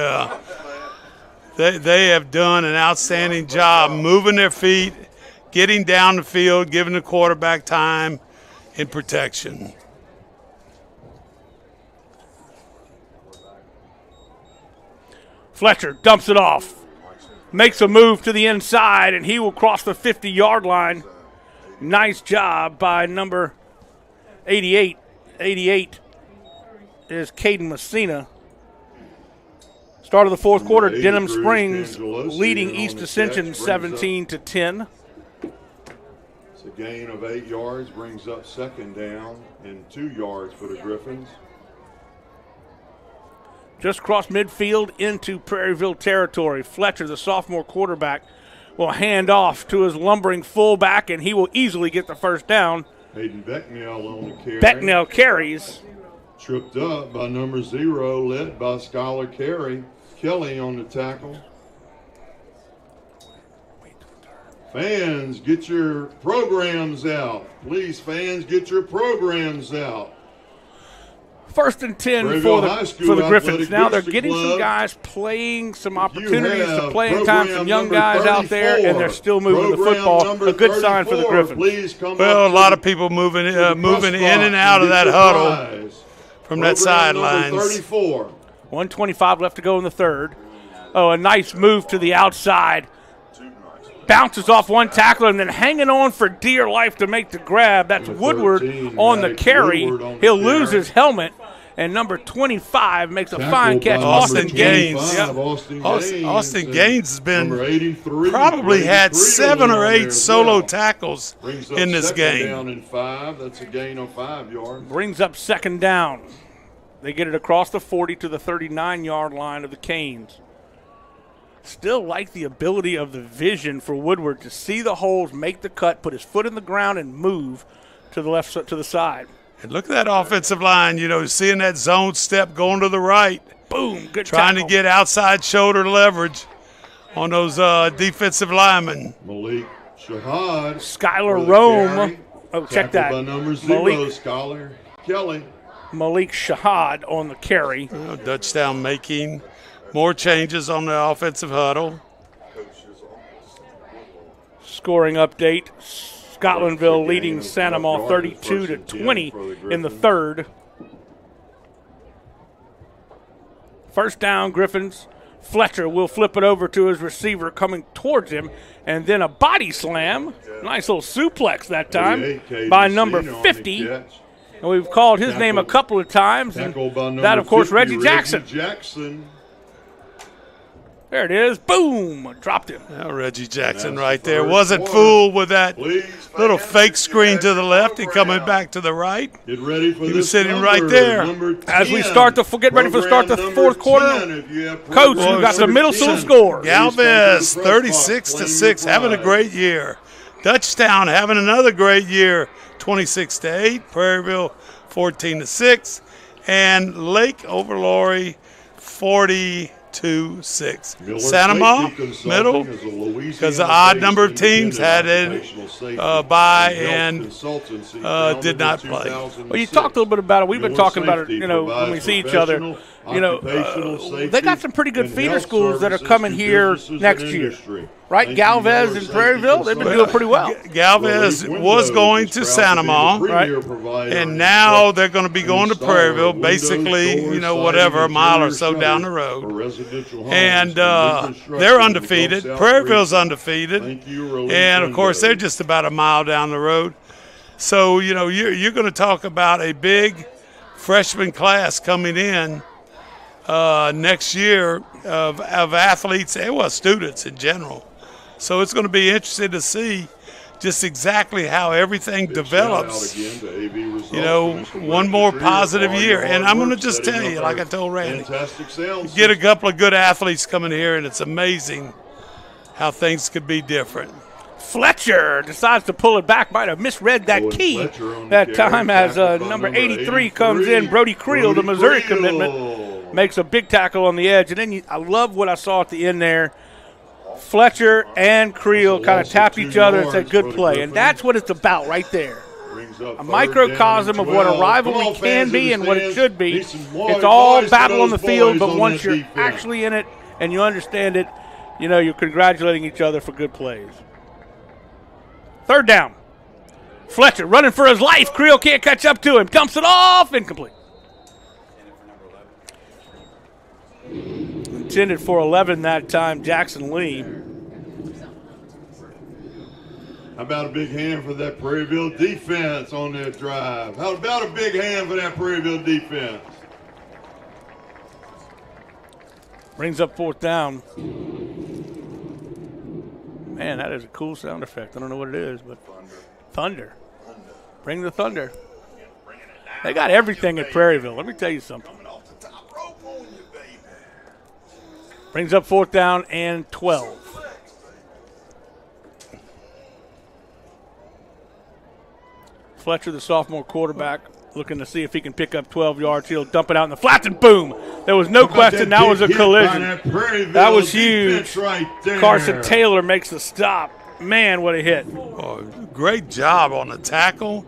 They have done an outstanding job moving their feet, getting down the field, giving the quarterback time in protection. Fletcher dumps it off, makes a move to the inside, and he will cross the 50-yard line. Nice job by number 88. 88 is Caden Messina. Start of the fourth quarter, Denham Springs leading East Ascension 17-10. It's a gain of 8 yards, brings up second down and 2 yards for the Griffins. Just crossed midfield into Prairieville territory. Fletcher, the sophomore quarterback, will hand off to his lumbering fullback, and he will easily get the first down. Hayden Becknell on the carry. Becknell carries. Tripped up by number 0, led by Skylar Kelly on the tackle. Fans, get your programs out. Please, fans, get your programs out. First and 10 for the Griffins. Now they're getting some guys playing, some opportunities to playing time, some young guys out there, and they're still moving the football. A good sign for the Griffins. Well, a lot of people moving in and out of that huddle from that sidelines. 1:25 left to go in the third. Oh, a nice move to the outside. Bounces off one tackler and then hanging on for dear life to make the grab. That's Woodward on the carry. He'll lose his helmet. And number 25 makes a fine catch. Austin Gaines. Yep. Austin Gaines has been probably had 7 or 8 solo tackles in this game. Down in 5. That's a gain of 5 yards. Brings up second down. They get it across the 40 to the 39-yard line of the Canes. Still like the ability of the vision for Woodward to see the holes, make the cut, put his foot in the ground, and move to the left to the side. And look at that offensive line, seeing that zone step going to the right. Boom, good Trying tackle. to get outside shoulder leverage on those defensive linemen. Malik Shahad. Skylar Rome. Oh, check that. By number 0, Skylar Kelly. Malik Shahad on the carry. Dutchtown making more changes on the offensive huddle. Scoring update. Scotlandville leading Sanamaw 32-20 in the third. First down, Griffins. Fletcher will flip it over to his receiver coming towards him, and then a body slam. Nice little suplex that time by number 50. And we've called his name a couple of times, and that, of course, Reggie Jackson. There it is. Boom. Dropped him. Reggie Jackson right there. Wasn't fooled with that little fake screen to the left and coming back to the right. Get ready for he was sitting right there. As we start to get ready for start the fourth quarter, Coach, we've got some middle school scores. Galvez 36-6, having a great year. Dutchtown having another great year, 26-8. Prairieville 14-6, and Lake Overlorry 40-6. Sanamaw, middle, because the odd number of teams had a bye and did not play. Well, you talked a little bit about it. We've been talking about it, when we see each other. They got some pretty good feeder schools that are coming here next year. Right? Galvez and Prairieville, they've been doing pretty well. Galvez was going to Sanamaw, right? And now they're going to be going to Prairieville, basically, a mile or so down the road. And they're undefeated. Prairieville's undefeated. And, of course, they're just about a mile down the road. So, you're going to talk about a big freshman class coming in next year of athletes and students in general. So it's going to be interesting to see just exactly how everything develops. One more positive year. And I'm going to just tell you, like I told Randy, get a couple of good athletes coming here, and it's amazing how things could be different. Fletcher decides to pull it back. Might have misread that key that time as number 83 comes in. Brody Creel, the Missouri commitment, makes a big tackle on the edge. And then I love what I saw at the end there. Fletcher and Creel kind of tapped each other and said, good play. And that's what it's about right there. A microcosm of what a rivalry can be and what it should be. It's all battle on the field, but once you're actually in it and you understand it, you know, you're congratulating each other for good plays. Third down. Fletcher running for his life. Creel can't catch up to him. Dumps it off. Incomplete. Intended for 11 that time, Jackson Lee. How about a big hand for that Prairieville defense on that drive? How about a big hand for that Prairieville defense? Brings up fourth down. Man, that is a cool sound effect. I don't know what it is, but thunder. Bring the thunder. They got everything at Prairieville. Let me tell you something. Brings up fourth down and 12. Fletcher, the sophomore quarterback, looking to see if he can pick up 12 yards. He'll dump it out in the flats, and boom. There was no question that was a collision. That was huge. Right there. Carson Taylor makes the stop. Man, what a hit. Oh, great job on the tackle.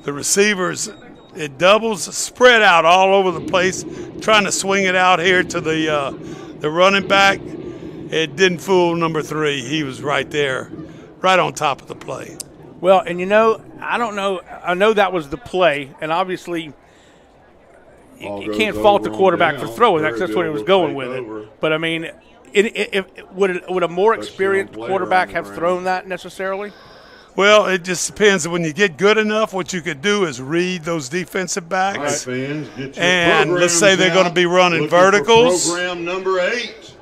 The receivers, it doubles, spread out all over the place, trying to swing it out here to the running back. It didn't fool number 3. He was right there, right on top of the play. Well, and you know, I don't know. I know that was the play, and obviously you can't fault the quarterback for throwing that. That's what he was going with it. But, I mean, would a more experienced quarterback have thrown that necessarily? Well, it just depends. When you get good enough, what you could do is read those defensive backs. All right, fans, get your and let's say they're going to be running verticals. Program number 8.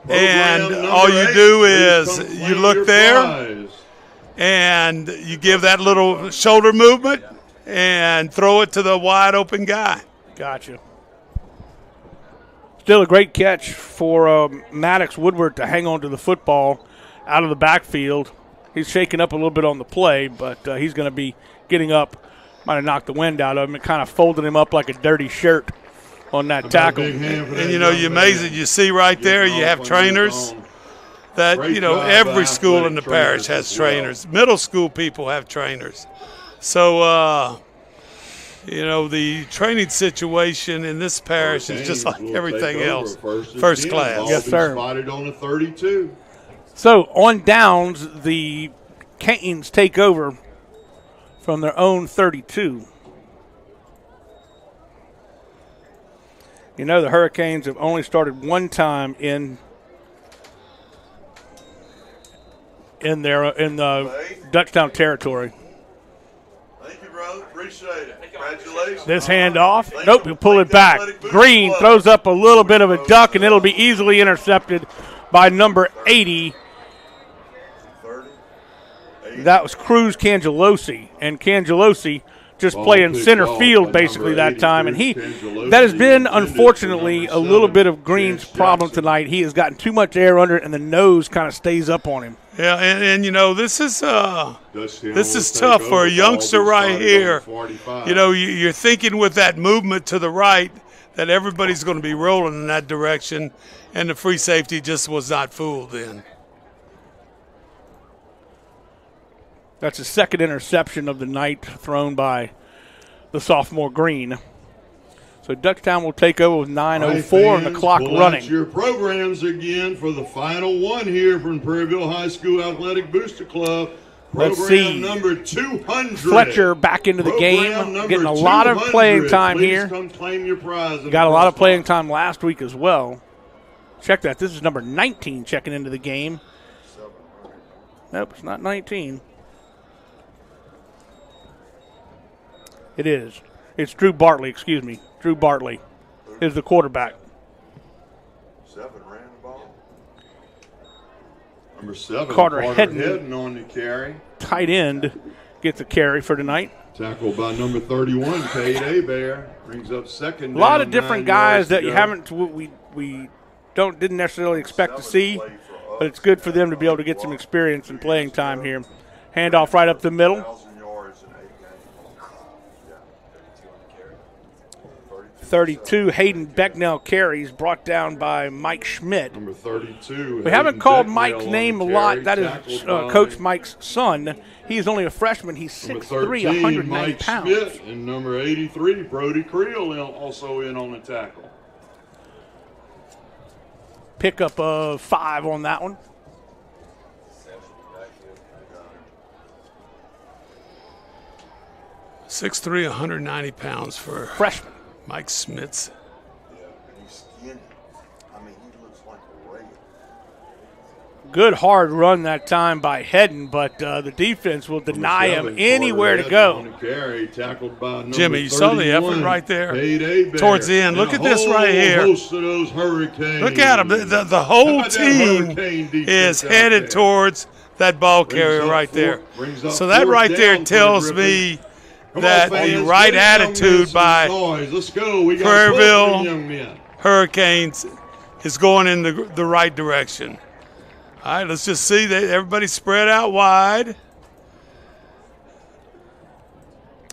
And all you do is you look there. And you give that little shoulder movement and throw it to the wide open guy. Gotcha. Still a great catch for Maddox Woodward to hang on to the football out of the backfield. He's shaking up a little bit on the play, but he's going to be getting up. Might have knocked the wind out of him. It kind of folded him up like a dirty shirt on that tackle. And you know, you amazing. You see right there, you have trainers. That, you know, every school in the parish has trainers. Middle school people have trainers. So, you know, the training situation in this parish is just like everything else. First class. Yes, sir. Spotted on the 32. So, on downs, the Canes take over from their own 32. You know, the Hurricanes have only started one time in the DUTCHTOWN territory. Thank you, brother. Appreciate it. Congratulations. This handoff. Nope, he'll pull it back. Green throws up a little bit of a duck, and it'll be easily intercepted by number 80. That was Cruz Cangelosi, and Cangelosi just playing center field basically that time. And that has been, unfortunately, a little bit of Green's problem tonight. He has gotten too much air under it, and the nose kind of stays up on him. Yeah, and you know, this is tough for a youngster right here. You know, you're thinking with that movement to the right that everybody's going to be rolling in that direction, and the free safety just was not fooled then. That's the second interception of the night thrown by the sophomore Green. So DUTCHTOWN will take over with 9:04 and the clock running. Your programs again for the final one here from Prairieville High School Athletic Booster Club. Let's see. Number 200. Fletcher back into the game, getting a lot of playing time here. Come claim your prize. Got a lot of playing time last week as well. Check that. This is number 19 checking into the game. Nope, it's not 19. It is. It's Drew Bartley, excuse me. Drew Bartley is the quarterback. 7 ran the ball. Number 7, Carter Hedden on the carry. Tight end gets a carry for tonight. Tackled by number 31, Cade Abear. Brings up second. A lot of different guys that you haven't, we didn't necessarily expect to see, but it's good for them to be able to get some experience and playing time here. Handoff right up the middle. 32, Hayden Becknell carries, brought down by Mike Schmidt. Number 32. We haven't called Mike's Becknell name a on the lot. carry, That is tackled by Coach Mike's son. He's only a freshman. He's number 6'3", 13, 190 Mike pounds. Schmidt, and number 83, Brody Creel, also in on the tackle. Pickup of 5 on that one. $6'3", 190 pounds for freshman Mike Smits. Yeah, and he's skinny. I mean, he looks like a rail. Good hard run that time by Hedden, but the defense will deny him anywhere to go. Carry, tackled by Jimmy, you saw the effort right there towards the end. Look at this right here. Look at him. The whole team is headed towards that ball carrier right there. So that right there tells me that the right attitude by Prairieville Hurricanes is going in the right direction. All right, let's just see that everybody spread out wide.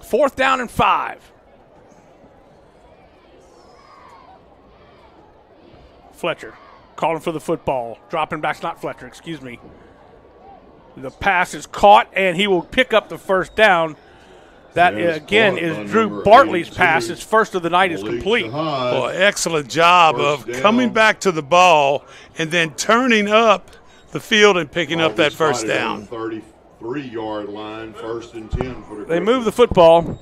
4th down and 5. Fletcher calling for the football. Dropping back, not Fletcher, excuse me. The pass is caught, and he will pick up the first down. That, again, is Drew Bartley's pass. His first of the night is complete. Boy, excellent job of coming back to the ball and then turning up the field and picking up that first down. 33-yard line, 1st and 10 for the They move the football,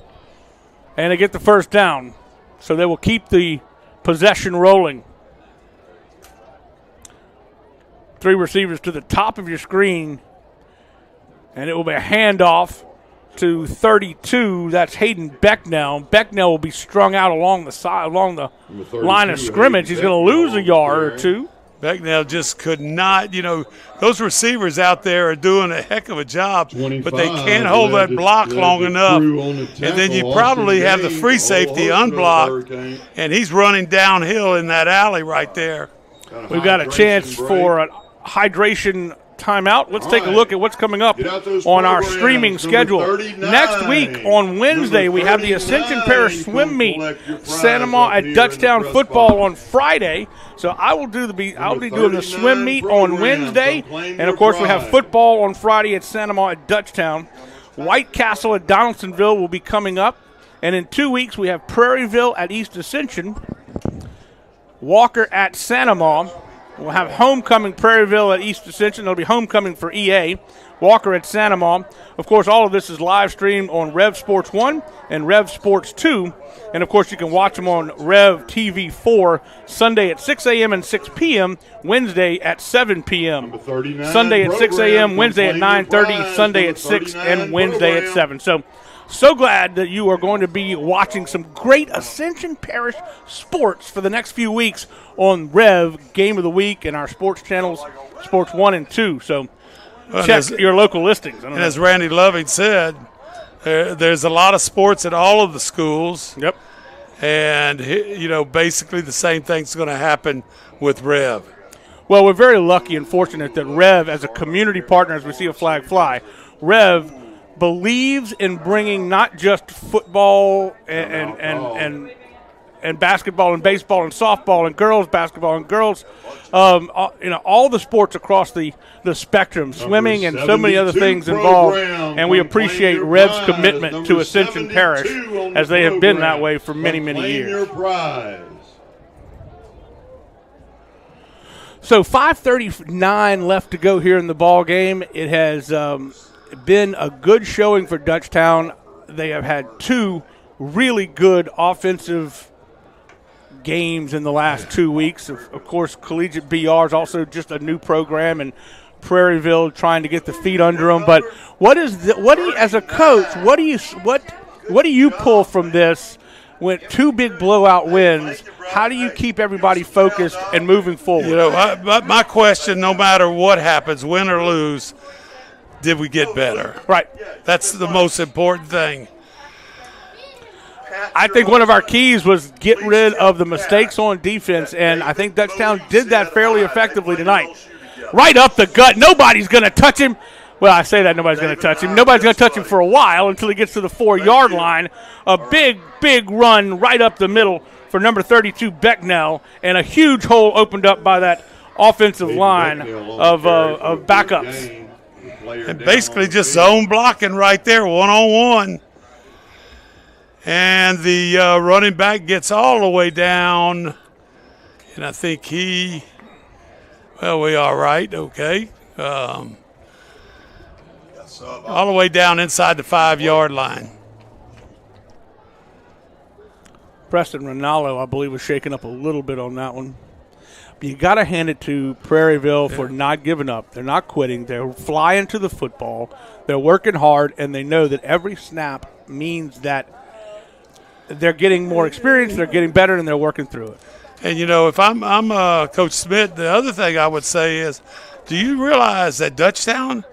and they get the first down. So they will keep the possession rolling. 3 receivers to the top of your screen, and it will be a handoff to 32. That's Hayden Becknell. Becknell will be strung out along the side, along the line of scrimmage. He's going to lose a yard or two. Becknell just could not, those receivers out there are doing a heck of a job, but they can't hold that block long enough. And then you probably have the free safety unblocked, and he's running downhill in that alley right there. We've got a chance for a hydration timeout. Let's take a look at what's coming up on our streaming schedule. Next week on Wednesday, we have the Ascension Parish Swim Meet, Sanama at DUTCHTOWN football on Friday. So I'll be doing the swim meet on Wednesday, and of course we have football on Friday at Sanama at DUTCHTOWN. White Castle at Donaldsonville will be coming up, and in 2 weeks we have Prairieville at East Ascension, Walker at Sanama. We'll have homecoming Prairieville at East Ascension. There'll be homecoming for EA. Walker at Sanama. Of course, all of this is live streamed on Rev Sports 1 and Rev Sports 2. And, of course, you can watch them on Rev TV 4 Sunday at 6 a.m. and 6 p.m., Wednesday at 7 p.m. Sunday at 6 a.m., Wednesday at 9:30, Sunday at 6, and Wednesday at 7. So glad that you are going to be watching some great Ascension Parish sports for the next few weeks on Rev Game of the Week and our sports channels, Sports 1 and 2. So check your local listings. And as Randy Loving said, there's a lot of sports at all of the schools. Yep. And, basically the same thing's going to happen with Rev. Well, we're very lucky and fortunate that Rev, as a community partner, as we see a flag fly, Rev believes in bringing not just football and basketball and baseball and softball and girls basketball and girls, all the sports across the spectrum, swimming and so many other things involved. And we appreciate Rev's commitment to Ascension Parish, as they have been that way for many, many years. So 5:39 left to go here in the ball game. It has been a good showing for Dutchtown. They have had 2 really good offensive games in the last 2 weeks. Of course, Collegiate BR is also just a new program, and Prairieville trying to get the feet under them. But as a coach, what do you pull from this? With 2 big blowout wins, how do you keep everybody focused and moving forward? My question, no matter what happens, win or lose, did we get better? Right. That's the most important thing. I think one of our keys was get rid of the mistakes on defense, and I think Dutchtown did that fairly effectively tonight. Right up the gut. Nobody's going to touch him. Well, I say that nobody's going to touch him. Nobody's going to touch him for a while until he gets to the 4-yard line. A big, big run right up the middle for number 32, Becknell, and a huge hole opened up by that offensive line of backups. And basically just zone blocking right there, one-on-one. And the running back gets all the way down. And I think we are right, okay. All the way down inside the 5-yard line. Preston Ronaldo, I believe, was shaken up a little bit on that one. But you got to hand it to Prairieville for not giving up. They're not quitting. They're flying to the football. They're working hard, and they know that every snap means that they're getting more experience, they're getting better, and they're working through it. And, if I'm Coach Smith, the other thing I would say is, do you realize that DUTCHTOWN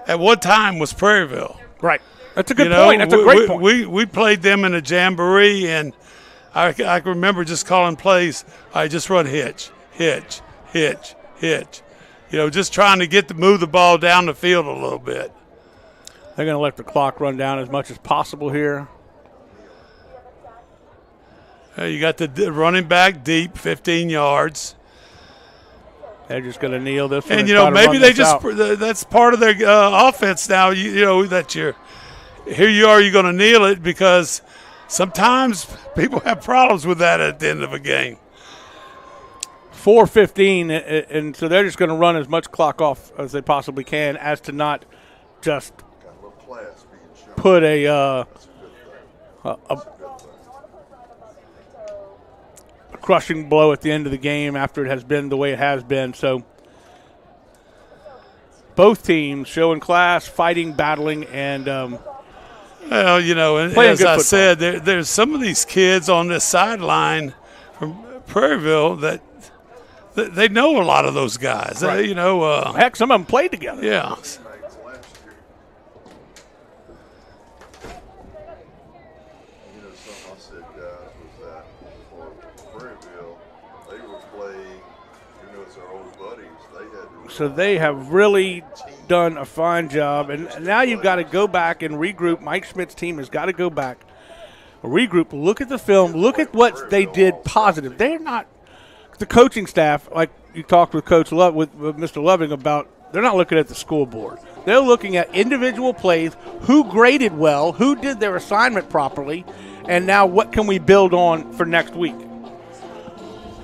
at one time was Prairieville? Right. That's a good point. That's a great point. We played them in a jamboree, and I remember just calling plays, I just run hitch, hitch, hitch, hitch. Just trying to move the ball down the field a little bit. They're going to let the clock run down as much as possible here. You got the running back deep, 15 yards. They're just going to kneel this one. And, maybe that's part of their offense now, that here you are, you're going to kneel it because sometimes people have problems with that at the end of a game. 4:15, and so they're just going to run as much clock off as they possibly can as to not just put a crushing blow at the end of the game after it has been the way it has been. So both teams showing class, fighting, battling, and and as I said, there's some of these kids on this sideline from Prairieville that they know a lot of those guys. Right. Heck, some of them played together. Yeah. So they have really done a fine job. And now you've got to go back and regroup. Mike Schmidt's team has got to go back, regroup, look at the film, look at what they did positive. They're not – the coaching staff, like you talked with Coach with Mr. Loving about, they're not looking at the scoreboard. They're looking at individual plays, who graded well, who did their assignment properly, and now what can we build on for next week.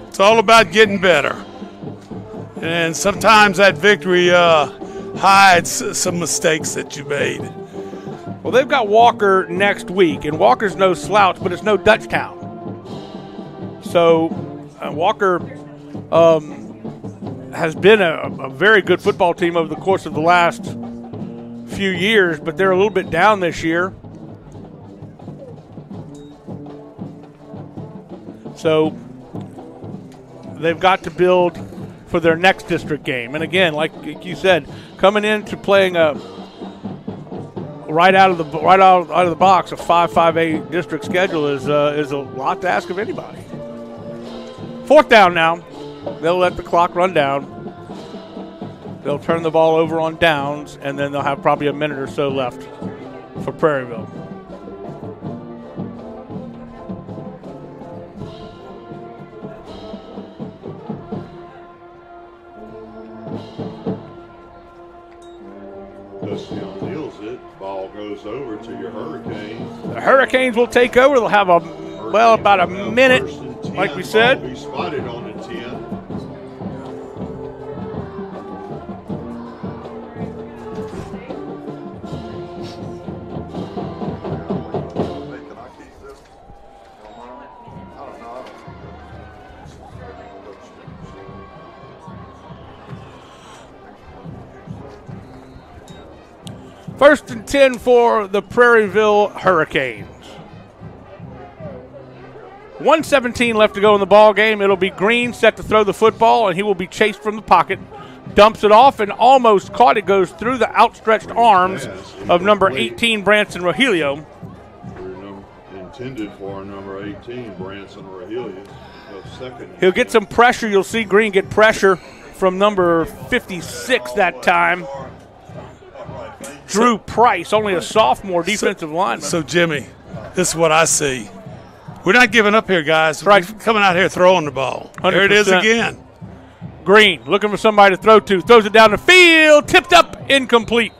It's all about getting better. And sometimes that victory hides some mistakes that you made. Well, they've got Walker next week, and Walker's no slouch, but it's no DUTCHTOWN. So Walker has been a very good football team over the course of the last few years, but they're a little bit down this year. So they've got to build for their next district game. And again, like you said, coming into playing right out of the box a 5-5A district schedule is a lot to ask of anybody. 4th down now. They'll let the clock run down. They'll turn the ball over on downs, and then they'll have probably a minute or so left for Prairieville. Touchdown deals it. Ball goes over to your Hurricanes. The Hurricanes will take over. They'll have about a minute, like we said. Be spotted on the 10. First and 10 for the Prairieville Hurricanes. 1:17 left to go in the ball game. It'll be Green set to throw the football, and he will be chased from the pocket. Dumps it off and almost caught it. Goes through the outstretched arms of number 18, Branson Rogelio. Intended for number 18, Branson Rogelio. He'll get some pressure. You'll see Green get pressure from number 56 that time. Drew Price, only a sophomore defensive lineman. So, Jimmy, this is what I see. We're not giving up here, guys. We're coming out here throwing the ball. 100%. There it is again. Green looking for somebody to throw to. Throws it down the field. Tipped up. Incomplete.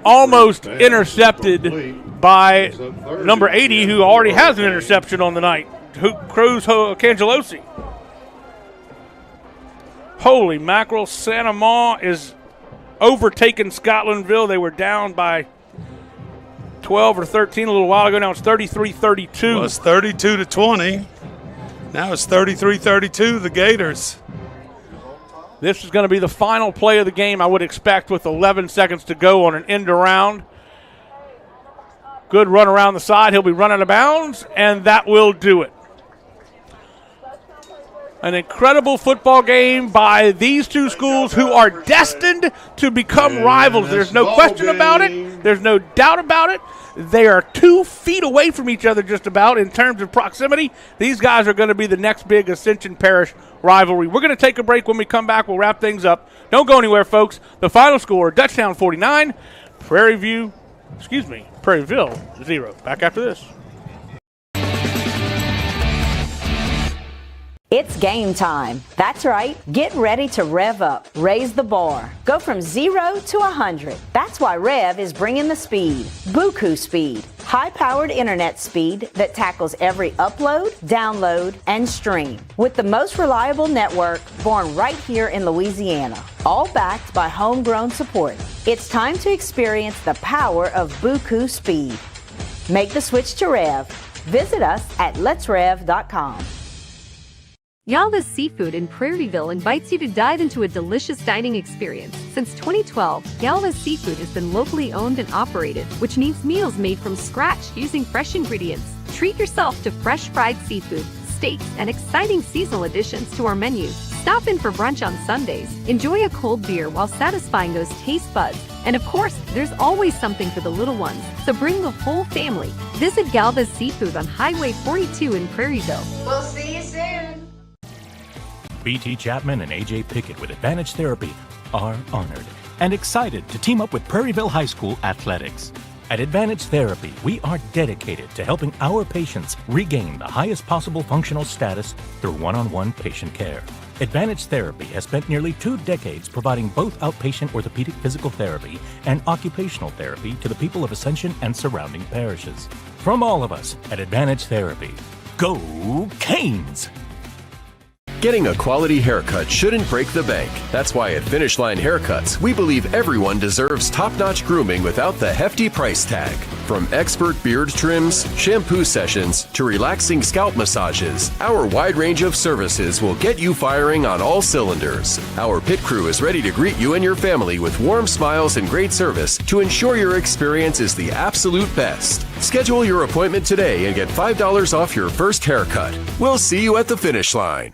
Almost intercepted by number 80, who already has an interception on the night. Cruz Cangelosi. Holy mackerel. Santa Ma is overtaking Scotlandville. They were down by 12 or 13 a little while ago. Now it's 33-32. Well, it's 32-20. Now it's 33-32, the Gators. This is going to be the final play of the game, I would expect, with 11 seconds to go on an end around. Good run around the side. He'll be running out of bounds, and that will do it. An incredible football game by these two schools who are destined to become rivals. There's no question about it. There's no doubt about it. They are 2 feet away from each other just about in terms of proximity. These guys are going to be the next big Ascension Parish rivalry. We're going to take a break. When we come back, we'll wrap things up. Don't go anywhere, folks. The final score, Dutchtown 49, Prairieville 0. Back after this. It's game time. That's right. Get ready to rev up, raise the bar. Go from 0 to 100. That's why REV is bringing the speed. Buku speed. High-powered internet speed that tackles every upload, download, and stream. With the most reliable network born right here in Louisiana. All backed by homegrown support. It's time to experience the power of Buku speed. Make the switch to REV. Visit us at letsrev.com. Yalva's Seafood in Prairieville invites you to dive into a delicious dining experience. Since 2012, Yalva's Seafood has been locally owned and operated, which means meals made from scratch using fresh ingredients. Treat yourself to fresh fried seafood, steaks, and exciting seasonal additions to our menu. Stop in for brunch on Sundays. Enjoy a cold beer while satisfying those taste buds. And of course, there's always something for the little ones, so bring the whole family. Visit Galva's Seafood on Highway 42 in Prairieville. We'll see you soon. BT Chapman and AJ Pickett with Advantage Therapy are honored and excited to team up with Prairieville High School Athletics. At Advantage Therapy, we are dedicated to helping our patients regain the highest possible functional status through one-on-one patient care. Advantage Therapy has spent nearly 2 decades providing both outpatient orthopedic physical therapy and occupational therapy to the people of Ascension and surrounding parishes. From all of us at Advantage Therapy, go Canes! Getting a quality haircut shouldn't break the bank. That's why at Finish Line Haircuts, we believe everyone deserves top-notch grooming without the hefty price tag. From expert beard trims, shampoo sessions, to relaxing scalp massages, our wide range of services will get you firing on all cylinders. Our pit crew is ready to greet you and your family with warm smiles and great service to ensure your experience is the absolute best. Schedule your appointment today and get $5 off your first haircut. We'll see you at the finish line.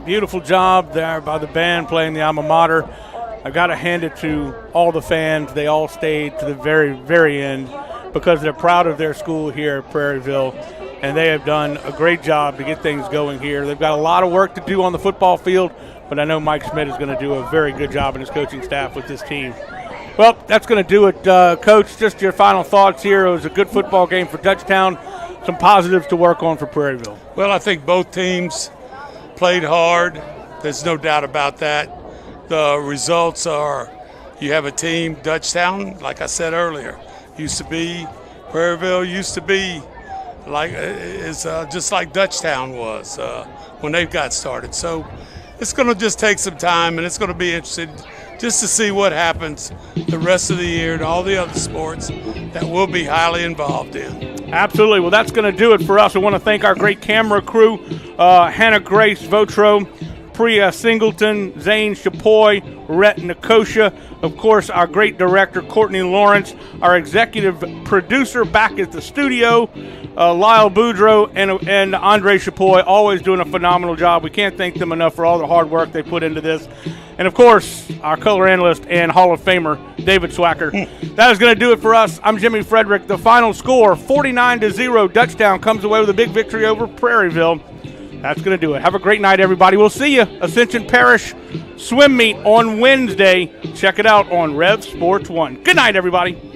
Beautiful job there by the band playing the alma mater. I've got to hand it to all the fans. They all stayed to the very, very end because they're proud of their school here at Prairieville, and they have done a great job to get things going here. They've got a lot of work to do on the football field, but I know Mike Schmidt is going to do a very good job in his coaching staff with this team. Well, that's going to do it, Coach. Just your final thoughts here. It was a good football game for Dutchtown. Some positives to work on for Prairieville. Well, I think both teams played hard. There's no doubt about that. The results are you have a team, Dutchtown, like I said earlier, Prairieville used to be like just like Dutchtown was when they got started. So it's going to just take some time, and it's going to be interesting just to see what happens the rest of the year and all the other sports that we'll be highly involved in. Absolutely. Well, that's going to do it for us. We want to thank our great camera crew, Hannah Grace Votro, Priya Singleton, Zane Chapoy, Rhett Nicosia, of course, our great director, Courtney Lawrence, our executive producer back at the studio, Lyle Boudreau, and Andre Chapoy, always doing a phenomenal job. We can't thank them enough for all the hard work they put into this. And, of course, our color analyst and Hall of Famer, David Swacker. That is going to do it for us. I'm Jimmy Frederick. The final score, 49-0. Dutchtown comes away with a big victory over Prairieville. That's going to do it. Have a great night, everybody. We'll see you. Ascension Parish swim meet on Wednesday. Check it out on Rev Sports 1. Good night, everybody.